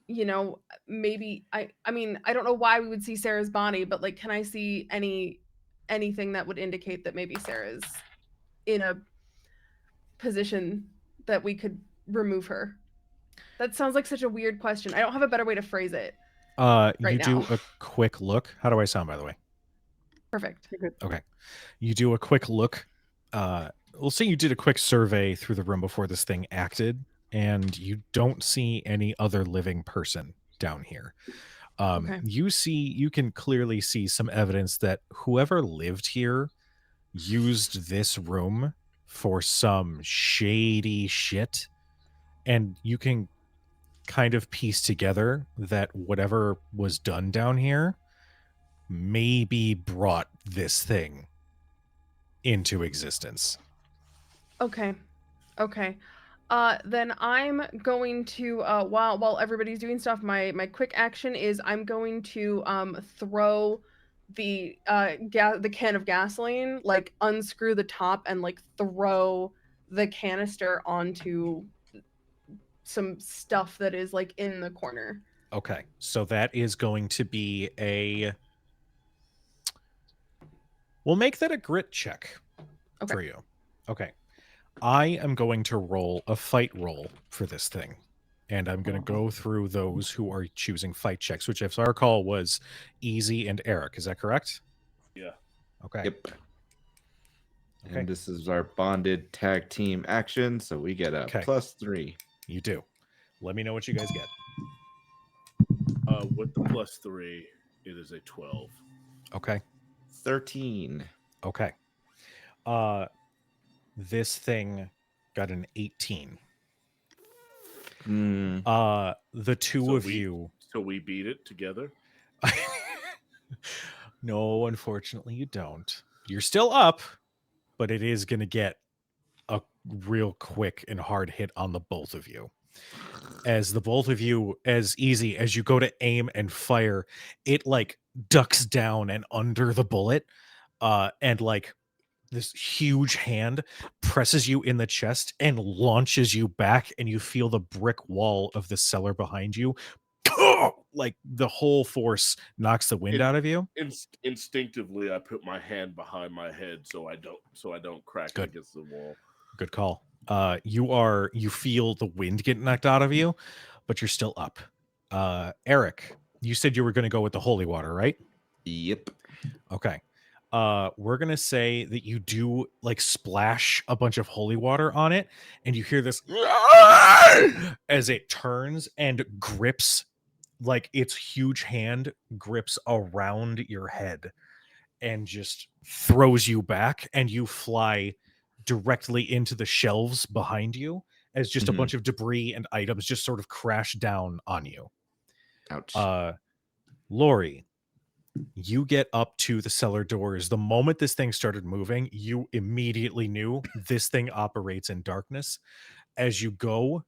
you know, maybe I mean, I don't know why we would see Sarah's body, but like, can I see anything that would indicate that maybe Sarah's in a position that we could remove her? That sounds like such a weird question. I don't have a better way to phrase it You right do now. a quick look. How do I sound, by the way? Perfect. Okay. You do a quick look. We'll say you did a quick survey through the room before this thing acted, and you don't see any other living person down here. Okay. You can clearly see some evidence that whoever lived here used this room for some shady shit, and you can kind of piece together that whatever was done down here maybe brought this thing into existence. Okay. Okay. Then I'm going to while everybody's doing stuff, my quick action is I'm going to throw the the can of gasoline, like unscrew the top and like throw the canister onto some stuff that is like in the corner. Okay, so that is going to be a... We'll make that a grit check Okay. for you. Okay. I am going to roll a fight roll for this thing. And I'm going to go through those who are choosing fight checks, which, if I recall, was Easy and Eric. Is that correct? Yeah. Okay. Yep. Okay. And this is our bonded tag team action, so we get a +3. You do. Let me know what you guys get. With the +3, it is a 12. Okay. 13. Okay. This thing got an 18. The two of you... So we beat it together? No, unfortunately you don't. You're still up, but it is going to get a real quick and hard hit on the both of you. As the both of you, as Easy as you go to aim and fire, it like ducks down and under the bullet, and like this huge hand presses you in the chest and launches you back, and you feel the brick wall of the cellar behind you. Like the whole force knocks the wind out of you. Instinctively, I put my hand behind my head so I don't crack it against the wall. Good call. You feel the wind get knocked out of you, but you're still up. Eric, you said you were going to go with the holy water, right? Yep. Okay. We're going to say that you do like splash a bunch of holy water on it, and you hear this as it turns and grips, like its huge hand grips around your head and just throws you back, and you fly directly into the shelves behind you as just a bunch of debris and items just sort of crash down on you. Ouch. Lori, you get up to the cellar doors. The moment this thing started moving, you immediately knew this thing operates in darkness. As you go,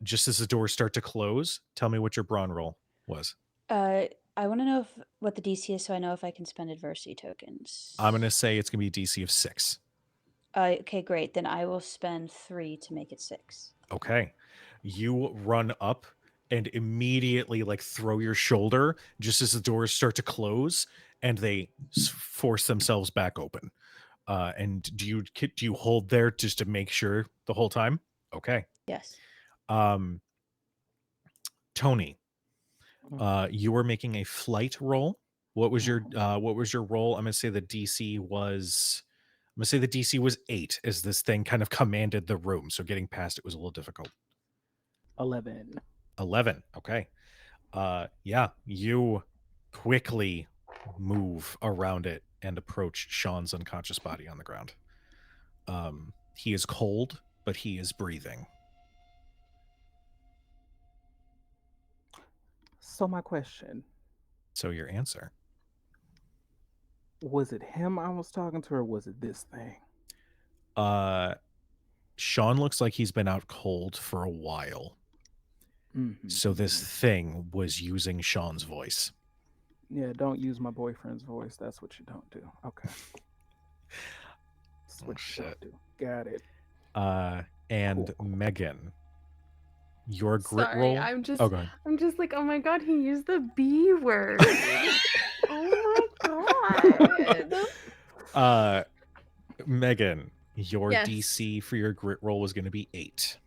just as the doors start to close, tell me what your brawn roll was. I want to know what the DC is, so I know if I can spend adversity tokens. I'm going to say it's going to be DC of 6. Okay, great. Then I will spend 3 to make it 6. Okay. You run up and immediately like throw your shoulder just as the doors start to close, and they force themselves back open. And do you hold there just to make sure the whole time? Okay. Yes. Tony, you were making a flight roll. What was your roll? I'm gonna say the DC was 8 as this thing kind of commanded the room, so getting past it was a little difficult. 11. 11. Okay. Yeah, you quickly move around it and approach Sean's unconscious body on the ground. He is cold, but he is breathing. So my question. So your answer. Was it him I was talking to, or was it this thing? Sean looks like he's been out cold for a while. So this thing was using Sean's voice. Yeah, don't use my boyfriend's voice. That's what you don't do. Okay. That's Oh, what you shit. do. Got it. And Cool. Megan, your grit Sorry, roll. I'm just Oh, go ahead. I'm just like, oh my god, he used the B word. Oh my god. Megan, your Yes. DC for your grit roll was going to be 8.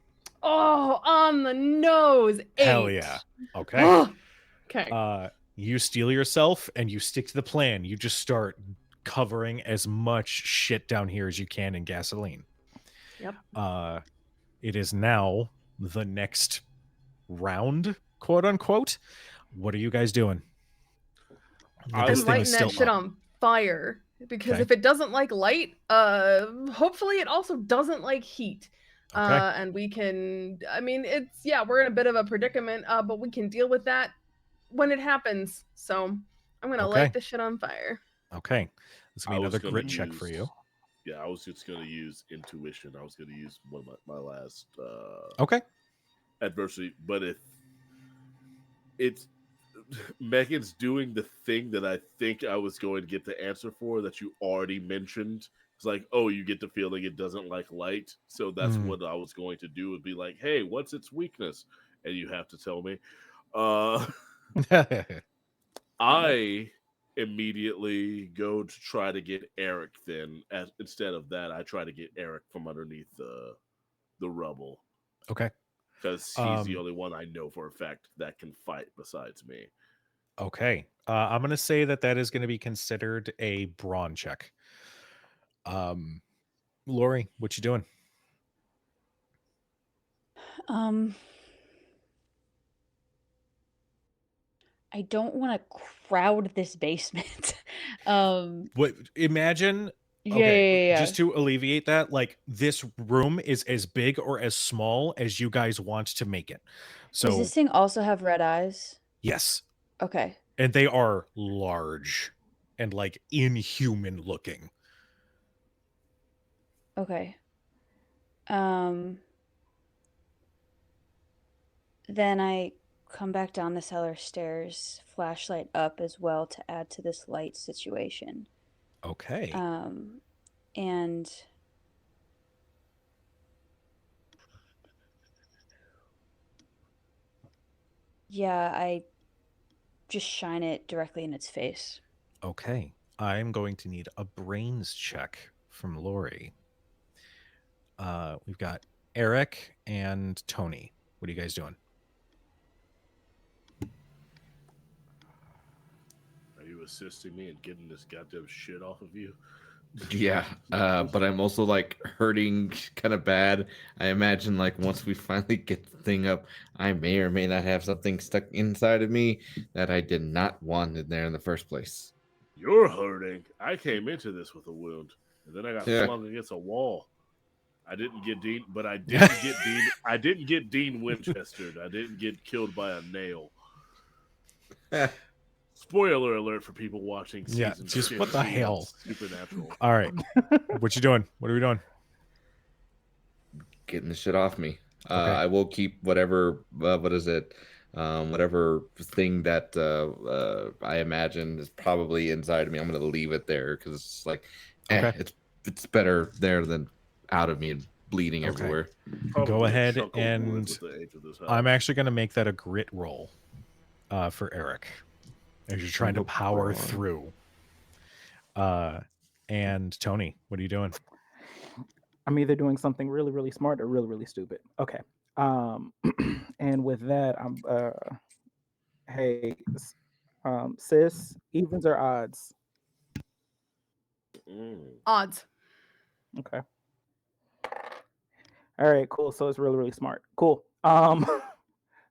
Oh, on the nose. 8. Hell yeah. Okay. Okay. You steel yourself and you stick to the plan. You just start covering as much shit down here as you can in gasoline. Yep. It is now the next round, quote unquote. What are you guys doing? Now, I this I'm would thing like is lighting still that shit up. on fire because Okay. if it doesn't like light, hopefully it also doesn't like heat. Okay. And we can, I mean, it's, yeah, we're in a bit of a predicament, but we can deal with that when it happens. So I'm gonna Okay. light the shit on fire. Okay. This will be I another was gonna grit check for you. Yeah, I was just gonna use intuition. I was gonna use one of my last Okay. adversity, but if it's Megan's doing the thing that I think I was going to get the answer for that you already mentioned. It's like, oh, you get the feeling it doesn't like light, so that's what I was going to do. Would be like, hey, what's its weakness? And you have to tell me. I immediately go to try to get Eric. Then, instead of that, I try to get Eric from underneath the rubble Okay. because he's the only one I know for a fact that can fight besides me. Okay. I'm going to say that is going to be considered a brawn check. Lori, what you doing? I don't want to crowd this basement. What? Imagine. Yeah, Okay, yeah. just to alleviate that, like this room is as big or as small as you guys want to make it. Does So this thing also have red eyes? yes, Okay. and they are large and like inhuman looking. Okay. Then I come back down the cellar stairs, flashlight up as well to add to this light situation. Okay. And yeah, I just shine it directly in its face. Okay. I'm going to need a brains check from Lori. We've got Eric and Tony. What are you guys doing? Are you assisting me in getting this goddamn shit off of you? Yeah, but I'm also like hurting kind of bad. I imagine like once we finally get the thing up, I may or may not have something stuck inside of me that I did not want in there in the first place. You're hurting. I came into this with a wound, and then I got Yeah. flung against a wall. I didn't get Dean, but I didn't get Dean. I didn't get Dean Winchester. I didn't get killed by a nail. Spoiler alert for people watching Yeah, season just 15 what the of hell? Supernatural. All right. What you doing? What are we doing? Getting the shit off me. Okay. I will keep whatever. What is it? Whatever thing that I imagine is probably inside of me. I'm gonna leave it there because it's like, Okay. it's better there than out of me and bleeding Okay. everywhere. Probably Go a ahead chunk of wood and with the age of this I'm house. actually going to make that a grit roll for Eric as you're trying to power through. And Tony, what are you doing? I'm either doing something really, really smart or really, really stupid. Okay. And with that, I'm hey, sis, evens or odds? Odds. Okay. All right, cool. So it's really, really smart. Cool.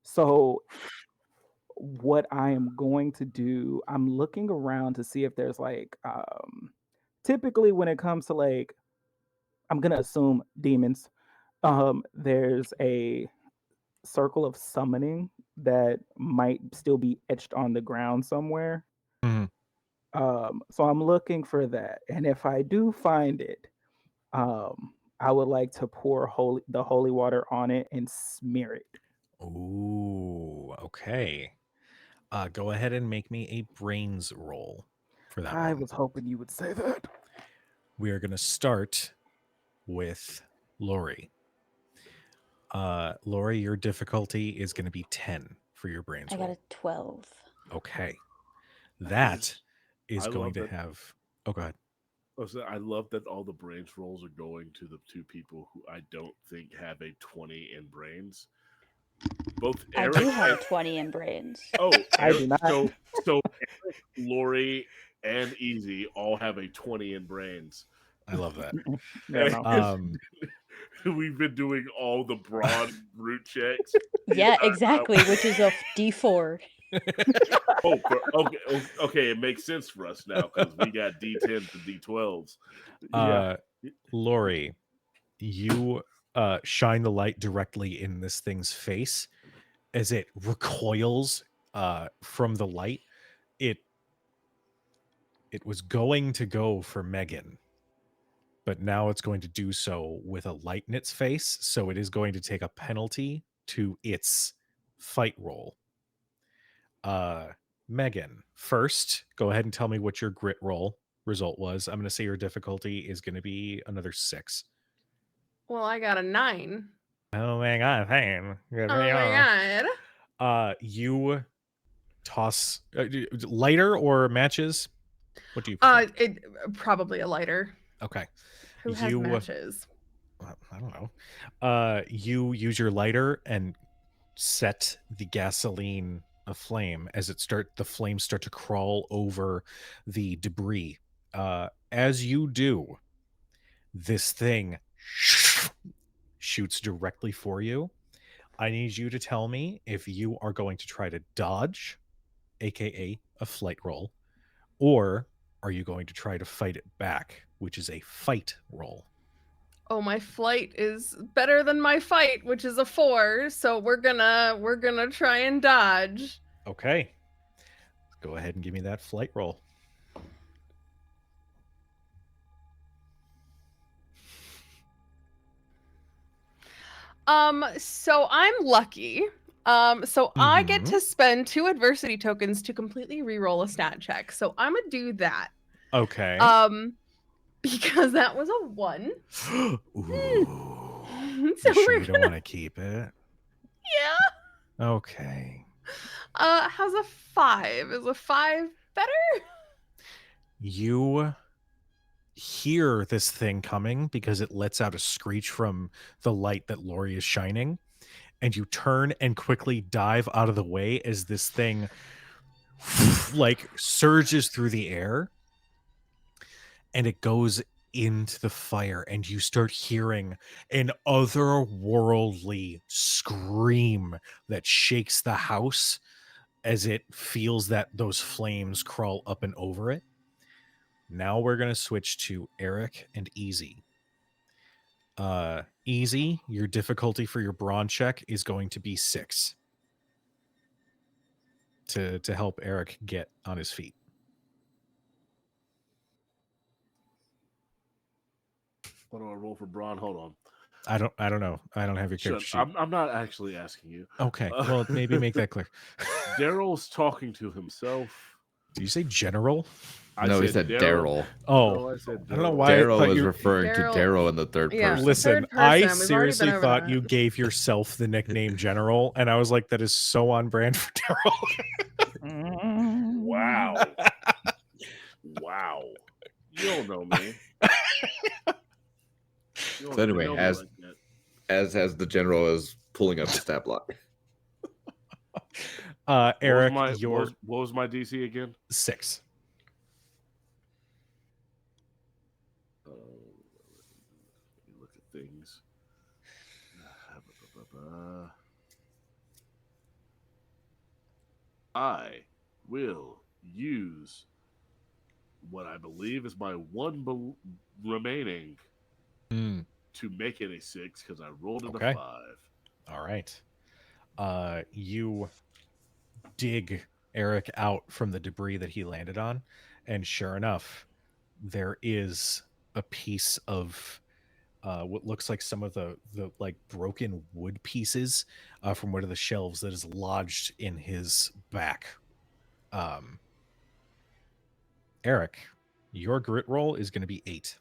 So what I am going to do, I'm looking around to see if there's like typically when it comes to like I'm gonna assume demons, there's a circle of summoning that might still be etched on the ground somewhere. Mhm. So I'm looking for that. And if I do find it, I would like to pour the holy water on it and smear it. Ooh, okay. Go ahead and make me a brains roll for that I one. was hoping you would say that. We are going to start with Lori. Lori, your difficulty is going to be 10 for your brains I got roll. a 12. Okay. That is I going love to that. have. Oh, go ahead. I love that all the brains rolls are going to the two people who I don't think have a 20 in brains. Both I Eric do have and a 20 in brains. I do not. So Eric, Lori, and Easy all have a 20 in brains. I love that. Yeah, no. We've been doing all the broad root checks. Yeah, exactly, which is a D4. Okay, it makes sense for us now because we got D10s and D12s. Lori, you shine the light directly in this thing's face as it recoils from the light. It was going to go for Megan, but now it's going to do so with a light in its face, so it is going to take a penalty to its fight roll. Megan, first, go ahead and tell me what your grit roll result was. I'm going to say your difficulty is going to be another 6. Well, I got a 9. Oh my god, hey. Oh my god. You toss lighter or matches? What do you prefer? Probably a lighter. Okay. Who has matches? I don't know. You use your lighter and set the gasoline aflame as the flames start to crawl over the debris. As you do, this thing shoots directly for you. I need you to tell me if you are going to try to dodge, aka a flight roll, or are you going to try to fight it back, which is a fight roll. Oh, my flight is better than my fight, which is a 4. So we're gonna try and dodge. Okay. Go ahead and give me that flight roll. So I'm lucky. So I get to spend 2 adversity tokens to completely re-roll a stat check. So I'm gonna do that. Okay. Because that was a 1. Ooh. So you sure you don't want to keep it? Yeah. Okay. How's a 5? Is a 5 better? You hear this thing coming because it lets out a screech from the light that Lori is shining, and you turn and quickly dive out of the way as this thing like surges through the air and it goes into the fire, and you start hearing an otherworldly scream that shakes the house as it feels that those flames crawl up and over it. Now we're going to switch to Eric and Easy. Easy, your difficulty for your brawn check is going to be 6 to help Eric get on his feet. What do I roll for brawn? Hold on. I don't know. I don't have your character sheet. I'm not actually asking you. Okay, well, maybe make that clear. Daryl's talking to himself. Did you say general? No, he said Daryl. Oh, No, I said I don't know why. Daryl was referring to Daryl in the third person. Listen, third person. I We've already seriously been over thought that. you gave yourself the nickname General, and I was like, that is so on brand for Daryl. Wow. Wow. You don't know me. So anyway, as the general is pulling up the stat block. Eric, what was my DC again? 6. Look at things. I will use what I believe is my one remaining to make it a 6 because I rolled it a 5. All right. You dig Eric out from the debris that he landed on, and sure enough, there is a piece of what looks like some of the like broken wood pieces from one of the shelves that is lodged in his back. Eric, your grit roll is going to be 8.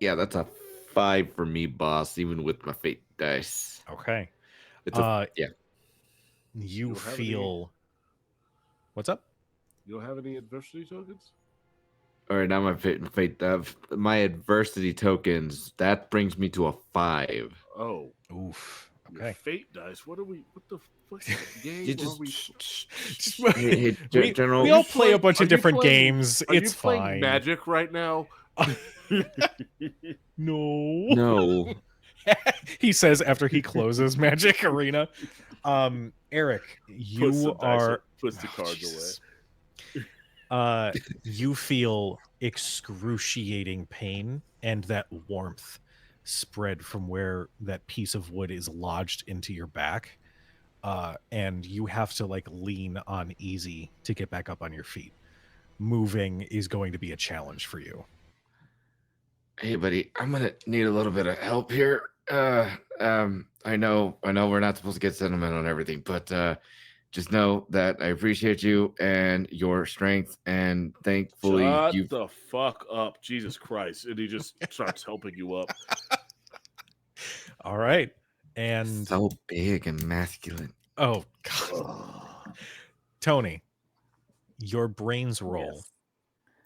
Yeah, that's a 5 for me, boss, even with my fate dice. Okay. It's a yeah. You don't have feel. What's up? You don't have any adversity tokens? All right, now my fate my adversity tokens, that brings me to a 5. Oh, Oof. your Okay. fate dice. What the what game You are we? Hey, we General. all play a bunch of different games. Are It's you playing fine. Magic right now? No. No. He says after he closes Magic Arena. Eric, you are puts the cards away. You feel excruciating pain and that warmth spread from where that piece of wood is lodged into your back. And you have to like lean on easy to get back up on your feet. Moving is going to be a challenge for you. Hey, buddy, I'm gonna need a little bit of help here. I know we're not supposed to get sentimental on everything, but just know that I appreciate you and your strength, and thankfully Shut you. the fuck up, Jesus Christ! And he just starts helping you up. All right, and so big and masculine. Oh God, Tony, your brains roll. Yes.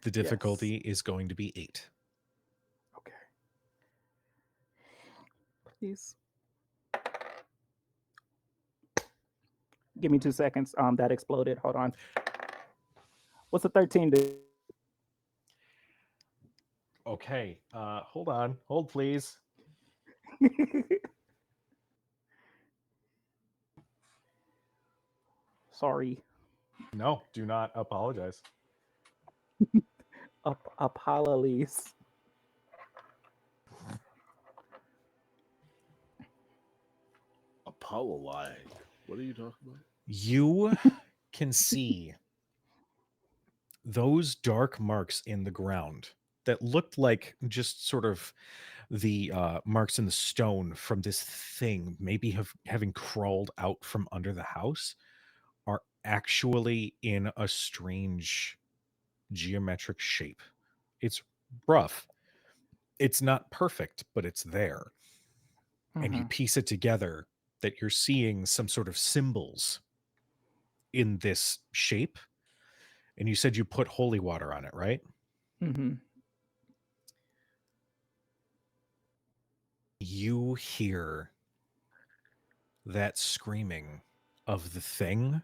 The difficulty is going to be 8. Okay. Please. Give me 2 seconds. That exploded. Hold on. What's a 13 do? Okay. Hold on. Hold, please. Sorry. No, do not apologize. Apologies. Apologize. What are you talking about? You can see those dark marks in the ground that looked like just sort of the marks in the stone from this thing, maybe having crawled out from under the house, are actually in a strange geometric shape. It's rough. It's not perfect, but it's there. And you piece it together that you're seeing some sort of symbols in this shape. And you said you put holy water on it, right? Mm-hmm. You hear that screaming of the thing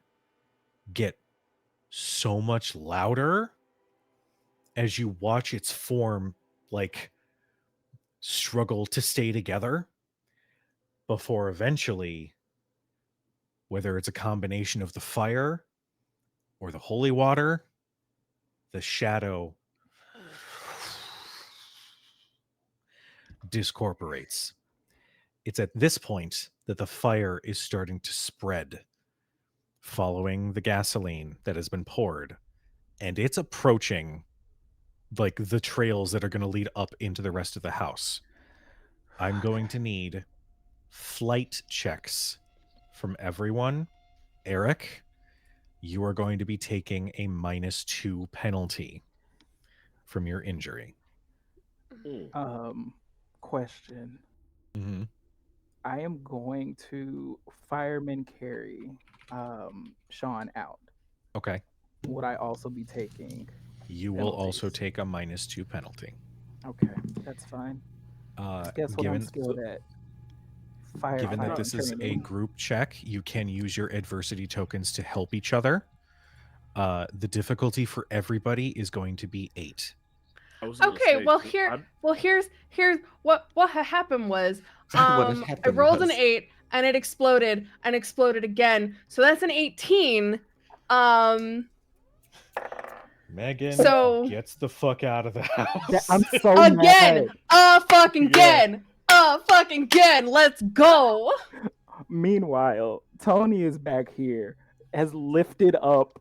get so much louder as you watch its form like struggle to stay together before eventually, whether it's a combination of the fire or the holy water, the shadow discorporates. It's at this point that the fire is starting to spread following the gasoline that has been poured, and it's approaching like the trails that are going to lead up into the rest of the house. I'm going to need flight checks from everyone. Eric, you are going to be taking a -2 penalty from your injury. Question. Mm-hmm. I am going to fireman carry Sean out. Okay. Would I also be taking You will also take a -2 penalty. Okay, that's fine. Guess what I'm skilled at? Given that this is a group check, you can use your adversity tokens to help each other. The difficulty for everybody is going to be 8. Okay, here's what happened was I rolled an 8 and it exploded again. So that's an 18. Megan so gets the fuck out of the house. I'm so again. mad. Fucking again. Fucking again. Let's go. Meanwhile, Tony is back here, has lifted up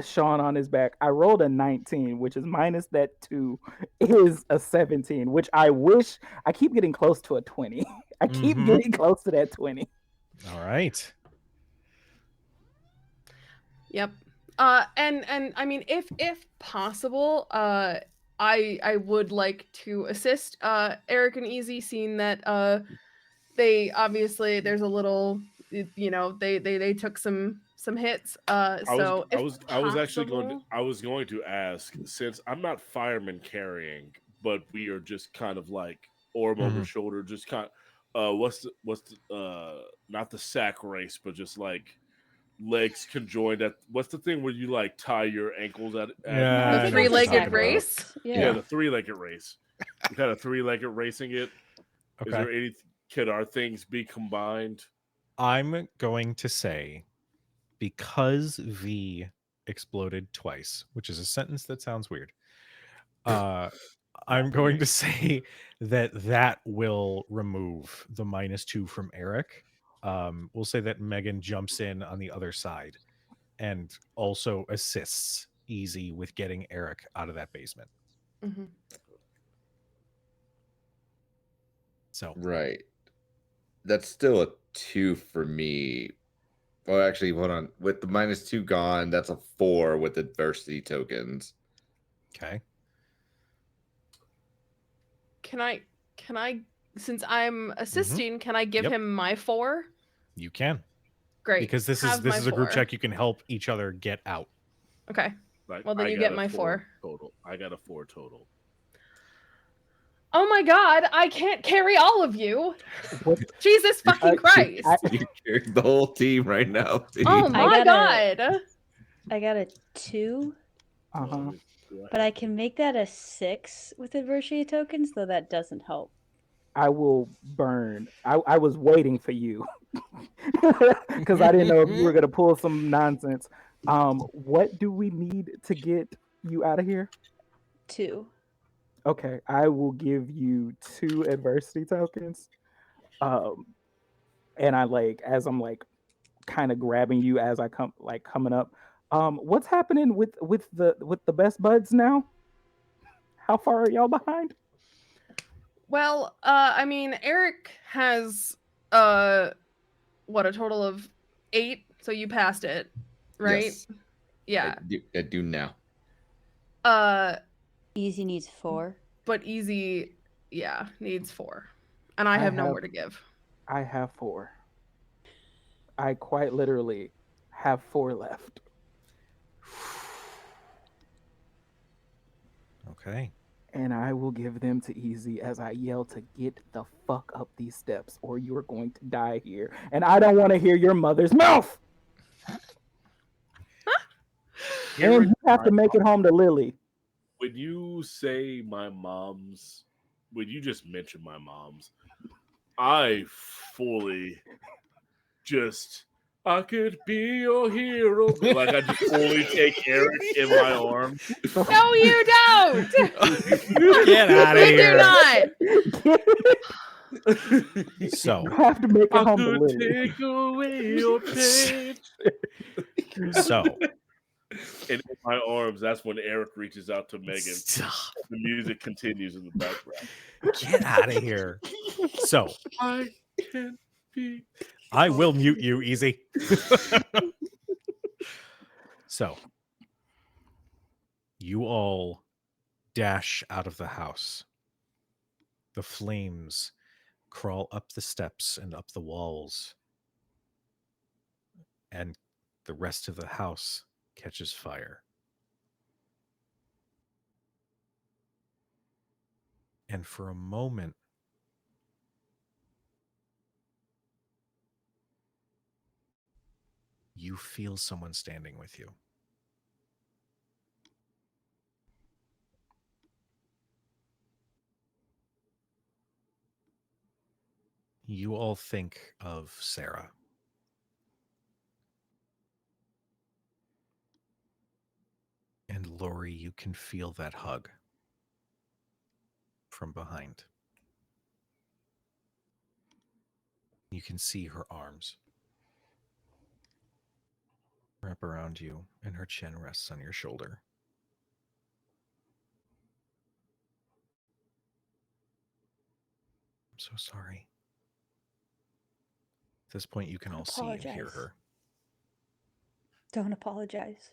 Sean on his back. I rolled a 19, which is minus that 2 is a 17, which I wish I keep getting close to a 20. I keep getting close to that 20. All right. Yep. And I mean, if possible, I would like to assist Eric and Easy, seeing that they obviously there's a little they took some hits. So if I was actually possible, I was going to ask, since I'm not fireman carrying, but we are just kind of like arm over Mhm. shoulder, just kind what's the not the sack race, but just like legs conjoined at what's the thing where you like tie your ankles at Yeah, the I know what you're three-legged talking about. race. yeah, Yeah. the three-legged race. We kind of three-legged racing it. Is Okay. there any Could our things be combined? I'm going to say, because V exploded twice, which is a sentence that sounds weird. I'm for going me. to say that will remove the -2 from Eric. We'll say that Megan jumps in on the other side and also assists Easy with getting Eric out of that basement. Mhm. So Right. That's still a 2 for me. Oh, actually, hold on. With the -2 gone, that's a 4 with adversity tokens. okay. Can I since I'm assisting, can I give Yep. him my 4? You can. Great. Because this Have my is a group 4. check, you can help each other get out. Okay. Like Well, then I you got get a my 4 4. total. I got a 4 total. Oh my god, I can't carry all of you. What? Jesus fucking Christ. You're carrying the whole team right now. Oh See? my god. I got a 2, Uh-huh. but I can make that a 6 with adversity tokens, though that doesn't help. I will burn. I was waiting for you because I didn't know if you were gonna pull some nonsense. What do we need to get you out of here? 2. Okay, I will give you 2 adversity tokens. Um, and I like as I'm like kind of grabbing you as I come like coming up. What's happening with the best buds now? How far are y'all behind? Well, I mean, Eric has what, a total of 8, so you passed it, right? Yes. Yeah. I do now. Easy needs 4. But Easy, yeah, needs 4. And I have no more to give. I have 4. I quite literally have 4 left. Okay. And I will give them to Easy as I yell to get the fuck up these steps or you're going to die here. And I don't want to hear your mother's mouth. And you have to make it home to Lily. When you say my mom's, when you just mention my mom's, I fully just, I could be your hero. But like, I just fully take Eric in my arms. No, you don't. Get out of You here. do not. So You have to make it I home to could Lily. take away your pain. So And in my arms, that's when Eric reaches out to Megan. Stop. The music continues in the background. Get out of here. So I can be. I will mute you, Easy. So you all dash out of the house. The flames crawl up the steps and up the walls, and the rest of the house catches fire. And for a moment, you feel someone standing with you. You all think of Sarah. And Lori, you can feel that hug from behind. You can see her arms wrap around you, and her chin rests on your shoulder. I'm so sorry. At this point, you can all see and hear Apologize. her. Don't apologize.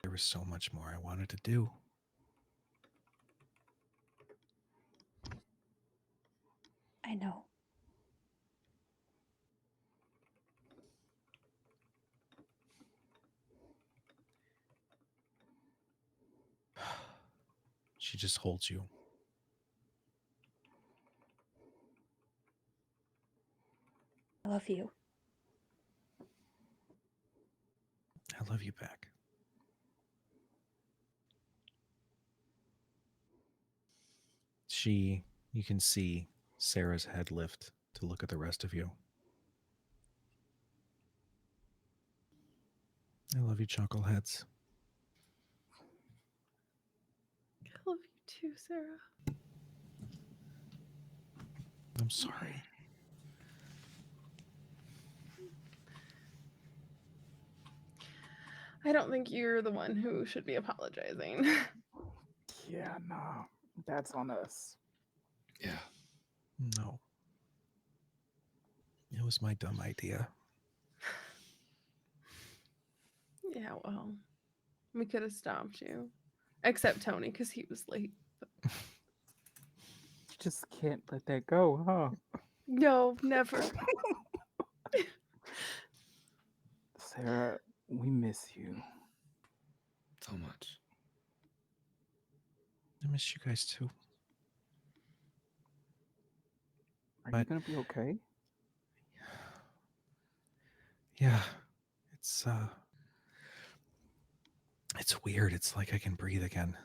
There was so much more I wanted to do. I know. She just holds you. I love you. I love you back. You can see Sarah's head lift to look at the rest of you. I love you, chuckleheads. I love you too, Sarah. I'm sorry. I don't think you're the one who should be apologizing. Yeah, no, that's on us. Yeah. No. It was my dumb idea. Yeah, well, we could have stopped you. Except Tony, because he was late. You just can't let that go, huh? No, never. Sarah, we miss you. So much. I miss you guys too. Are you gonna be okay? Yeah. It's weird. It's like I can breathe again.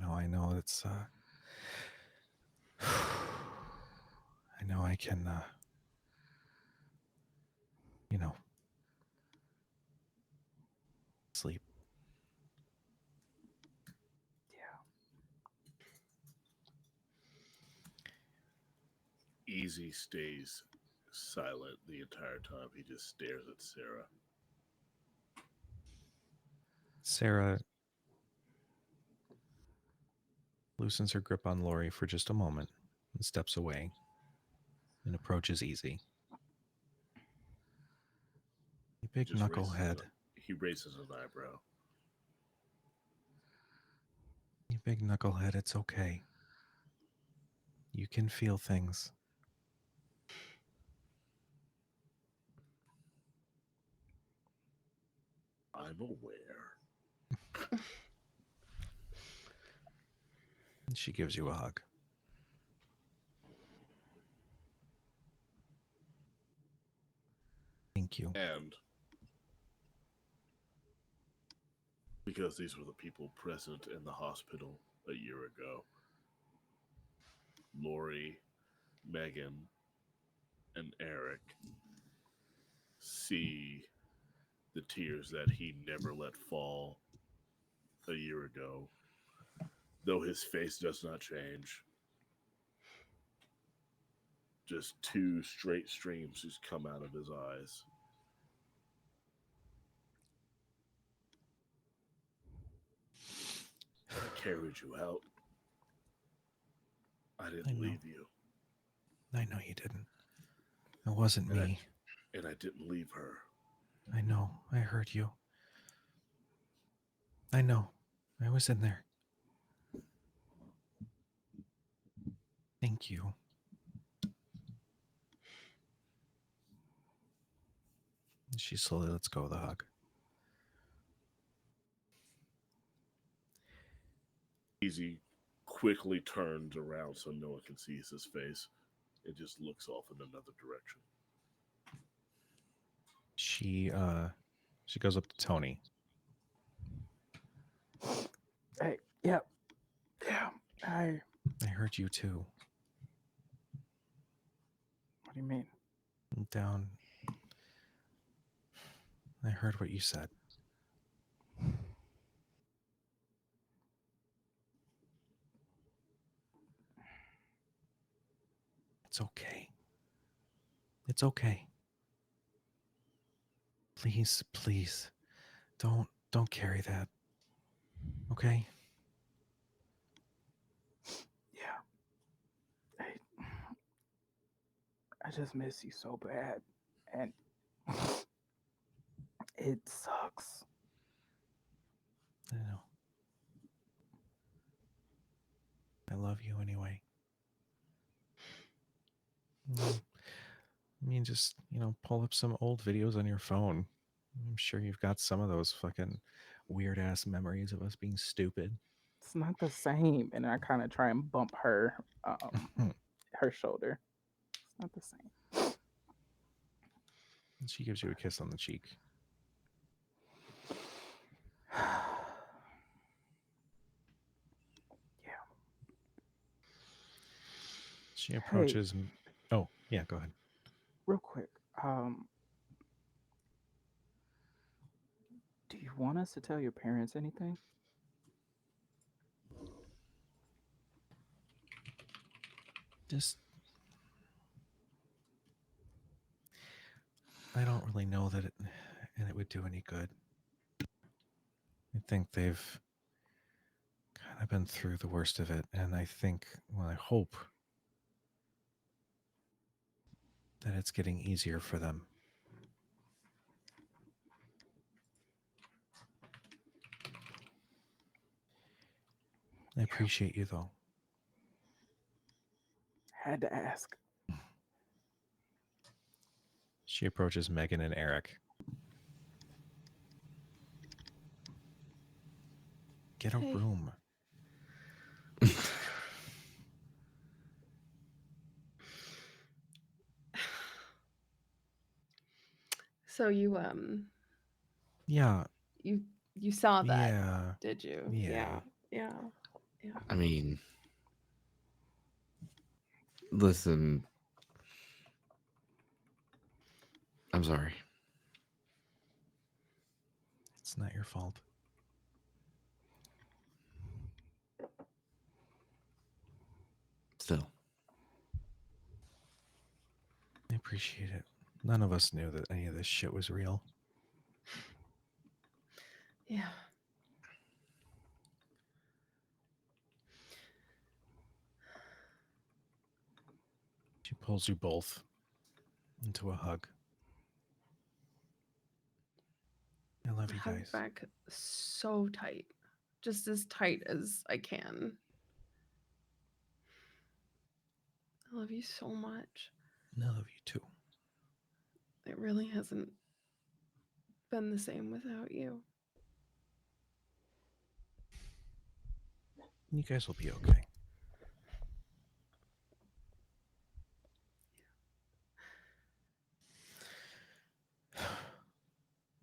I know it's I know I can sleep. Easy stays silent the entire time. He just stares at Sarah. Sarah loosens her grip on Lori for just a moment and steps away and approaches Easy. You big Just knucklehead. He raises an eyebrow. You big knucklehead, it's okay. You can feel things. I'm aware. And she gives you a hug. Thank you. And because these were the people present in the hospital a year ago, Lori, Megan, and Eric see the tears that he never let fall a year ago, though his face does not change. Just two straight streams just come out of his eyes. I carried you out. I didn't leave you. I know you didn't. It wasn't me. And I didn't leave her. I know. I heard you. I know. I was in there. Thank you. She slowly lets go of the hug. Easy quickly turns around so no one can see his face and just looks off in another direction. She goes up to Tony. Hey, yep. Yeah. I heard you too. What do you mean? Down. I heard what you said. It's okay. It's okay. Please, please, don't carry that. Okay? Yeah. I just miss you so bad. And It sucks. I know. I love you anyway. I mean, just, pull up some old videos on your phone. I'm sure you've got some of those fucking weird ass memories of us being stupid. It's not the same. And I kind of try and bump her shoulder. It's not the same. And she gives you a kiss on the cheek. Yeah. She approaches. Oh, yeah, go ahead. Real quick. Do you want us to tell your parents anything? Just, I don't really know that it would do any good. I think they've kind of been through the worst of it, and I hope that it's getting easier for them. I appreciate you, though. Had to ask. She approaches Megan and Eric. Get a room. So you Yeah. You saw that, Yeah. did you? Yeah. Yeah. I mean, listen, I'm sorry. It's not your fault. Still. I appreciate it. None of us knew that any of this shit was real. Yeah. She pulls you both into a hug. I love you Hug guys. back so tight. Just as tight as I can. I love you so much. I love you too. It really hasn't been the same without you. You guys will be okay.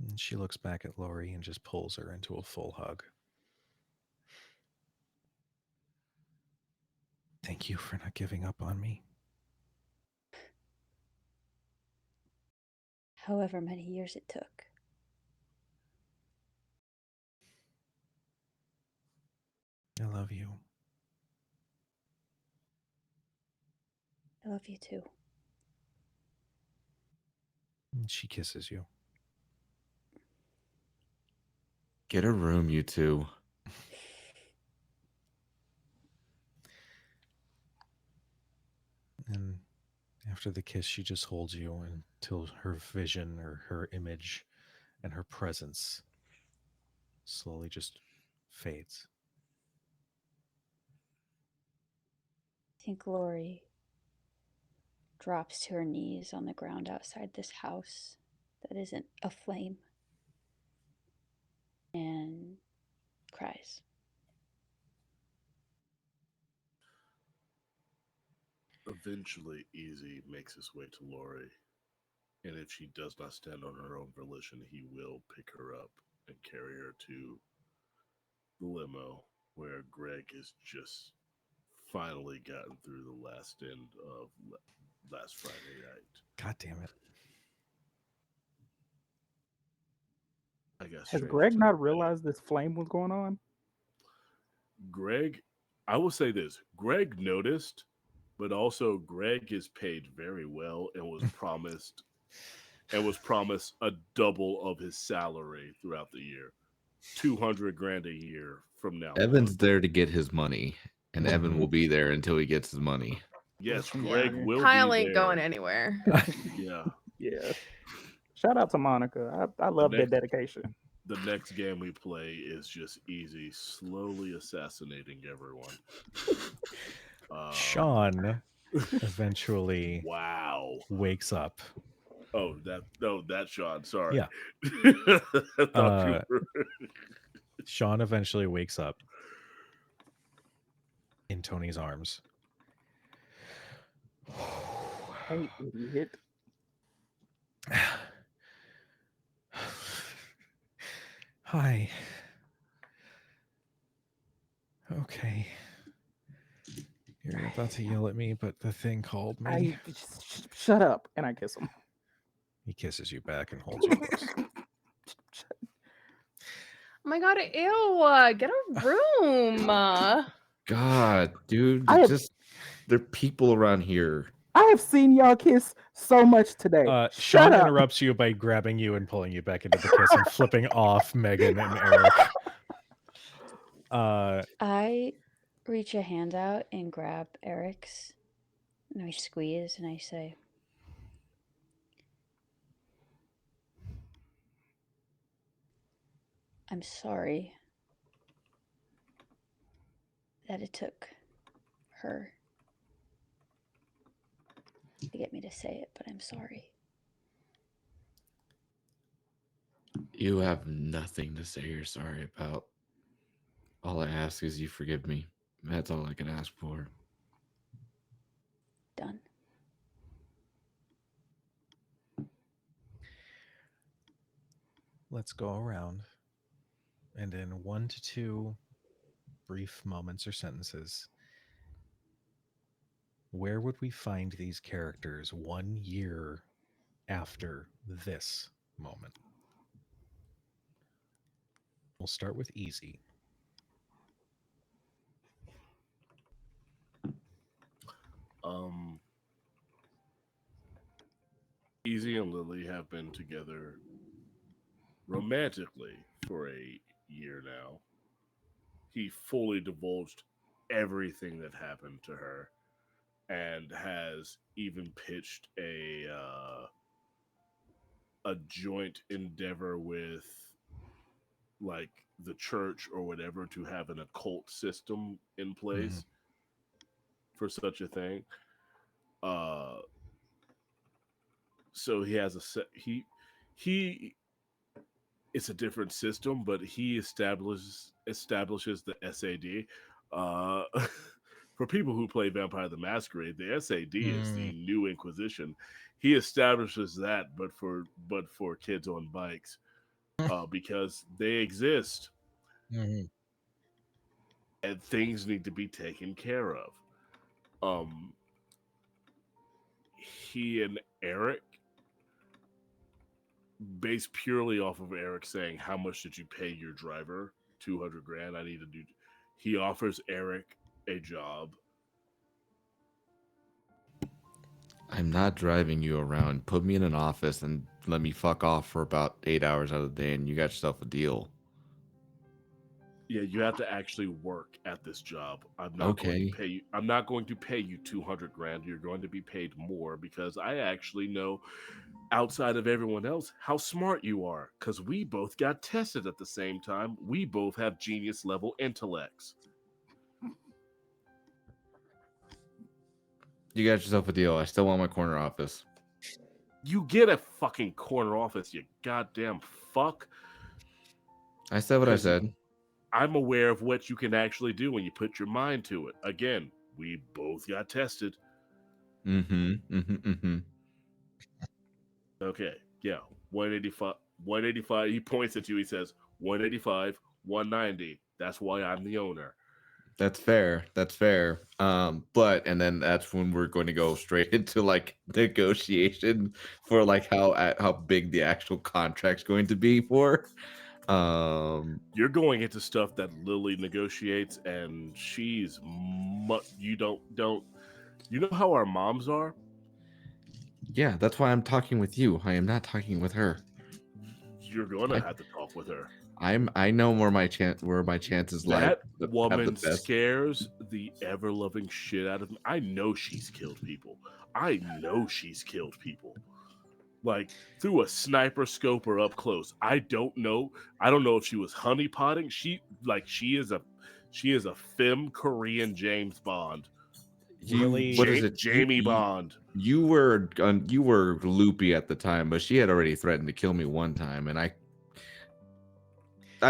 And she looks back at Lori and just pulls her into a full hug. Thank you for not giving up on me. However many years it took. I love you. I love you too. And she kisses you. Get a room, you two. And after the kiss, she just holds you until her vision or her image and her presence slowly just fades. I think Lori drops to her knees on the ground outside this house that isn't aflame and cries. Eventually, Easy makes his way to Lori, and if she does not stand on her own volition, he will pick her up and carry her to the limo where Greg has just finally gotten through the last end of last Friday night. God damn it. I guess. Has Greg not realized this flame was going on? Greg, I will say this: Greg noticed, but also Greg is paid very well and was promised a double of his salary throughout the year, $200,000 a year from now. Evan's there to get his money, and Evan will be there until he gets his money. Yes, Greg will Kyle be ain't there. going anywhere. Yeah. Yeah. Shout out to Monica. I The love that next dedication. the next game we play is just easy, slowly assassinating everyone. Sean eventually Wow. wakes up. Oh, that's Sean. Sorry. Yeah. I thought you Uh, were. Sean eventually wakes up in Tony's arms. Hey, idiot. Hi. Okay. You're about to yell at me, but the thing called me. Shut up, and I kiss him. He kisses you back and holds you close. Oh my god, ew, get a room. God, dude, I have- there are people around here. I have seen y'all kiss so much today. Shut Sean up. interrupts you by grabbing you and pulling you back into the kiss and flipping off Megan and Eric. I reach a hand out and grab Eric's, and I squeeze and I say, I'm sorry that it took her to get me to say it, but I'm sorry. You have nothing to say you're sorry about. All I ask is you forgive me. That's all I can ask for. Done. Let's go around, and in 1 to 2 brief moments or sentences, where would we find these characters 1 year after this moment? We'll start with easy. Easy and Lily have been together romantically for a year now. He fully divulged everything that happened to her and has even pitched a joint endeavor with like the church or whatever to have an occult system in place for such a thing. So he has he it's a different system, but he establishes the SAD. Uh, for people who play Vampire the Masquerade, the SAD is the new Inquisition. He establishes that, but for kids on bikes, because they exist and things need to be taken care of. He and Eric, based purely off of Eric saying, "How much did you pay your driver? 200 grand. I need to do." He offers Eric a job. I'm not driving you around. Put me in an office and let me fuck off for about 8 hours out of the day, and you got yourself a deal. Yeah, you have to actually work at this job. I'm not going to pay you. I'm not going to pay you 200 grand. You're going to be paid more because I actually know, outside of everyone else, how smart you are. Because we both got tested at the same time. We both have genius level intellects. You got yourself a deal. I still want my corner office. You get a fucking corner office, you goddamn fuck. I said what I said. I'm aware of what you can actually do when you put your mind to it. Again, we both got tested. Okay, yeah, 185. 185. He points at you. He says 185, 190. That's why I'm the owner. That's fair. That's fair. But and then that's when we're going to go straight into like negotiation for like how big the actual contract's going to be for. You're going into stuff that Lily negotiates, and she's you don't you know how our moms are. Yeah, that's why I'm talking with you. I am not talking with her. You're gonna have to talk with her. I know where my chances lie. That woman scares the ever loving shit out of me. I know she's killed people. I know she's killed people. like through a sniper scope or up close. I don't know. I don't know if she was honeypotting. She is a femme Korean James Bond. Really? What is it? Jamie Bond. You were loopy at the time, but she had already threatened to kill me one time, and I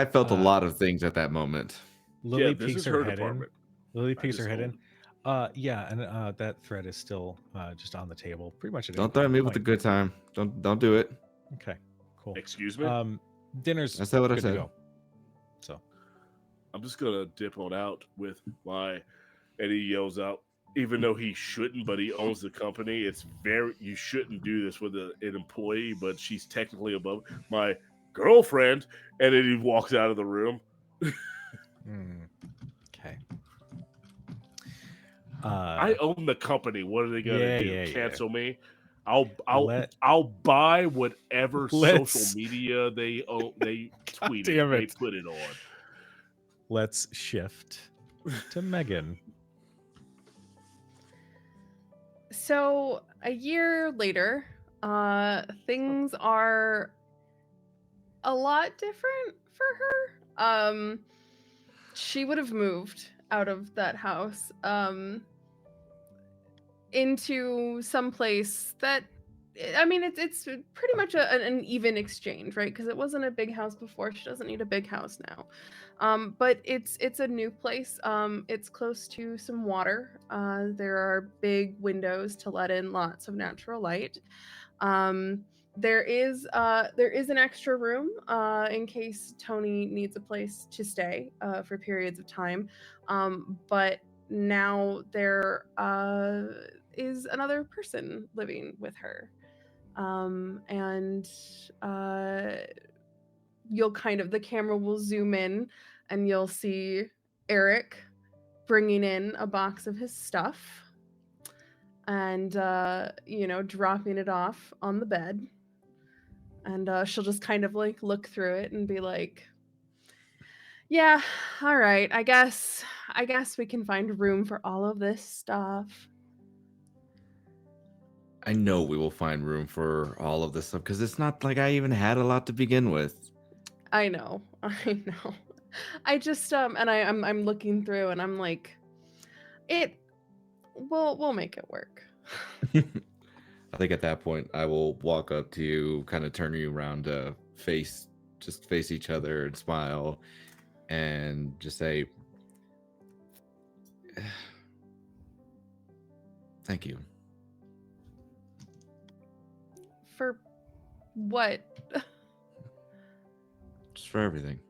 felt a lot of things at that moment. Lily Yeah, this peeks is her her head department. in. Lily I peeks her just head in. own Yeah, and that thread is still just on the table, pretty much at any Don't threaten me with a point. good time. Don't do it. Okay, cool. Excuse me? Dinner's I said what I good to said. go. So I'm just gonna dip on out with my, and he yells out, even though he shouldn't, but he owns the company. You shouldn't do this with an employee, but she's technically above my girlfriend. And then he walks out of the room. Okay. I own the company. What are they gonna do? Cancel me? Let- I'll buy whatever Let's- social media they tweet damn they it. put it on. Let's shift to Megan. So a year later, things are a lot different for her. She would have moved out of that house, into some place that, I mean, it's pretty much an even exchange, right? Because it wasn't a big house before. She doesn't need a big house now. But it's a new place. It's close to some water. There are big windows to let in lots of natural light. There is an extra room in case Tony needs a place to stay for periods of time. But now there is another person living with her. And you'll the camera will zoom in and you'll see Eric bringing in a box of his stuff and dropping it off on the bed. And she'll just look through it and be like, yeah, all right, I guess we can find room for all of this stuff. I know we will find room for all of this stuff because it's not like I even had a lot to begin with. I know. I just and I'm looking through and I'm like, we'll make it work. I think at that point I will walk up to you, kind of turn you around to face each other and smile and just say, thank you. For what? Just for everything.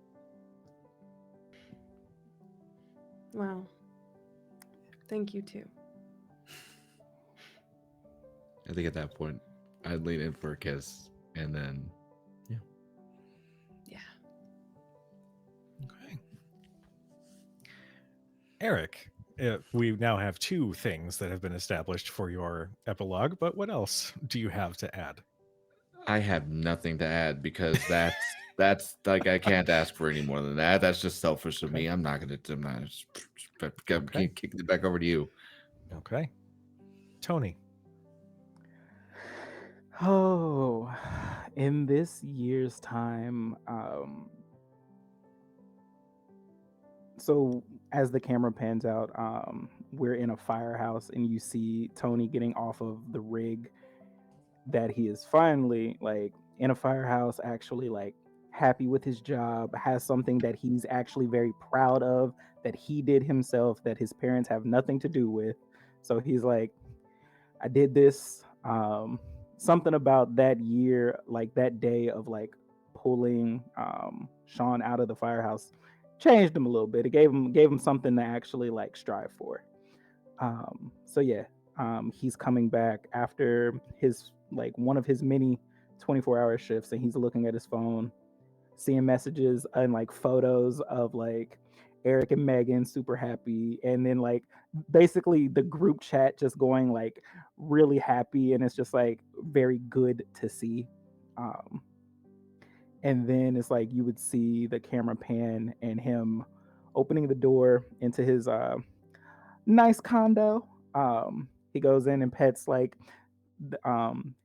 Wow. Thank you too. I think at that point I'd lean in for a kiss and then Yeah. Okay. Eric, we now have two things that have been established for your epilogue, but what else do you have to add? I have nothing to add because that's like I can't ask for any more than that. That's just selfish of me. I'm not kicking it back over to you. Okay. Tony. Oh, in this year's time, so as the camera pans out, we're in a firehouse and you see Tony getting off of the rig that he is finally in a firehouse, actually happy with his job, has something that he's actually very proud of, that he did himself, that his parents have nothing to do with. So he's like, I did this. Something about that year, that day of pulling Sean out of the firehouse changed him a little bit. It gave him something to actually strive for. So yeah, he's coming back after his one of his many 24-hour shifts, and he's looking at his phone, seeing messages and photos of Eric and Megan super happy, and then basically the group chat just going really happy, and it's just very good to see. And then it's you would see the camera pan and him opening the door into his nice condo. He goes in and pets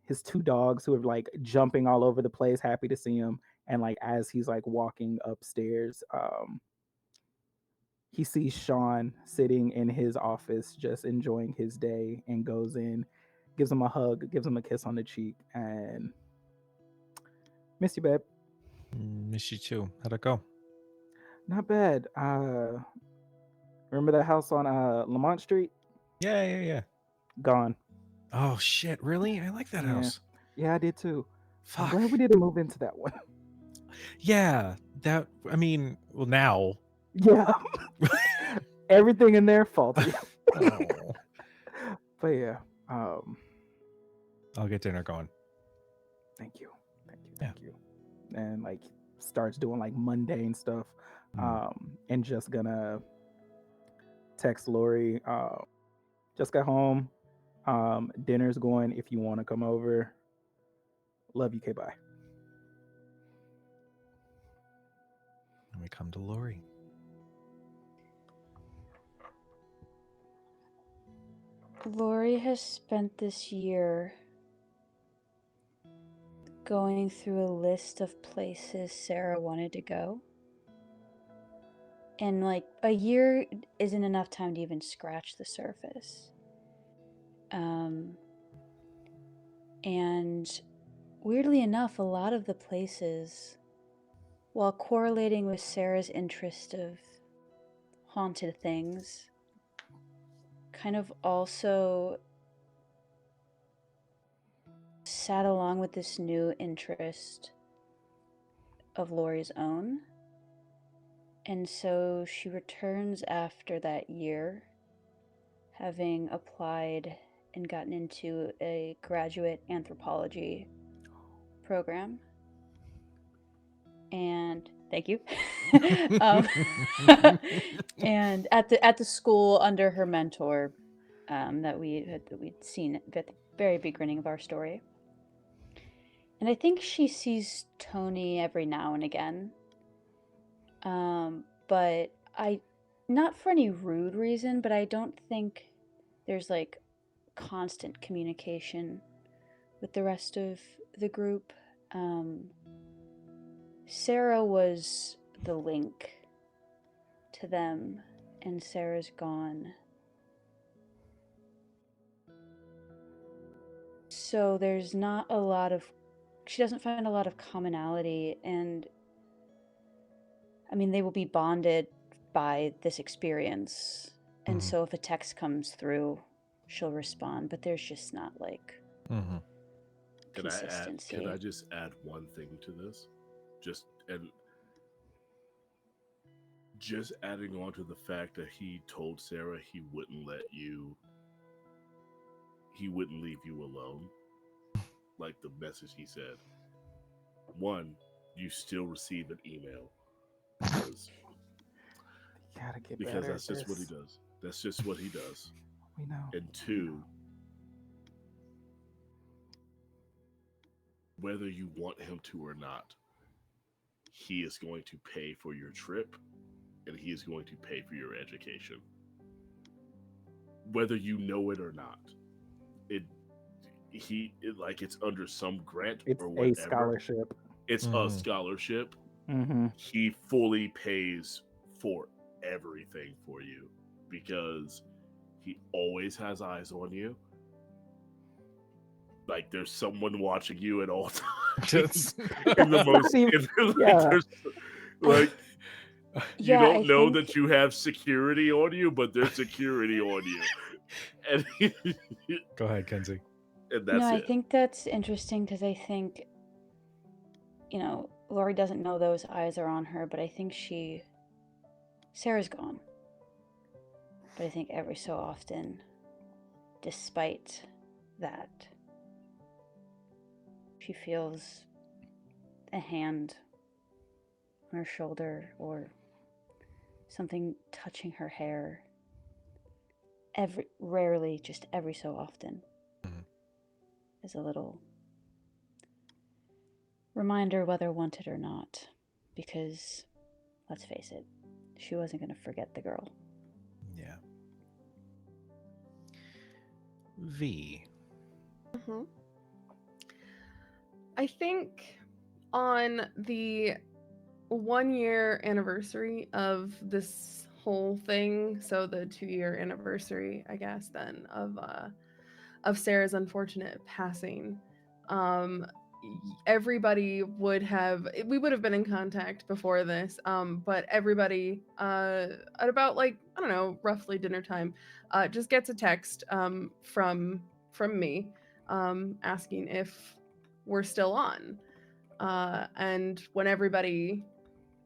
his two dogs who are like jumping all over the place, happy to see him. And like as he's like walking upstairs, he sees Sean sitting in his office just enjoying his day and goes in, gives him a hug, gives him a kiss on the cheek, and miss you, babe. Miss you too. How'd it go? Not bad. Remember that house on Lamont Street? Yeah. Gone. Oh shit! Really? I like that Yeah. house. Yeah, I did too. I'm Fuck. glad we didn't move into that one. Yeah. That. I mean, well, now. Yeah. Everything in there faulty. Oh. But yeah. I'll get dinner going. Thank you. Thank you. And like starts doing like mundane stuff. And just gonna text Lori. Just got home. Dinner's going if you want to come over. Love you, K bye. And we come to Lori. Lori has spent this year going through a list of places Sarah wanted to go. And like a year isn't enough time to even scratch the surface. And weirdly enough, a lot of the places, while correlating with Sarah's interest of haunted things, kind of also sat along with this new interest of Lori's own. And so she returns after that year, having applied and gotten into a graduate anthropology program. And thank you. And at the school under her mentor, that we'd seen at the very beginning of our story. And I think she sees Tony every now and again. But not for any rude reason, but I don't think there's like constant communication with the rest of the group. Sarah was the link to them, and Sarah's gone. So there's not a lot of, she doesn't find a lot of commonality, and I mean, they will be bonded by this experience. And so if a text comes through, she'll respond, but there's just not like consistency. Can I just add one thing to this? Just adding on to the fact that he told Sarah he wouldn't leave you alone. Like the message he said. One, you still receive an email. Because that's just what he does. That's just what he does. We know. And two, whether you want him to or not, he is going to pay for your trip and he is going to pay for your education. Whether you know it or not. It's under some grant or whatever. It's a scholarship. It's a scholarship. He fully pays for everything for you because he always has eyes on you. Like there's someone watching you at all times. In the most, you don't know that you have security on you, but there's security on you. And go ahead, Kenzie. And that's I think that's interesting because I think, Lori doesn't know those eyes are on her, but I think Sarah's gone. But I think every so often, despite that, she feels a hand on her shoulder or something touching her hair. Rarely, just every so often. As a little reminder whether wanted or not. Because, let's face it, she wasn't going to forget the girl. Yeah. V. Mhm. I think on the 1 year anniversary of this whole thing, so the 2 year anniversary, I guess, then of Sarah's unfortunate passing, um, everybody we would have been in contact before this, but everybody at about like I don't know, roughly dinner time, just gets a text from me asking if we're still on. And when everybody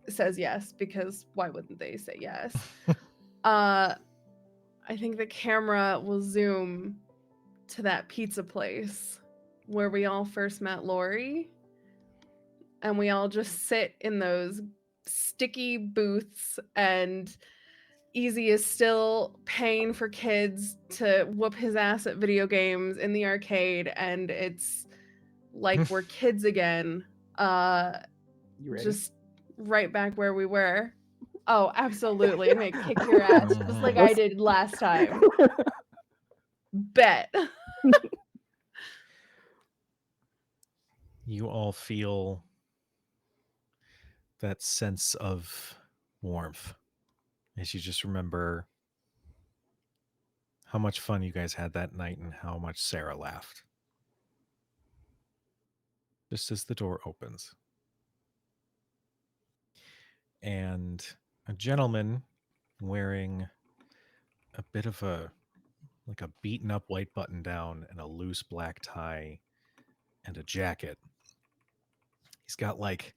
says yes, because why wouldn't they say yes? I think the camera will zoom to that pizza place where we all first met Lori, and we all just sit in those sticky booths, and Easy is still paying for kids to whoop his ass at video games in the arcade, and it's like we're kids again. You ready? Just right back where we were. Oh, absolutely. I'm gonna kick your ass just like I did last time. Bet. You all feel that sense of warmth as you just remember how much fun you guys had that night and how much Sarah laughed. Just as the door opens. And a gentleman wearing a bit of a like a beaten up white button down and a loose black tie and a jacket. He's got like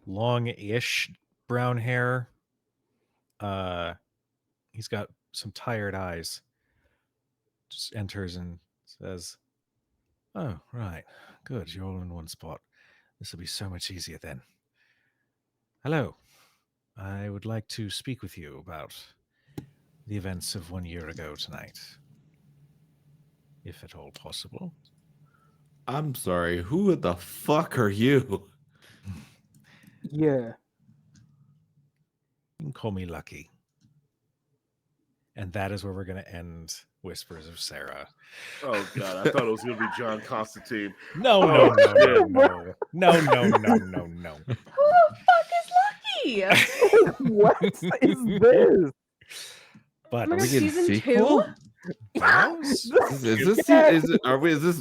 long-ish brown hair. He's got some tired eyes. Just enters and says, "Oh, right. Good. You're all in one spot. This will be so much easier then. Hello. I would like to speak with you about the events of 1 year ago tonight, if at all possible." I'm sorry. Who the fuck are you? Yeah. You can call me Lucky. And that is where we're going to end Whispers of Sarah. Oh god, I thought it was gonna be John Constantine. No. Who the fuck is Lucky? What is this? But Oh my Are we god, getting season sequel? 2? Bellows?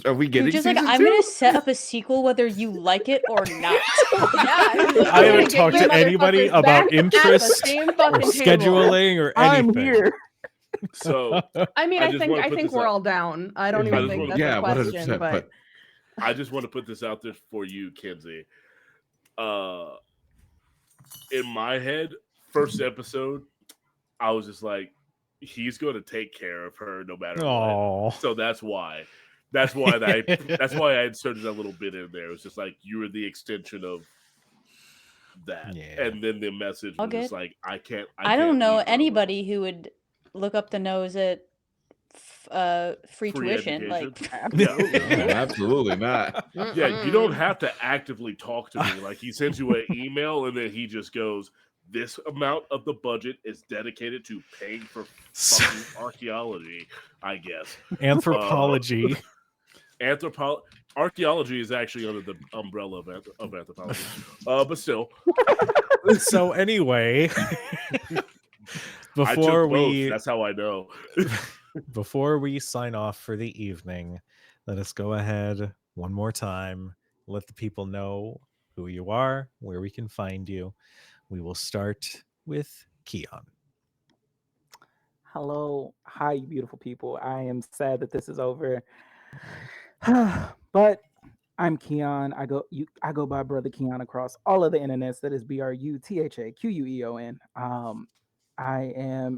Are we getting You're just like, season I'm 2? gonna set up a sequel whether you like it or not. I haven't talked to anybody about interest or scheduling or I'm anything. here. So I mean, I I just think wanna put we're this out. all down. I don't I even just think wanna- that's a question, 100%, but I just want to put this out there for you, Kenzie. In my head, first episode, I was just like, he's going to take care of her no matter what. So that's why. That's why I inserted that little bit in there. It was just like you were the extension of that, and then the message All was just good. like, I can't don't know leave her alone. anybody who would look up the nose at free tuition. Like, Absolutely. No, absolutely not. Yeah, you don't have to actively talk to me. Like he sends you an email and then he just goes, "This amount of the budget is dedicated to paying for fucking archaeology, I guess." Anthropology. Archaeology is actually under the umbrella of anthropology, but still. So anyway, I took both. That's how I know. Before we sign off for the evening, let us go ahead one more time. Let the people know who you are, where we can find you. We will start with Keon. Hello. Hi, you beautiful people. I am sad that this is over. But I'm Keon. I go by Brother Keon across all of the internets. That is BRUTHAQUEON. I am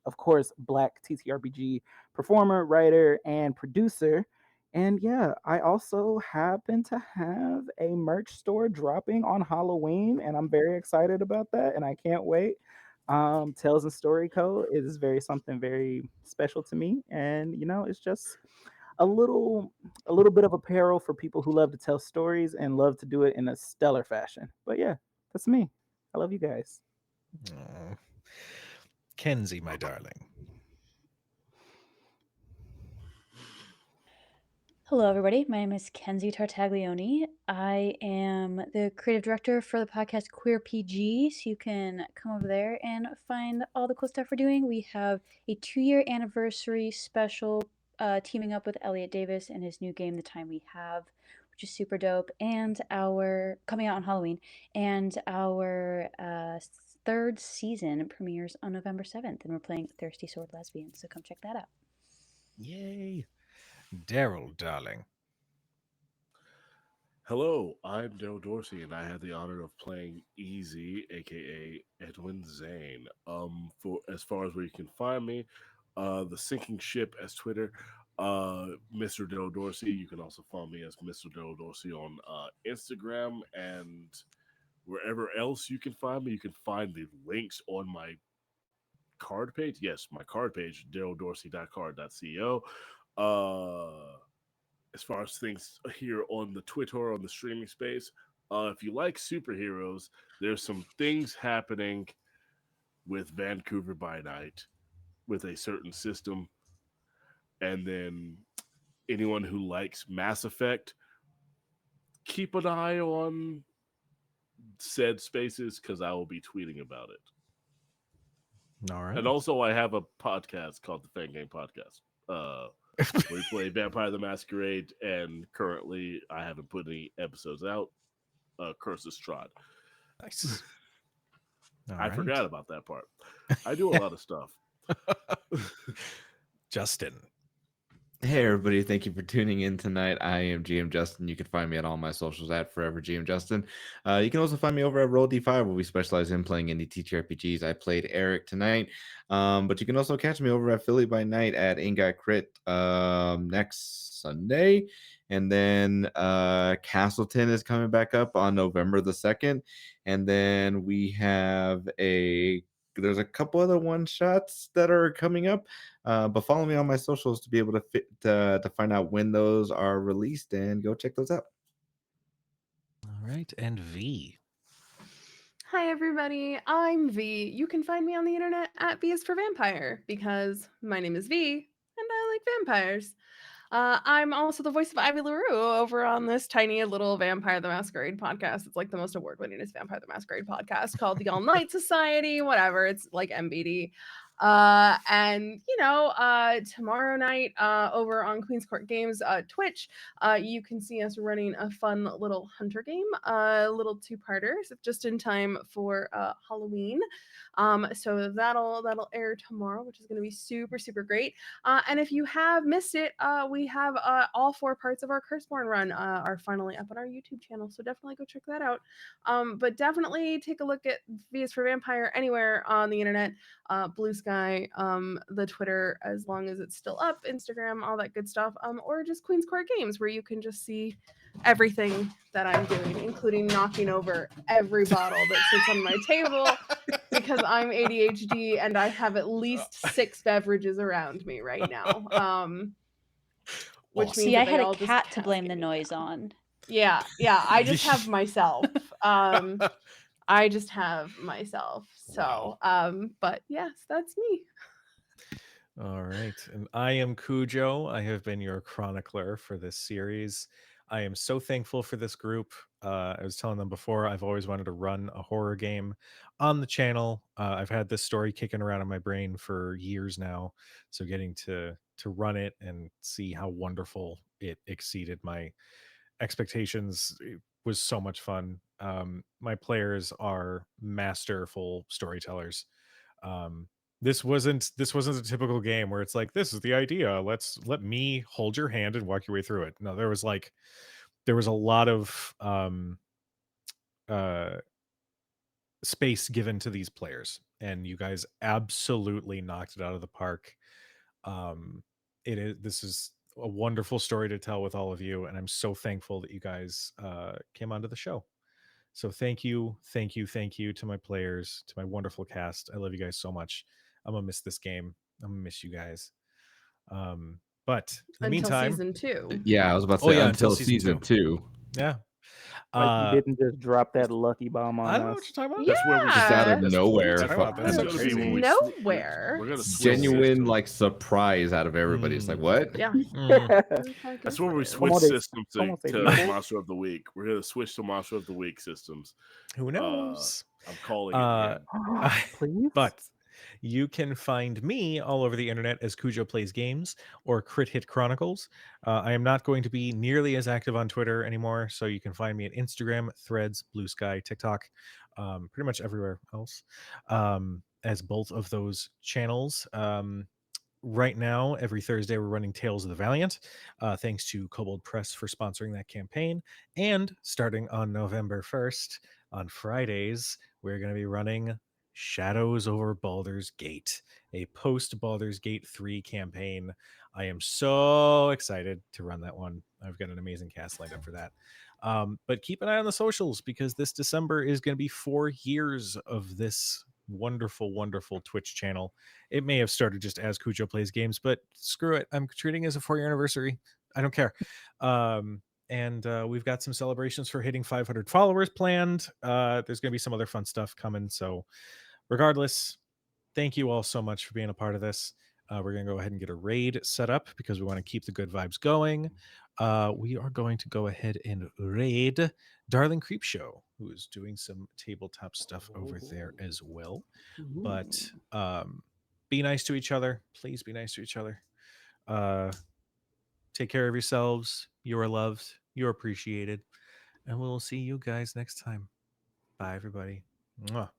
of course, Black TTRPG performer, writer, and producer. And yeah, I also happen to have a merch store dropping on Halloween, and I'm very excited about that, and I can't wait. Tales and Story Co. is something very special to me, and it's just a little bit of apparel for people who love to tell stories and love to do it in a stellar fashion. But yeah, that's me. I love you guys. Aww. Kenzie, my darling. Hello, everybody. My name is Kenzie Tartaglione. I am the creative director for the podcast Queer PG, so you can come over there and find all the cool stuff we're doing. We have a 2-year anniversary special teaming up with Elliot Davis and his new game, The Time We Have, which is super dope, and our coming out on Halloween, and our third season premieres on November 7th, and we're playing Thirsty Sword Lesbians, so come check that out. Yay. Daryl, darling. Hello, I'm Daryl Dorsey, and I had the honor of playing Easy, aka Edwin Zane. For as far as where you can find me, the Sinking Ship as Twitter, Mr. Daryl Dorsey. You can also find me as Mr. Daryl Dorsey on Instagram and wherever else you can find me. You can find the links on my card page. Yes, my card page, daryldorsey.card.co. As far as things here on the Twitter, on the streaming space, if you like superheroes, there's some things happening with Vancouver by Night with a certain system. And then anyone who likes Mass Effect, keep an eye on said spaces because I will be tweeting about it. All right. And also, I have a podcast called the Fan Game Podcast. We play Vampire the Masquerade, and currently I haven't put any episodes out. Curses Trod. Nice. I forgot about that part. I do a lot of stuff. Justin. Hey everybody, thank you for tuning in tonight. I am GM Justin. You can find me at all my socials at Forever GM Justin. You can also find me over at Roll D5, where we specialize in playing indie TTRPGs. I played Eric tonight, but you can also catch me over at Philly by Night at Ain't Got Crit next Sunday. And then Castleton is coming back up on November the 2nd. And then we have there's a couple other one shots that are coming up, but follow me on my socials to be able to find out when those are released and go check those out. All right, and V. Hi, everybody. I'm V. You can find me on the internet at V is for Vampire because my name is V and I like vampires. I'm also the voice of Ivy LaRue over on this tiny little Vampire the Masquerade podcast. It's like the most award-winningest Vampire the Masquerade podcast called the All Night Society, whatever. It's like MBD. And tomorrow night over on Queen's Court Games Twitch, you can see us running a fun little hunter game, a little two-parter, just in time for Halloween. So that'll air tomorrow, which is going to be super super great. And if you have missed it, we have all 4 parts of our Curseborn run are finally up on our YouTube channel, so definitely go check that out. But definitely take a look at V is for Vampire anywhere on the internet, Blue Sky, the Twitter, as long as it's still up, Instagram, all that good stuff, or just Queen's Court Games, where you can just see everything that I'm doing, including knocking over every bottle that sits on my table because I'm ADHD and I have at least 6 beverages around me right now. Which means See, I that had they a all just cat to blame cascade the me noise down. on. Yeah, I just have myself. I just have myself. So, but yes, that's me. All right. And I am Cujo. I have been your chronicler for this series. I am so thankful for this group. I was telling them before, I've always wanted to run a horror game on the channel. I've had this story kicking around in my brain for years now. So getting to run it and see how wonderful it exceeded my expectations, it was so much fun. My players are masterful storytellers. um this wasn't a typical game where it's like, this is the idea, let me hold your hand and walk your way through it. No, there was a lot of uh space given to these players, and you guys absolutely knocked it out of the park. This is a wonderful story to tell with all of you, and I'm so thankful that you guys came onto the show. So thank you, thank you, thank you to my players, to my wonderful cast. I love you guys so much. I'm gonna miss this game. I'm gonna miss you guys. But in the Until meantime, season 2. Yeah, I was about to oh say yeah, until until season season 2. 2. Yeah, Like you Uh, didn't just drop that lucky bomb on I don't know what us. you're talking about. That's where we Just out of Yeah. nowhere. Talking about That's that. gonna be when we Nowhere. we're gonna switch Genuine systems. like surprise out of everybody. It's like what? Yeah. Mm. That's where we Switch. switch systems Como se to dice? Monster of the Week. We're gonna switch to Monster of the Week systems. Who knows? I'm calling it. Uh, Man. Please. But you can find me all over the internet as Cujo Plays Games or Crit Hit Chronicles. I am not going to be nearly as active on Twitter anymore, so you can find me at Instagram, Threads, Blue Sky, TikTok, pretty much everywhere else as both of those channels. Right now, every Thursday, we're running Tales of the Valiant. Thanks to Kobold Press for sponsoring that campaign. And starting on November 1st, on Fridays, we're going to be running Shadows over Baldur's Gate, a post Baldur's Gate 3 campaign. I am so excited to run that one. I've got an amazing cast lined up for that. But keep an eye on the socials because this December is going to be 4 years of this wonderful, wonderful Twitch channel. It may have started just as Cujo Plays Games, but screw it. I'm treating it as a 4-year anniversary. I don't care. And we've got some celebrations for hitting 500 followers planned. There's going to be some other fun stuff coming. So regardless, thank you all so much for being a part of this. We're going to go ahead and get a raid set up because we want to keep the good vibes going. We are going to go ahead and raid Darling Creepshow, who is doing some tabletop stuff over there as well. But be nice to each other. Please be nice to each other. Take care of yourselves. You are loved. You're appreciated. And we'll see you guys next time. Bye, everybody. Mwah.